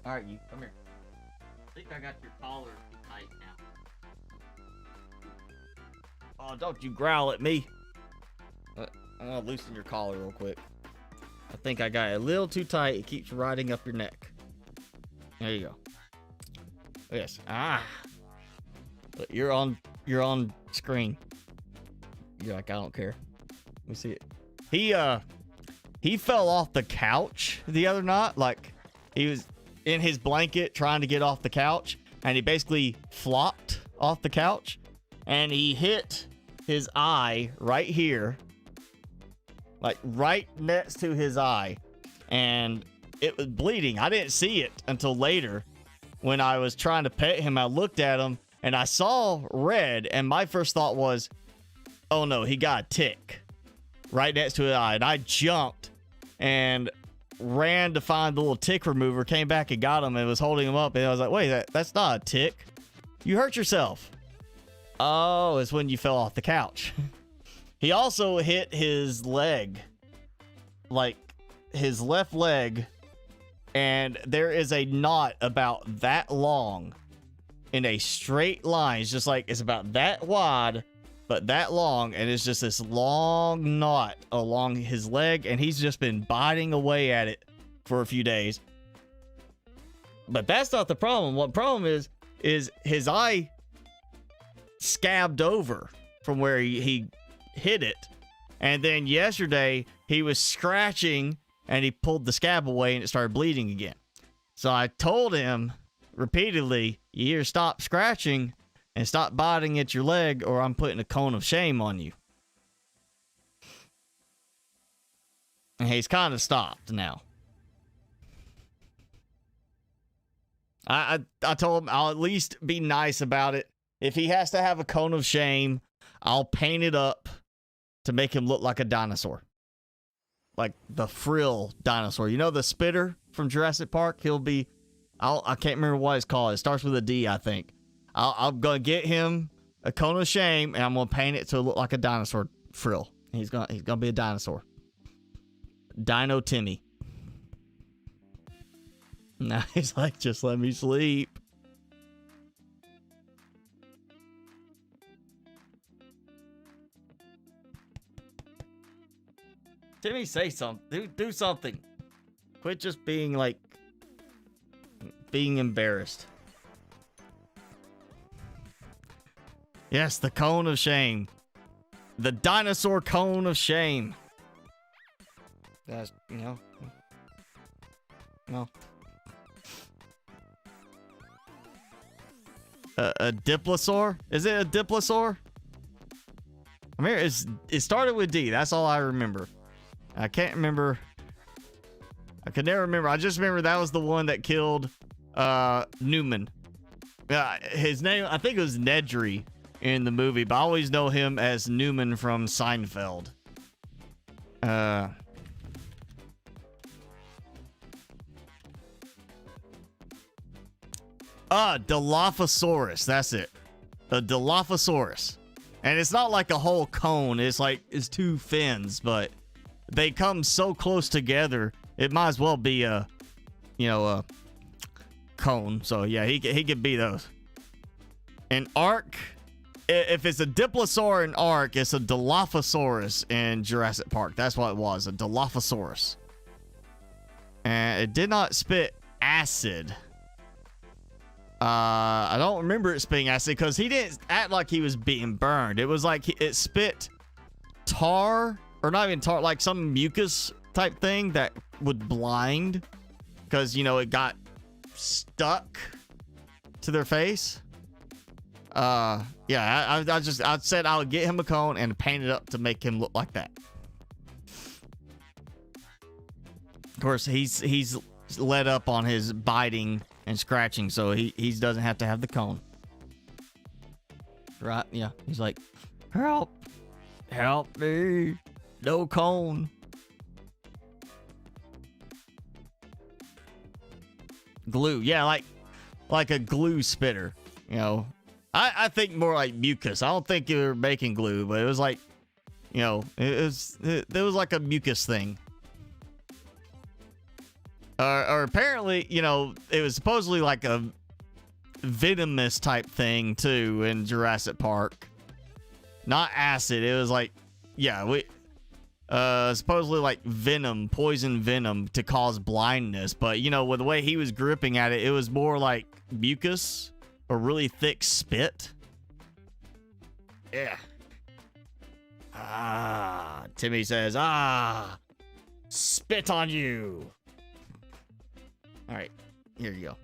All right, you come here. I think I got your collar too tight now. Oh, don't you growl at me. I'm gonna loosen your collar real quick. I think I got it a little too tight. It keeps riding up your neck. There you go. Yes. But you're on screen. You're like, I don't care. Let me see it. He fell off the couch the other night. Like, he was in his blanket trying to get off the couch, and he basically flopped off the couch, and he hit his eye right here, like right next to his eye, and it was bleeding. I didn't see it until later when I was trying to pet him. I looked at him and I saw red, and my first thought was, oh no, he got a tick right next to his eye. And I jumped, and ran to find the little tick remover, came back and got him and was holding him up. And I was like, wait, that's not a tick. You hurt yourself. Oh, it's when you fell off the couch. He also hit his leg, like his left leg, and there is a knot about that long in a straight line. It's just like, it's about that wide, but that long, and it's just this long knot along his leg, and he's just been biting away at it for a few days. But that's not the problem. What problem is his eye scabbed over from where he hit it. And then yesterday, he was scratching, and he pulled the scab away, and it started bleeding again. So I told him repeatedly, you either stop scratching and stop biting at your leg, or I'm putting a cone of shame on you. And he's kind of stopped now. I told him I'll at least be nice about it. If he has to have a cone of shame, I'll paint it up to make him look like a dinosaur. Like the frill dinosaur. You know the spitter from Jurassic Park? He'll be... I can't remember what it's called. It starts with a D, I think. I'm going to get him a cone of shame, and I'm going to paint it to look like a dinosaur frill. He's gonna be a dinosaur. Dino Timmy. Now he's like, just let me sleep. Timmy, say something. Do something. Quit just being like... being embarrassed. Yes, the cone of shame. The dinosaur cone of shame. That's, you know. No. A diplosaur? Is it a diplosaur? I mean, it started with D. That's all I remember. I can't remember. I could never remember. I just remember that was the one that killed Newman. His name, I think it was Nedry in the movie, but I always know him as Newman from Seinfeld. Dilophosaurus. That's it. A Dilophosaurus. And it's not like a whole cone. It's like, it's two fins, but they come so close together, it might as well be a, you know, a cone. So yeah, he could be those. An arc, if it's a diplosaur in arc, it's a Dilophosaurus in Jurassic Park. That's what it was, a Dilophosaurus. And it did not spit acid. I don't remember it spitting acid because he didn't act like he was being burned. It was like it spit tar, or not even tar, like some mucus type thing that would blind because, you know, it got stuck to their face. Yeah, I said I would get him a cone and paint it up to make him look like that. Of course, he's let up on his biting and scratching, so he doesn't have to have the cone. Right? Yeah. He's like, help me, no cone. Glue, yeah, like a glue spitter. You know, I think more like mucus. I don't think you were making glue, but it was like, you know, it was like a mucus thing. Or apparently, you know, it was supposedly like a venomous type thing too in Jurassic Park. Not acid. It was like, yeah, supposedly like venom, poison venom to cause blindness. But, you know, with the way he was gripping at it, it was more like mucus or really thick spit. Yeah. Timmy says, spit on you. All right, here you go.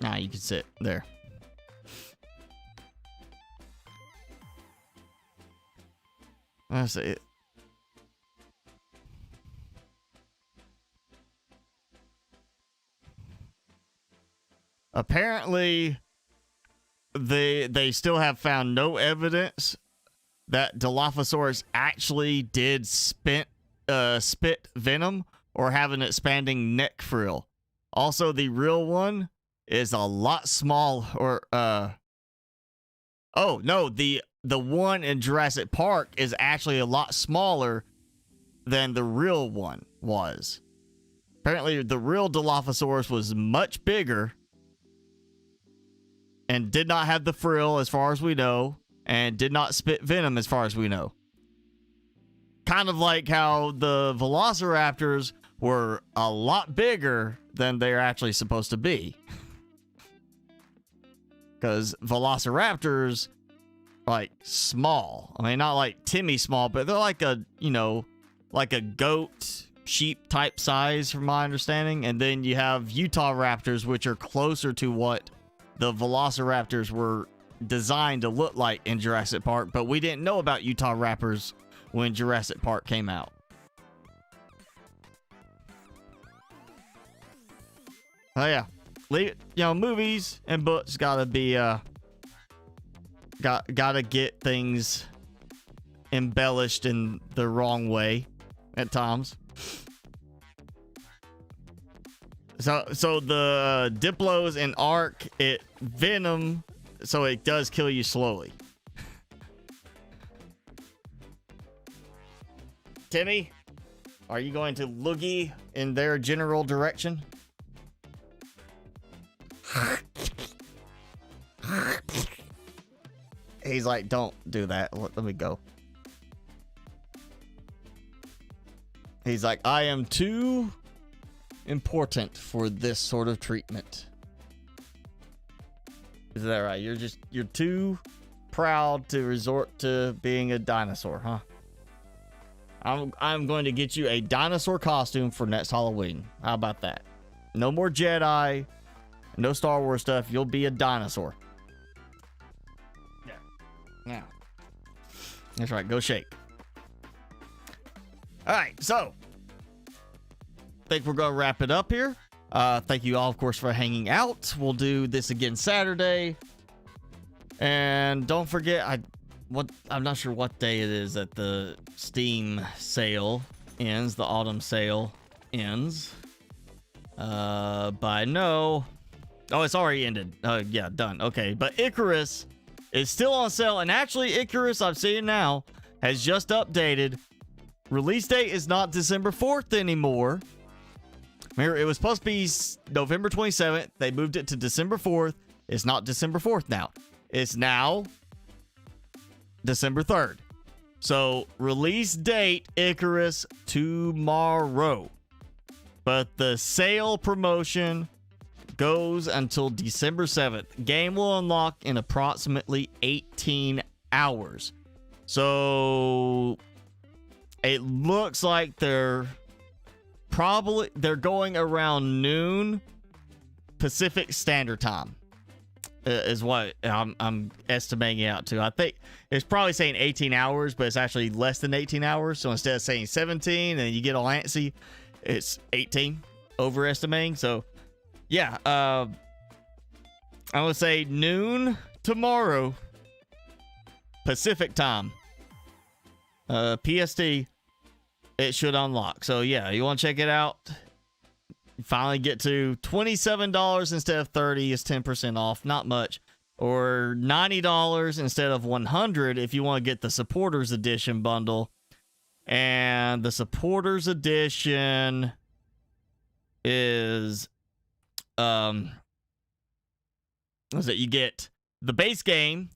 Now you can sit there. That's it. Apparently, they still have found no evidence that Dilophosaurus actually did spit venom or have an expanding neck frill. Also, the real one is a lot small, or oh no, the one in Jurassic Park is actually a lot smaller than the real one was. Apparently, the real Dilophosaurus was much bigger and did not have the frill, as far as we know, and did not spit venom, as far as we know. Kind of like how the Velociraptors were a lot bigger than they're actually supposed to be. Because Velociraptors, like, small. I mean, not like Timmy small, but they're like a, you know, like a goat, sheep type size, from my understanding. And then you have Utah Raptors, which are closer to what the Velociraptors were designed to look like in Jurassic Park. But we didn't know about Utah Raptors when Jurassic Park came out. Oh yeah, you know, movies and books gotta be gotta get things embellished in the wrong way at times. So the Diplos and Ark, it venom, so it does kill you slowly. Timmy, are you going to loogie in their general direction? He's like, don't do that. Let me go. He's like, I am too important for this sort of treatment. Is that right? You're too proud to resort to being a dinosaur, huh? I'm going to get you a dinosaur costume for next Halloween. How about that? No more Jedi, no Star Wars stuff. You'll be a dinosaur. Yeah. That's right. Go shake. All right. So, I think we're going to wrap it up here. Thank you all, of course, for hanging out. We'll do this again Saturday. And don't forget, I'm not sure what day it is that the Steam sale ends. The autumn sale ends. But I know... Oh, it's already ended. Yeah, done. Okay, but Icarus is still on sale. And actually, Icarus, I'm seeing now, has just updated. Release date is not December 4th anymore. It was supposed to be November 27th. They moved it to December 4th. It's not December 4th now. It's now December 3rd. So, release date, Icarus, tomorrow. But the sale promotion goes until December 7th. Game will unlock in approximately 18 hours. So, it looks like they're going around noon Pacific Standard Time. Is what I'm estimating it out to. I think it's probably saying 18 hours, but it's actually less than 18 hours. So instead of saying 17 and you get all antsy, it's 18, overestimating. So yeah, I would say noon tomorrow Pacific time, PST, it should unlock. So yeah, you want to check it out. Finally get to $27 instead of $30 is 10% off, not much. Or $90 instead of $100 if you want to get the supporters edition bundle. And the supporters edition is what's it? You get the base game,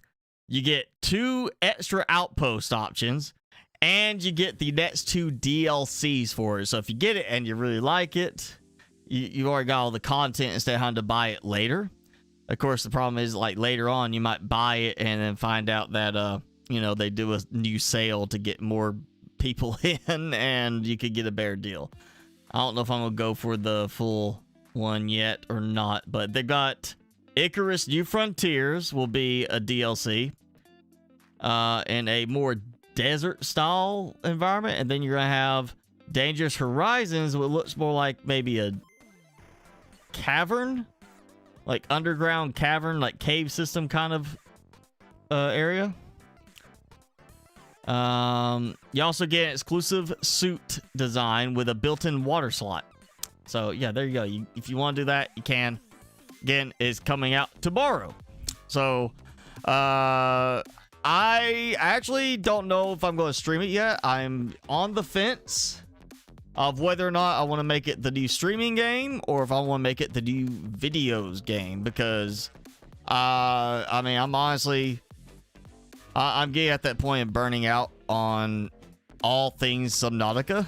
you get 2 extra outpost options, and you get the next 2 DLCs for it. So if you get it and you really like it, you already got all the content instead of having to buy it later. Of course, the problem is, like, later on, you might buy it and then find out that, you know, they do a new sale to get more people in and you could get a better deal. I don't know if I'm going to go for the full one yet or not, but they got Icarus New Frontiers will be a DLC in a more desert-style environment. And then you're going to have Dangerous Horizons, what looks more like maybe a cavern, like underground cavern, like cave system kind of area. You also get an exclusive suit design with a built-in water slot. So yeah, there you go. If you want to do that, you can. Again, it's coming out tomorrow. So I actually don't know if I'm going to stream it yet. I'm on the fence of whether or not I want to make it the new streaming game or if I want to make it the new videos game, because I mean, I'm honestly I'm getting at that point of burning out on all things Subnautica.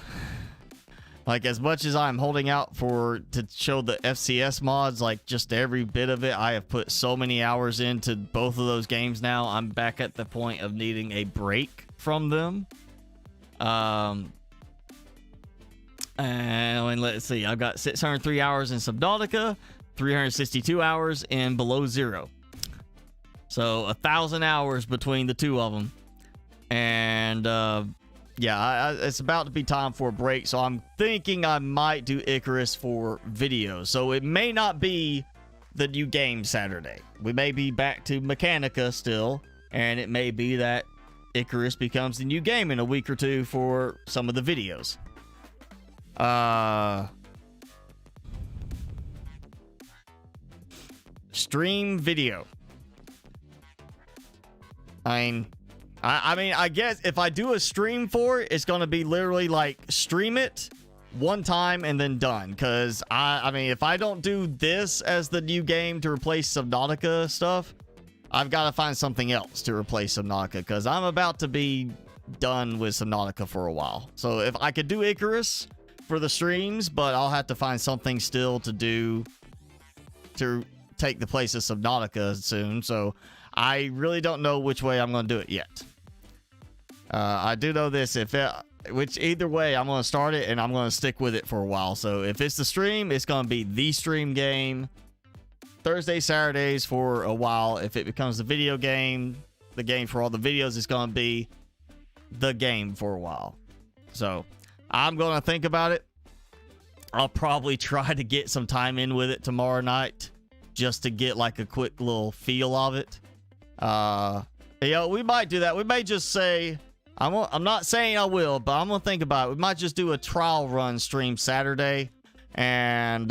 Like, as much as I'm holding out to show the FCS mods, like just every bit of it, I have put so many hours into both of those games now. I'm back at the point of needing a break from them. And let's see, I've got 603 hours in Subnautica, 362 hours in Below Zero. So 1,000 hours between the two of them. And yeah, it's about to be time for a break, so I'm thinking I might do Icarus for videos. So it may not be the new game Saturday. We may be back to Mechanica still, and it may be that Icarus becomes the new game in a week or two for some of the videos. Stream video. I mean, I guess if I do a stream for it, it's going to be literally like stream it one time and then done. Because, I mean, if I don't do this as the new game to replace Subnautica stuff, I've got to find something else to replace Subnautica. Because I'm about to be done with Subnautica for a while. So if I could do Icarus for the streams, but I'll have to find something still to do to take the place of Subnautica soon. So I really don't know which way I'm going to do it yet. I do know this, which either way, I'm going to start it and I'm going to stick with it for a while. So if it's the stream, it's going to be the stream game Thursday, Saturdays for a while. If it becomes the video game, the game for all the videos, is going to be the game for a while. So I'm going to think about it. I'll probably try to get some time in with it tomorrow night just to get like a quick little feel of it. You know, we might do that. We may just say, I'm not saying I will, but I'm gonna think about it. We might just do a trial run stream Saturday and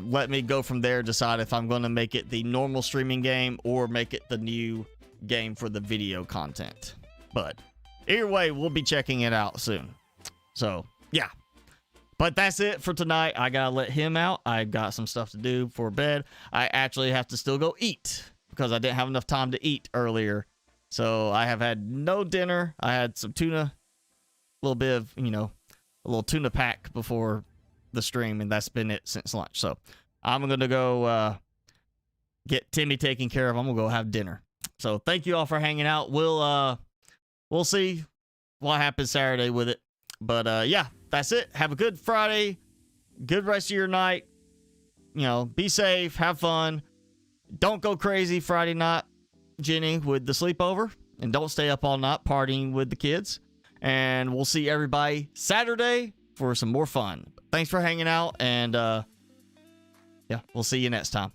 let me go from there, decide if I'm gonna make it the normal streaming game or make it the new game for the video content. But either way, we'll be checking it out soon. So yeah, but that's it for tonight. I gotta let him out. I got some stuff to do for bed. I actually have to still go eat because I didn't have enough time to eat earlier. So I have had no dinner. I had some tuna, a little bit of, you know, a little tuna pack before the stream, and that's been it since lunch. So I'm going to go get Timmy taken care of. I'm going to go have dinner. So thank you all for hanging out. We'll see what happens Saturday with it. But yeah, that's it. Have a good Friday. Good rest of your night. You know, be safe. Have fun. Don't go crazy Friday night, Jenny, with the sleepover, and don't stay up all night partying with the kids. And we'll see everybody Saturday for some more fun. Thanks for hanging out, and yeah, we'll see you next time.